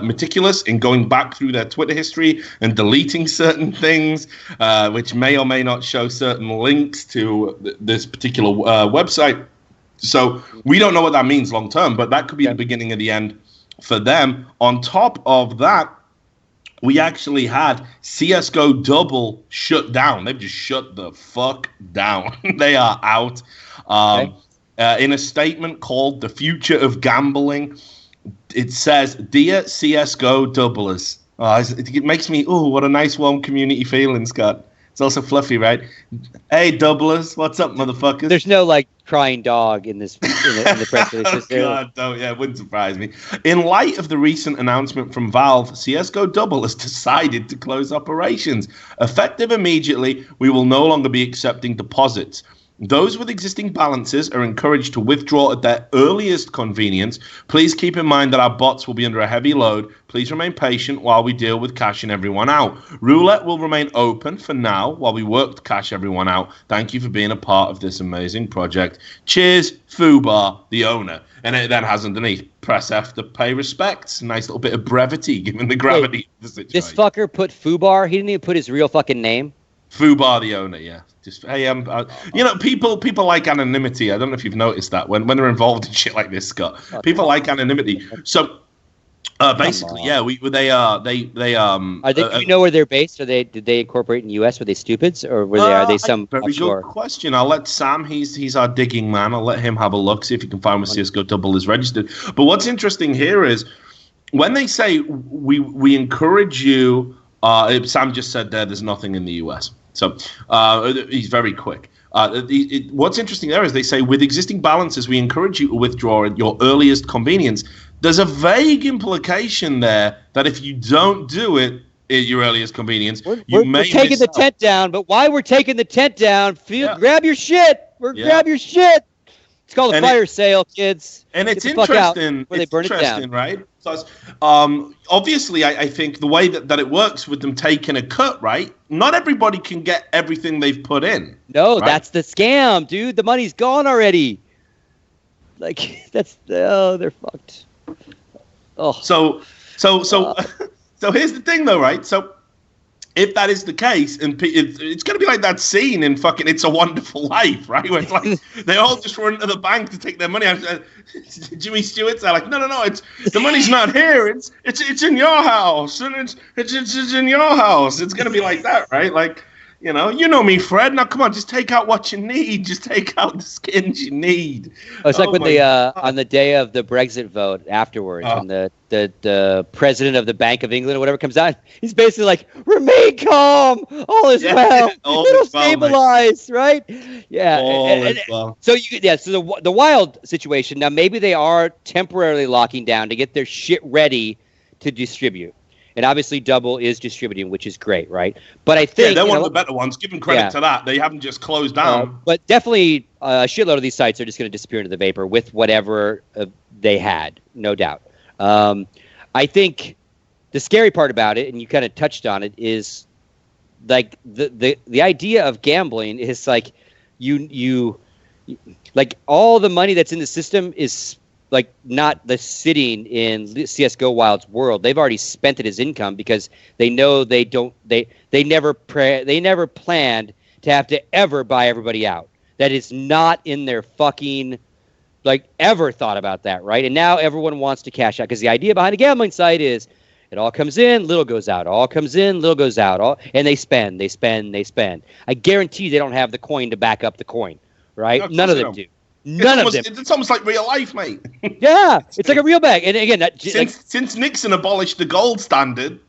meticulous in going back through their Twitter history and deleting certain things, which may or may not show certain links to this particular website. So we don't know what that means long term, but that could be the beginning of the end for them. On top of that, we actually had CSGO Double shut down. They've just shut the fuck down. They are out. In a statement called The Future of Gambling, it says, "Dear CSGO Doublers." It makes me, what a nice warm community feeling, Scott. It's also fluffy, right? Hey, doublers, what's up, motherfuckers? There's no like crying dog in this in the press release. God, it wouldn't surprise me. In light of the recent announcement from Valve, CS:GO Double has decided to close operations. Effective immediately, we will no longer be accepting deposits. Those with existing balances are encouraged to withdraw at their earliest convenience. Please keep in mind that our bots will be under a heavy load. Please remain patient while we deal with cashing everyone out. Roulette will remain open for now while we work to cash everyone out. Thank you for being a part of this amazing project. Cheers, Fubar, the owner. And it then has underneath, press F to pay respects. Nice little bit of brevity given the gravity of the situation. This fucker put Fubar. He didn't even put his real fucking name. Fubar, the owner, yeah. Just hey, people like anonymity. I don't know if you've noticed that when they're involved in shit like this, Scott. People like anonymity. So basically, yeah, do you know where they're based? Did they incorporate in the U.S.? Were they stupids, or are they some very offshore? Good question. I'll let Sam. He's our digging man. I'll let him have a look, see if he can find where CS:GO Double is registered. But what's interesting here is when they say we encourage you. Sam just said there's nothing in the U.S. So he's very quick. What's interesting there is they say, with existing balances, we encourage you to withdraw at your earliest convenience. There's a vague implication there that if you don't do it at your earliest convenience, we're taking the tent down. But why we're taking the tent down? Grab your shit. Grab your shit. It's called a fire sale, kids. And it's interesting. Where they burn it down, right? So obviously, I think the way that it works with them taking a cut, right? Not everybody can get everything they've put in. No, right? That's the scam, dude. The money's gone already. Like they're fucked. Oh. So here's the thing, though, right? So if that is the case, and it's going to be like that scene in fucking It's a Wonderful Life, right? Where it's like they all just run to the bank to take their money. Jimmy Stewart's like, no, it's the money's not here. It's in your house, and it's in your house. It's going to be like that, right? Like, you know me, Fred. Now, come on, just take out what you need. Just take out the skins you need. It's like when they on the day of the Brexit vote afterwards, when the president of the Bank of England or whatever comes out, he's basically like, "Remain calm, all is well. It'll stabilize, right?" Yeah. So the wild situation. Now maybe they are temporarily locking down to get their shit ready to distribute. And obviously, Double is distributing, which is great, right? But I think they're one of the better ones. Give them credit to that. They haven't just closed down. But definitely, a shitload of these sites are just going to disappear into the vapor with whatever they had, no doubt. I think the scary part about it, and you kind of touched on it, is like the idea of gambling is like you like all the money that's in the system is like not the sitting in CS:GO Wild's world. They've already spent it as income because they know they never planned to have to ever buy everybody out. That is not in their fucking ever thought about that, right? And now everyone wants to cash out because the idea behind a gambling site is it all comes in, little goes out. All comes in, little goes out. And they spend. I guarantee they don't have the coin to back up the coin, right? No, none of them do. None of them. It's almost like real life, mate. Yeah, it's like a real bag. And again, since Nixon abolished the gold standard,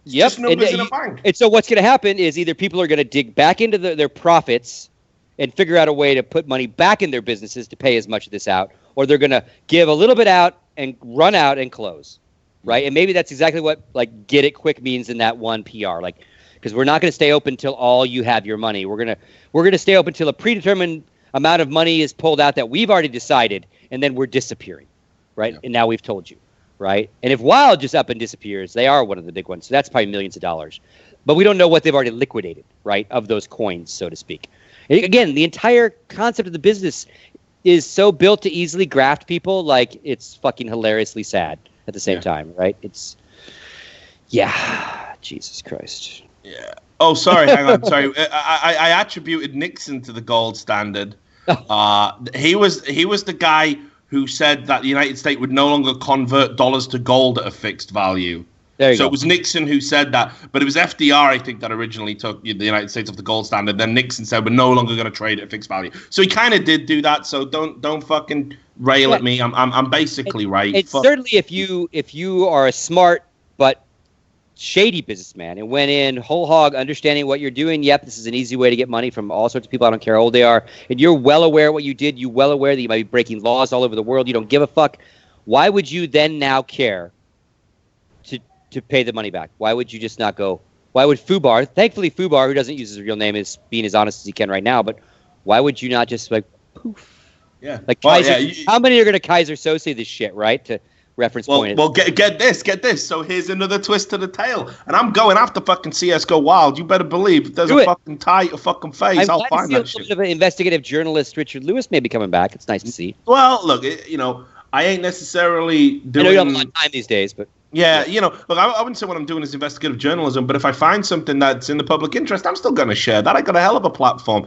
just numbers in a bank. And so what's going to happen is either people are going to dig back into their profits and figure out a way to put money back in their businesses to pay as much of this out, or they're going to give a little bit out and run out and close, right? And maybe that's exactly what get it quick means in that one PR, because we're not going to stay open till all you have your money. We're gonna stay open till a predetermined amount of money is pulled out that we've already decided, and then we're disappearing, right? Yeah. And now we've told you, right? And if Wild just up and disappears, they are one of the big ones. So that's probably millions of dollars. But we don't know what they've already liquidated, right, of those coins, so to speak. And again, the entire concept of the business is so built to easily graft people, it's fucking hilariously sad at the same time, right? It's, Jesus Christ. Yeah. Oh, sorry, hang on. Sorry. I attributed Nixon to the gold standard. He was the guy who said that the United States would no longer convert dollars to gold at a fixed value. So it was Nixon who said that, but it was FDR, I think, that originally took the United States off the gold standard. Then Nixon said, we're no longer going to trade at fixed value. So he kind of did do that. So don't fucking rail at me. I'm basically right. It's certainly if you are a smart but shady businessman and went in whole hog understanding what you're doing. Yep, this is an easy way to get money from all sorts of people. I don't care how old they are. And you're well aware what you did. You're well aware that you might be breaking laws all over the world. You don't give a fuck. Why would you then now care to pay the money back? Why would you just not go? Why would Fubar, thankfully Fubar, who doesn't use his real name, is being as honest as he can right now, but why would you not just like poof? Yeah. Like Kaiser, how many are going to Kaiser Sose this shit, right? To reference point. Well, get this. So here's another twist to the tail. And I'm going after fucking CSGO Wild. You better believe if there's a fucking tie to fucking face, I'll find that shit. Of an investigative journalist, Richard Lewis, may be coming back. It's nice to see. Well, look, I ain't necessarily doing... I know you don't have a lot of time these days, but... Yeah, look, I wouldn't say what I'm doing is investigative journalism, but if I find something that's in the public interest, I'm still going to share that. I got a hell of a platform.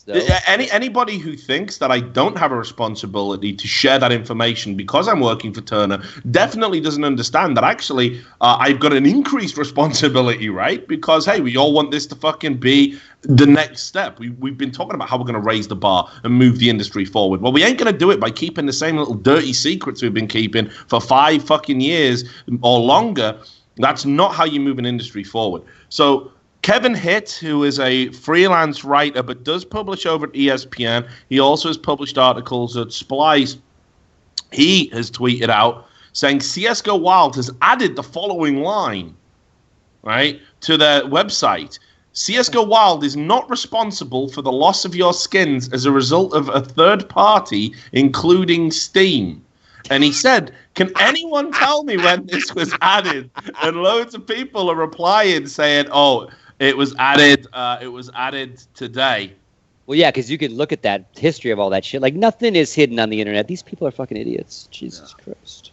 Anybody who thinks that I don't have a responsibility to share that information because I'm working for Turner definitely doesn't understand that actually I've got an increased responsibility, right? Because, hey, we all want this to fucking be the next step. We've been talking about how we're going to raise the bar and move the industry forward. Well, we ain't going to do it by keeping the same little dirty secrets we've been keeping for 5 fucking years or longer. That's not how you move an industry forward. So Kevin Hitt, who is a freelance writer but does publish over at ESPN, he also has published articles at Splice. He has tweeted out saying CSGO Wild has added the following line, right, to their website. CSGO Wild is not responsible for the loss of your skins as a result of a third party, including Steam. And he said, can anyone tell me when this was added? And loads of people are replying saying, oh, it was added today. Well, yeah, because you can look at that history of all that shit. Like, nothing is hidden on the internet. These people are fucking idiots. Jesus Christ.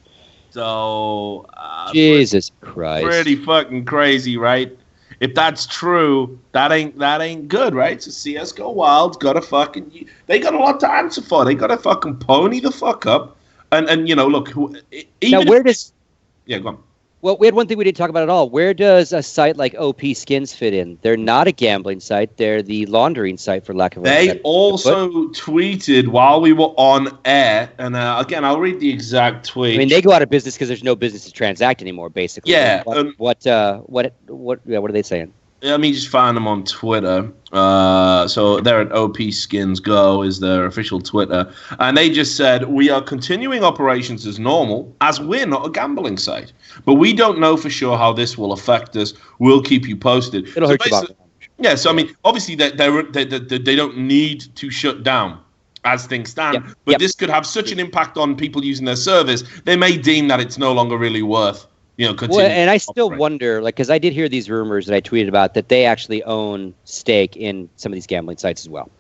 So, Jesus Christ. Pretty fucking crazy, right? If that's true, that ain't good, right? So CSGO Wild's got to fucking... They got a lot to answer for. They got to fucking pony the fuck up. And look... Now, where does... Yeah, go on. Well, we had one thing we didn't talk about at all. Where does a site like OP Skins fit in? They're not a gambling site. They're the laundering site, for lack of a better. They also tweeted while we were on air, and again, I'll read the exact tweet. I mean, they go out of business because there's no business to transact anymore, basically. Yeah. What are they saying? Let me just find them on Twitter. So they're at OP Skins Go is their official Twitter. And they just said, we are continuing operations as normal, as we're not a gambling site. But we don't know for sure how this will affect us. We'll keep you posted. It'll hurt you. Yeah, so I mean, obviously they don't need to shut down as things stand. But this could have such an impact on people using their service, they may deem that it's no longer really worth well, and I still wonder, like, because I did hear these rumors that I tweeted about that they actually own stake in some of these gambling sites as well.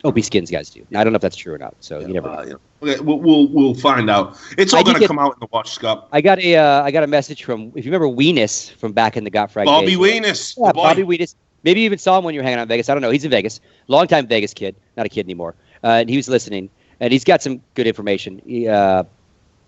OP Skins guys do. I don't know if that's true or not. So you never know. Okay, we'll find out. It's all going to come out in the watch, Scott. I got a message from, if you remember Weenus from back in the Got Frag Bobby days. Weenus. Yeah, Bobby Weenus. Maybe you even saw him when you were hanging out in Vegas. I don't know. He's in Vegas. Longtime Vegas kid. Not a kid anymore. And he was listening. And he's got some good information.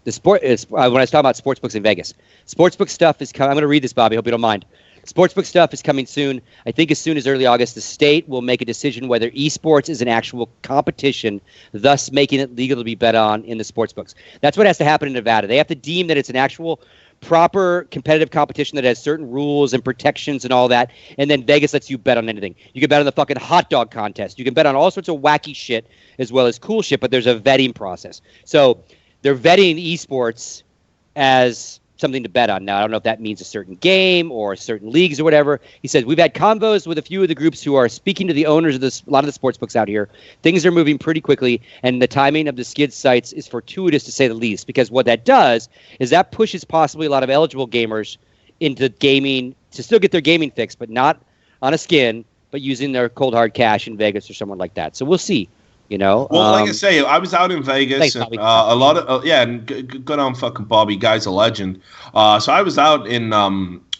The sport is when I was talking about sportsbooks in Vegas. Sportsbook stuff is coming. I'm going to read this, Bobby. Hope you don't mind. Sportsbook stuff is coming soon. I think as soon as early August, the state will make a decision whether esports is an actual competition, thus making it legal to be bet on in the sportsbooks. That's what has to happen in Nevada. They have to deem that it's an actual proper competitive competition that has certain rules and protections and all that, and then Vegas lets you bet on anything. You can bet on the fucking hot dog contest. You can bet on all sorts of wacky shit as well as cool shit, but there's a vetting process. So they're vetting esports as something to bet on. Now, I don't know if that means a certain game or certain leagues or whatever. He says, we've had convos with a few of the groups who are speaking to the owners of a lot of the sports books out here. Things are moving pretty quickly, and the timing of the skid sites is fortuitous, to say the least, because what that does is that pushes possibly a lot of eligible gamers into gaming to still get their gaming fix, but not on a skin, but using their cold hard cash in Vegas or someone like that. So we'll see. Well, like I say, I was out in Vegas, thanks, and a lot of and good on fucking Bobby, guy's a legend. So I was out in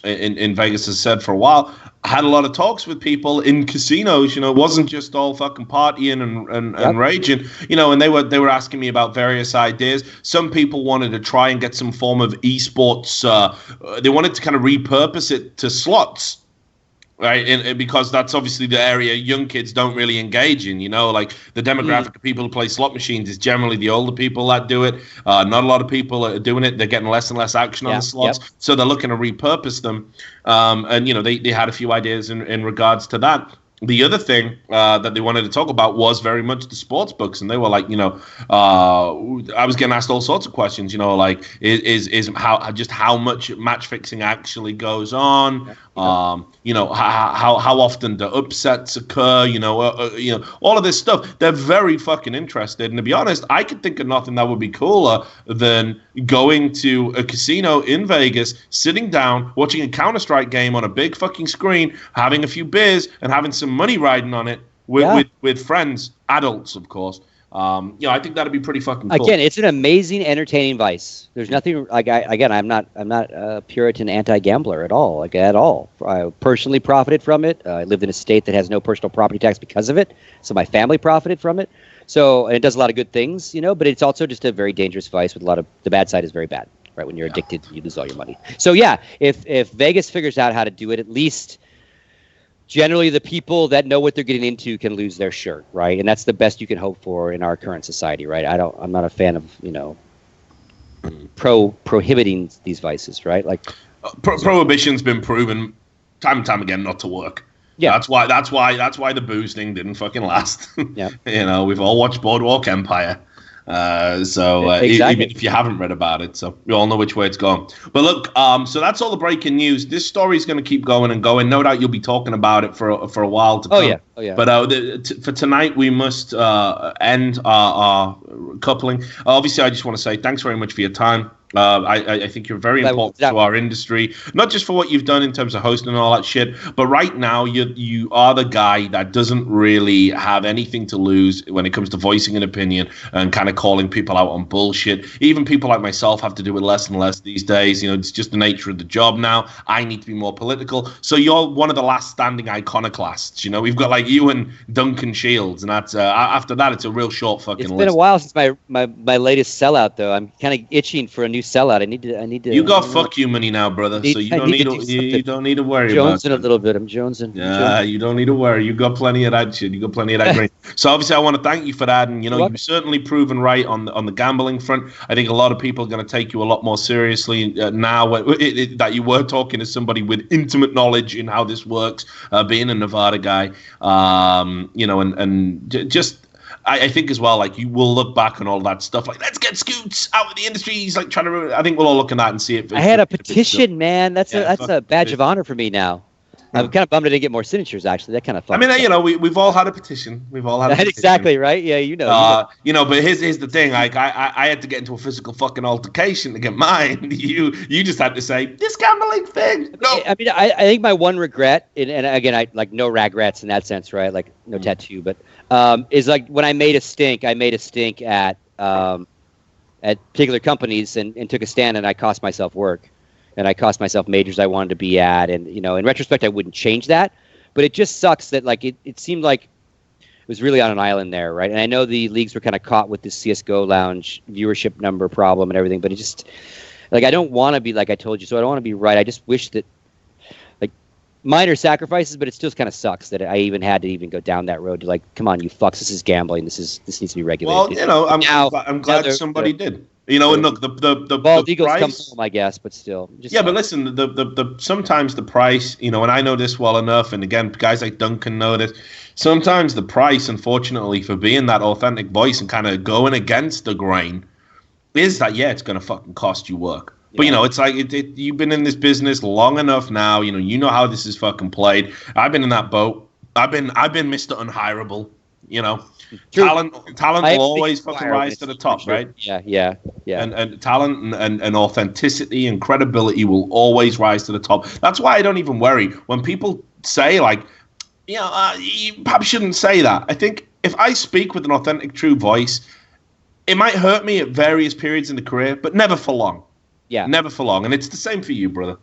in Vegas has said for a while. I had a lot of talks with people in casinos. You know, it wasn't just all fucking partying and raging. You know, and they were asking me about various ideas. Some people wanted to try and get some form of esports. They wanted to kind of repurpose it to slots. Right, and because that's obviously the area young kids don't really engage in. You know, like the demographic of people who play slot machines is generally the older people that do it. Not a lot of people are doing it. They're getting less and less action on the slots, so they're looking to repurpose them. And you know, they had a few ideas in regards to that. The other thing that they wanted to talk about was very much the sports books, and they were like, you know, I was getting asked all sorts of questions, you know, like is how much match fixing actually goes on, you know, how often do upsets occur, you know, all of this stuff. They're very fucking interested, and to be honest, I could think of nothing that would be cooler than going to a casino in Vegas, sitting down, watching a Counter-Strike game on a big fucking screen, having a few beers, and having some money riding on it with friends, adults, of course. You know, I think that'd be pretty fucking cool. Again, it's an amazing, entertaining vice. There's nothing like I'm not a Puritan anti-gambler at all, I personally profited from it. I lived in a state that has no personal property tax because of it, so my family profited from it. So, and it does a lot of good things, you know, but it's also just a very dangerous vice with a lot of, the bad side is very bad, right? When you're addicted, you lose all your money. So yeah, if Vegas figures out how to do it, at least generally the people that know what they're getting into can lose their shirt, right? And that's the best you can hope for in our current society, right? I'm not a fan of, you know, prohibiting these vices, right? Like prohibition's been proven time and time again not to work. Yeah, that's why the booze thing didn't fucking last. Yeah, you know, we've all watched Boardwalk Empire, exactly. Even if you haven't read about it, so you all know which way it's going. But look, so that's all the breaking news. This story is going to keep going and going. No doubt you'll be talking about it for a while to come. Oh yeah. But for tonight, we must end our coupling. Obviously, I just want to say thanks very much for your time. I think you're very important to our industry, not just for what you've done in terms of hosting and all that shit, but right now you are the guy that doesn't really have anything to lose when it comes to voicing an opinion and kind of calling people out on bullshit. Even people like myself have to do it less and less these days. You know, it's just the nature of the job now. I need to be more political. So you're one of the last standing iconoclasts. You know, we've got like you and Duncan Shields, and that's after that, it's a real short fucking list. It's been a while since my latest sellout, though. I'm kind of itching for a new sellout. I need to. You got fuck you money now, brother. So you don't need to worry about it. Jonesing a little bit. I'm jonesing. Yeah, you don't need to worry. You got plenty of that shit. You got plenty of that green. So obviously, I want to thank you for that. And you know, you've certainly proven right on the gambling front. I think a lot of people are going to take you a lot more seriously now that you were talking to somebody with intimate knowledge in how this works, being a Nevada guy. You know, and just. I think as well, like you will look back on all that stuff, like let's get Scoots out of the industry. He's like trying to. I think we'll all look at that and see it. I had a petition, man. That's a badge of honor for me now. I'm kind of bummed I didn't get more signatures. Actually, that kind of fun. I mean, you know, we've all had a petition. We've all had a petition. Exactly right. Yeah, you know. You know, but here's the thing. Like I had to get into a physical fucking altercation to get mine. You just had to say this gambling thing. No. I mean, I think my one regret, and again, I like no regrets in that sense, right? Like no tattoo, but is like when I made a stink at particular companies and took a stand, and I cost myself work. And I cost myself majors I wanted to be at. And, you know, in retrospect, I wouldn't change that. But it just sucks that, like, it seemed like it was really on an island there, right? And I know the leagues were kind of caught with this CSGO lounge viewership number problem and everything. But it just, like, I don't want to be, like I told you, so I don't want to be right. I just wish that, like, minor sacrifices, but it still kind of sucks that I even had to even go down that road to, like, come on, you fucks, this is gambling. This needs to be regulated. Well, you know, I'm glad somebody did. You know, and look, the bald eagles price, come home, I guess, but still. But listen, the sometimes the price, you know, and I know this well enough, and again, guys like Duncan know this. Sometimes the price, unfortunately, for being that authentic voice and kind of going against the grain, is that it's going to fucking cost you work. Yeah. But you know, it's like you've been in this business long enough now. You know how this is fucking played. I've been in that boat. I've been Mr. Unhireable. You know. True. Talent will always fucking rise to the top, right? Yeah. And talent and authenticity and credibility will always rise to the top. That's why I don't even worry when people say, like, you know, you perhaps shouldn't say that. I think if I speak with an authentic, true voice, it might hurt me at various periods in the career, but never for long. Yeah. Never for long. And it's the same for you, brother.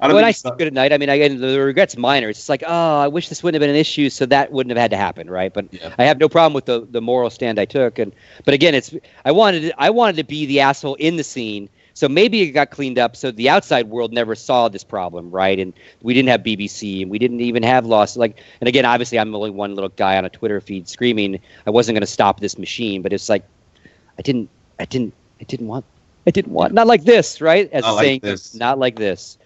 don't when think I it's sleep good at night, I mean, again, the regret's minor. It's just like, oh, I wish this wouldn't have been an issue, so that wouldn't have had to happen, right? But I have no problem with the moral stand I took. But again, I wanted to be the asshole in the scene. So maybe it got cleaned up so the outside world never saw this problem, right? And we didn't have BBC, and we didn't even have lost. And again, obviously, I'm only one little guy on a Twitter feed screaming. I wasn't going to stop this machine, but it's like, I didn't want, not like this, right? As not saying, like this. Not like this.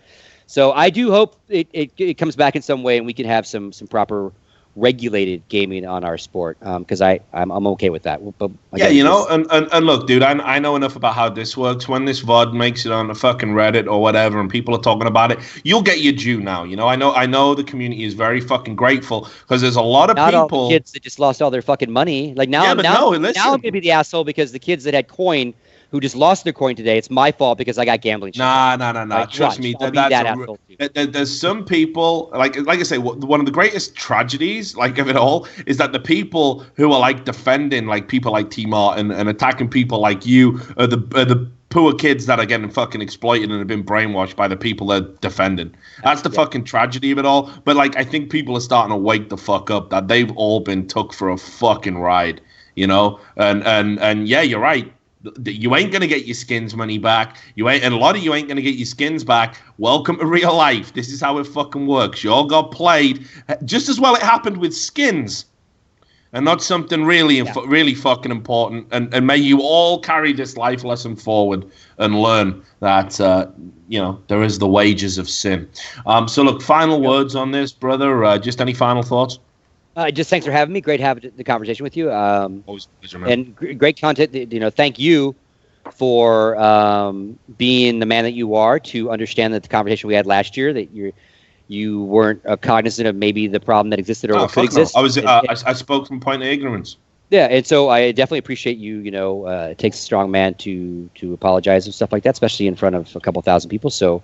So I do hope it comes back in some way, and we can have some proper regulated gaming on our sport, because I'm okay with that. But again, and look, dude, I know enough about how this works. When this VOD makes it on the fucking Reddit or whatever, and people are talking about it, you'll get your due now. I know the community is very fucking grateful, because there's a lot of not people. All the kids that just lost all their fucking money. Like now, now I'm gonna be the asshole because the kids that had coin who just lost their coin today, it's my fault because I got gambling. Nah. Right? Trust me, there's some people, like I say, one of the greatest tragedies, like, of it all, is that the people who are like defending, like people like TMartin and attacking people like you are the poor kids that are getting fucking exploited and have been brainwashed by the people they're defending. That's the fucking tragedy of it all. But like, I think people are starting to wake the fuck up that they've all been took for a fucking ride, and yeah, you're right. You ain't gonna get your skins money back. And a lot of you ain't gonna get your skins back. Welcome to real life. This is how it fucking works. You all got played. Just as well it happened with skins, and not something really fucking important. And may you all carry this life lesson forward and learn that there is the wages of sin. So look, final words on this, brother. Just any final thoughts? Just thanks for having me. Great having the conversation with you. Always a pleasure, man. And great content. Thank you for being the man that you are to understand that the conversation we had last year, that you weren't cognizant of maybe the problem that existed or what could exist. No. I spoke from point of ignorance. Yeah, and so I definitely appreciate you. It takes a strong man to apologize and stuff like that, especially in front of a couple thousand people. So.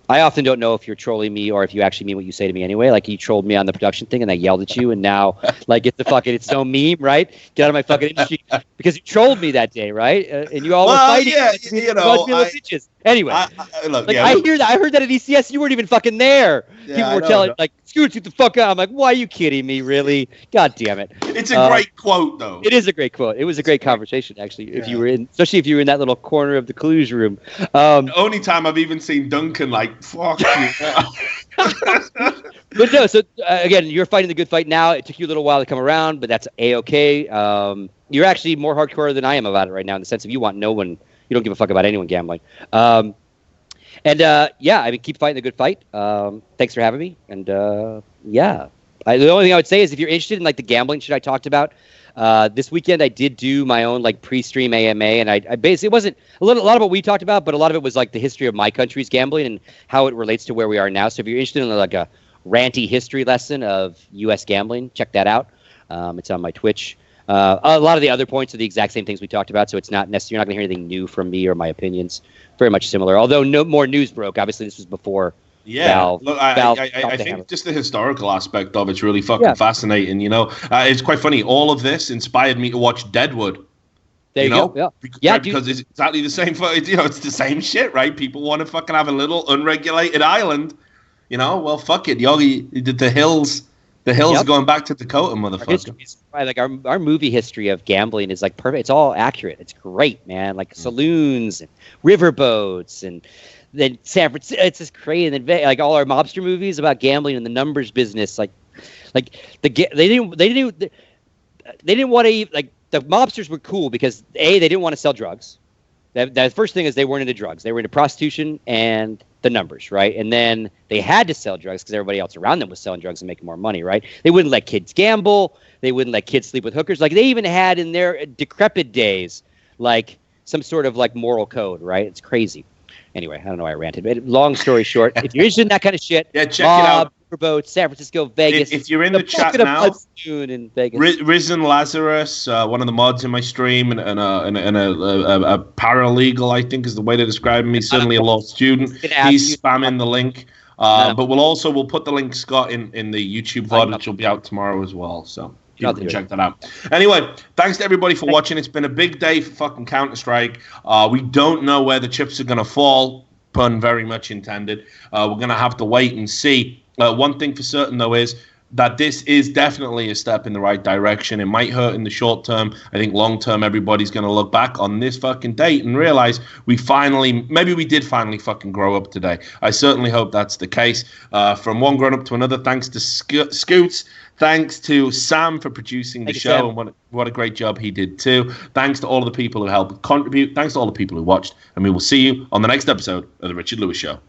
I often don't know if you're trolling me or if you actually mean what you say to me anyway. Like, you trolled me on the production thing and I yelled at you, and now, like, it's no meme, right? Get out of my fucking industry because you trolled me that day, right? And you all were fighting. Yeah, anyway, I heard that at ECS. You weren't even fucking there. Yeah, people were telling, like, Scoots, get the fuck out. I'm like, why are you kidding me, really? God damn it. It's a great quote, though. It is a great quote. It was a great conversation, actually, especially if you were in that little corner of the Clues room. The only time I've even seen Duncan, like, fuck you. But no, so again, you're fighting the good fight now. It took you a little while to come around, but that's A-okay. You're actually more hardcore than I am about it right now, in the sense of you don't give a fuck about anyone gambling. Keep fighting the good fight. Thanks for having me. And the only thing I would say is, if you're interested in like the gambling shit I talked about, this weekend I did do my own like pre-stream AMA, and I basically, it wasn't a lot of what we talked about, but a lot of it was like the history of my country's gambling and how it relates to where we are now. So if you're interested in like a ranty history lesson of U.S. gambling, check that out. It's on my Twitch. A lot of the other points are the exact same things we talked about, so it's not necessarily, you're not going to hear anything new from me or my opinions. Very much similar, although no more news broke. Obviously, this was before. Yeah, Valve, look, I think just the historical aspect of it's really fucking fascinating. It's quite funny. All of this inspired me to watch Deadwood. There you go. Because it's exactly the same. It's the same shit, right? People want to fucking have a little unregulated island. Well, fuck it. The hills. The hills going back to Dakota, motherfucker. Like our movie history of gambling is like perfect. It's all accurate. It's great, man. Like saloons and riverboats, and then San Francisco. It's just crazy. And then like all our mobster movies about gambling and the numbers business. They didn't want to, like, the mobsters were cool because they didn't want to sell drugs. The first thing is they weren't into drugs. They were into prostitution and the numbers, right? And then they had to sell drugs because everybody else around them was selling drugs and making more money, right? They wouldn't let kids gamble. They wouldn't let kids sleep with hookers. Like, they even had in their decrepit days, like, some sort of like moral code, right? It's crazy. Anyway, I don't know why I ranted, but long story short, if you're interested in that kind of shit, check it out. Riverboat, San Francisco, Vegas. If you're in the chat now, in Vegas. Risen Lazarus, one of the mods in my stream, and a paralegal, I think is the way to describe him. He's certainly a law student. He's spamming the link. But we'll put the link, Scott, in the YouTube VOD, which will be out tomorrow as well. So you can check that out. Anyway, thanks to everybody for watching. It's been a big day for fucking Counter-Strike. We don't know where the chips are going to fall. pun very much intended. We're going to have to wait and see. One thing for certain, though, is that this is definitely a step in the right direction. It might hurt in the short term. I think long term, everybody's going to look back on this fucking date and realize maybe we did finally fucking grow up today. I certainly hope that's the case. From one grown up to another, thanks to Scoots. Thanks to Sam for producing the show, and what a great job he did too. Thanks to all of the people who helped contribute. Thanks to all the people who watched, and we will see you on the next episode of The Richard Lewis Show.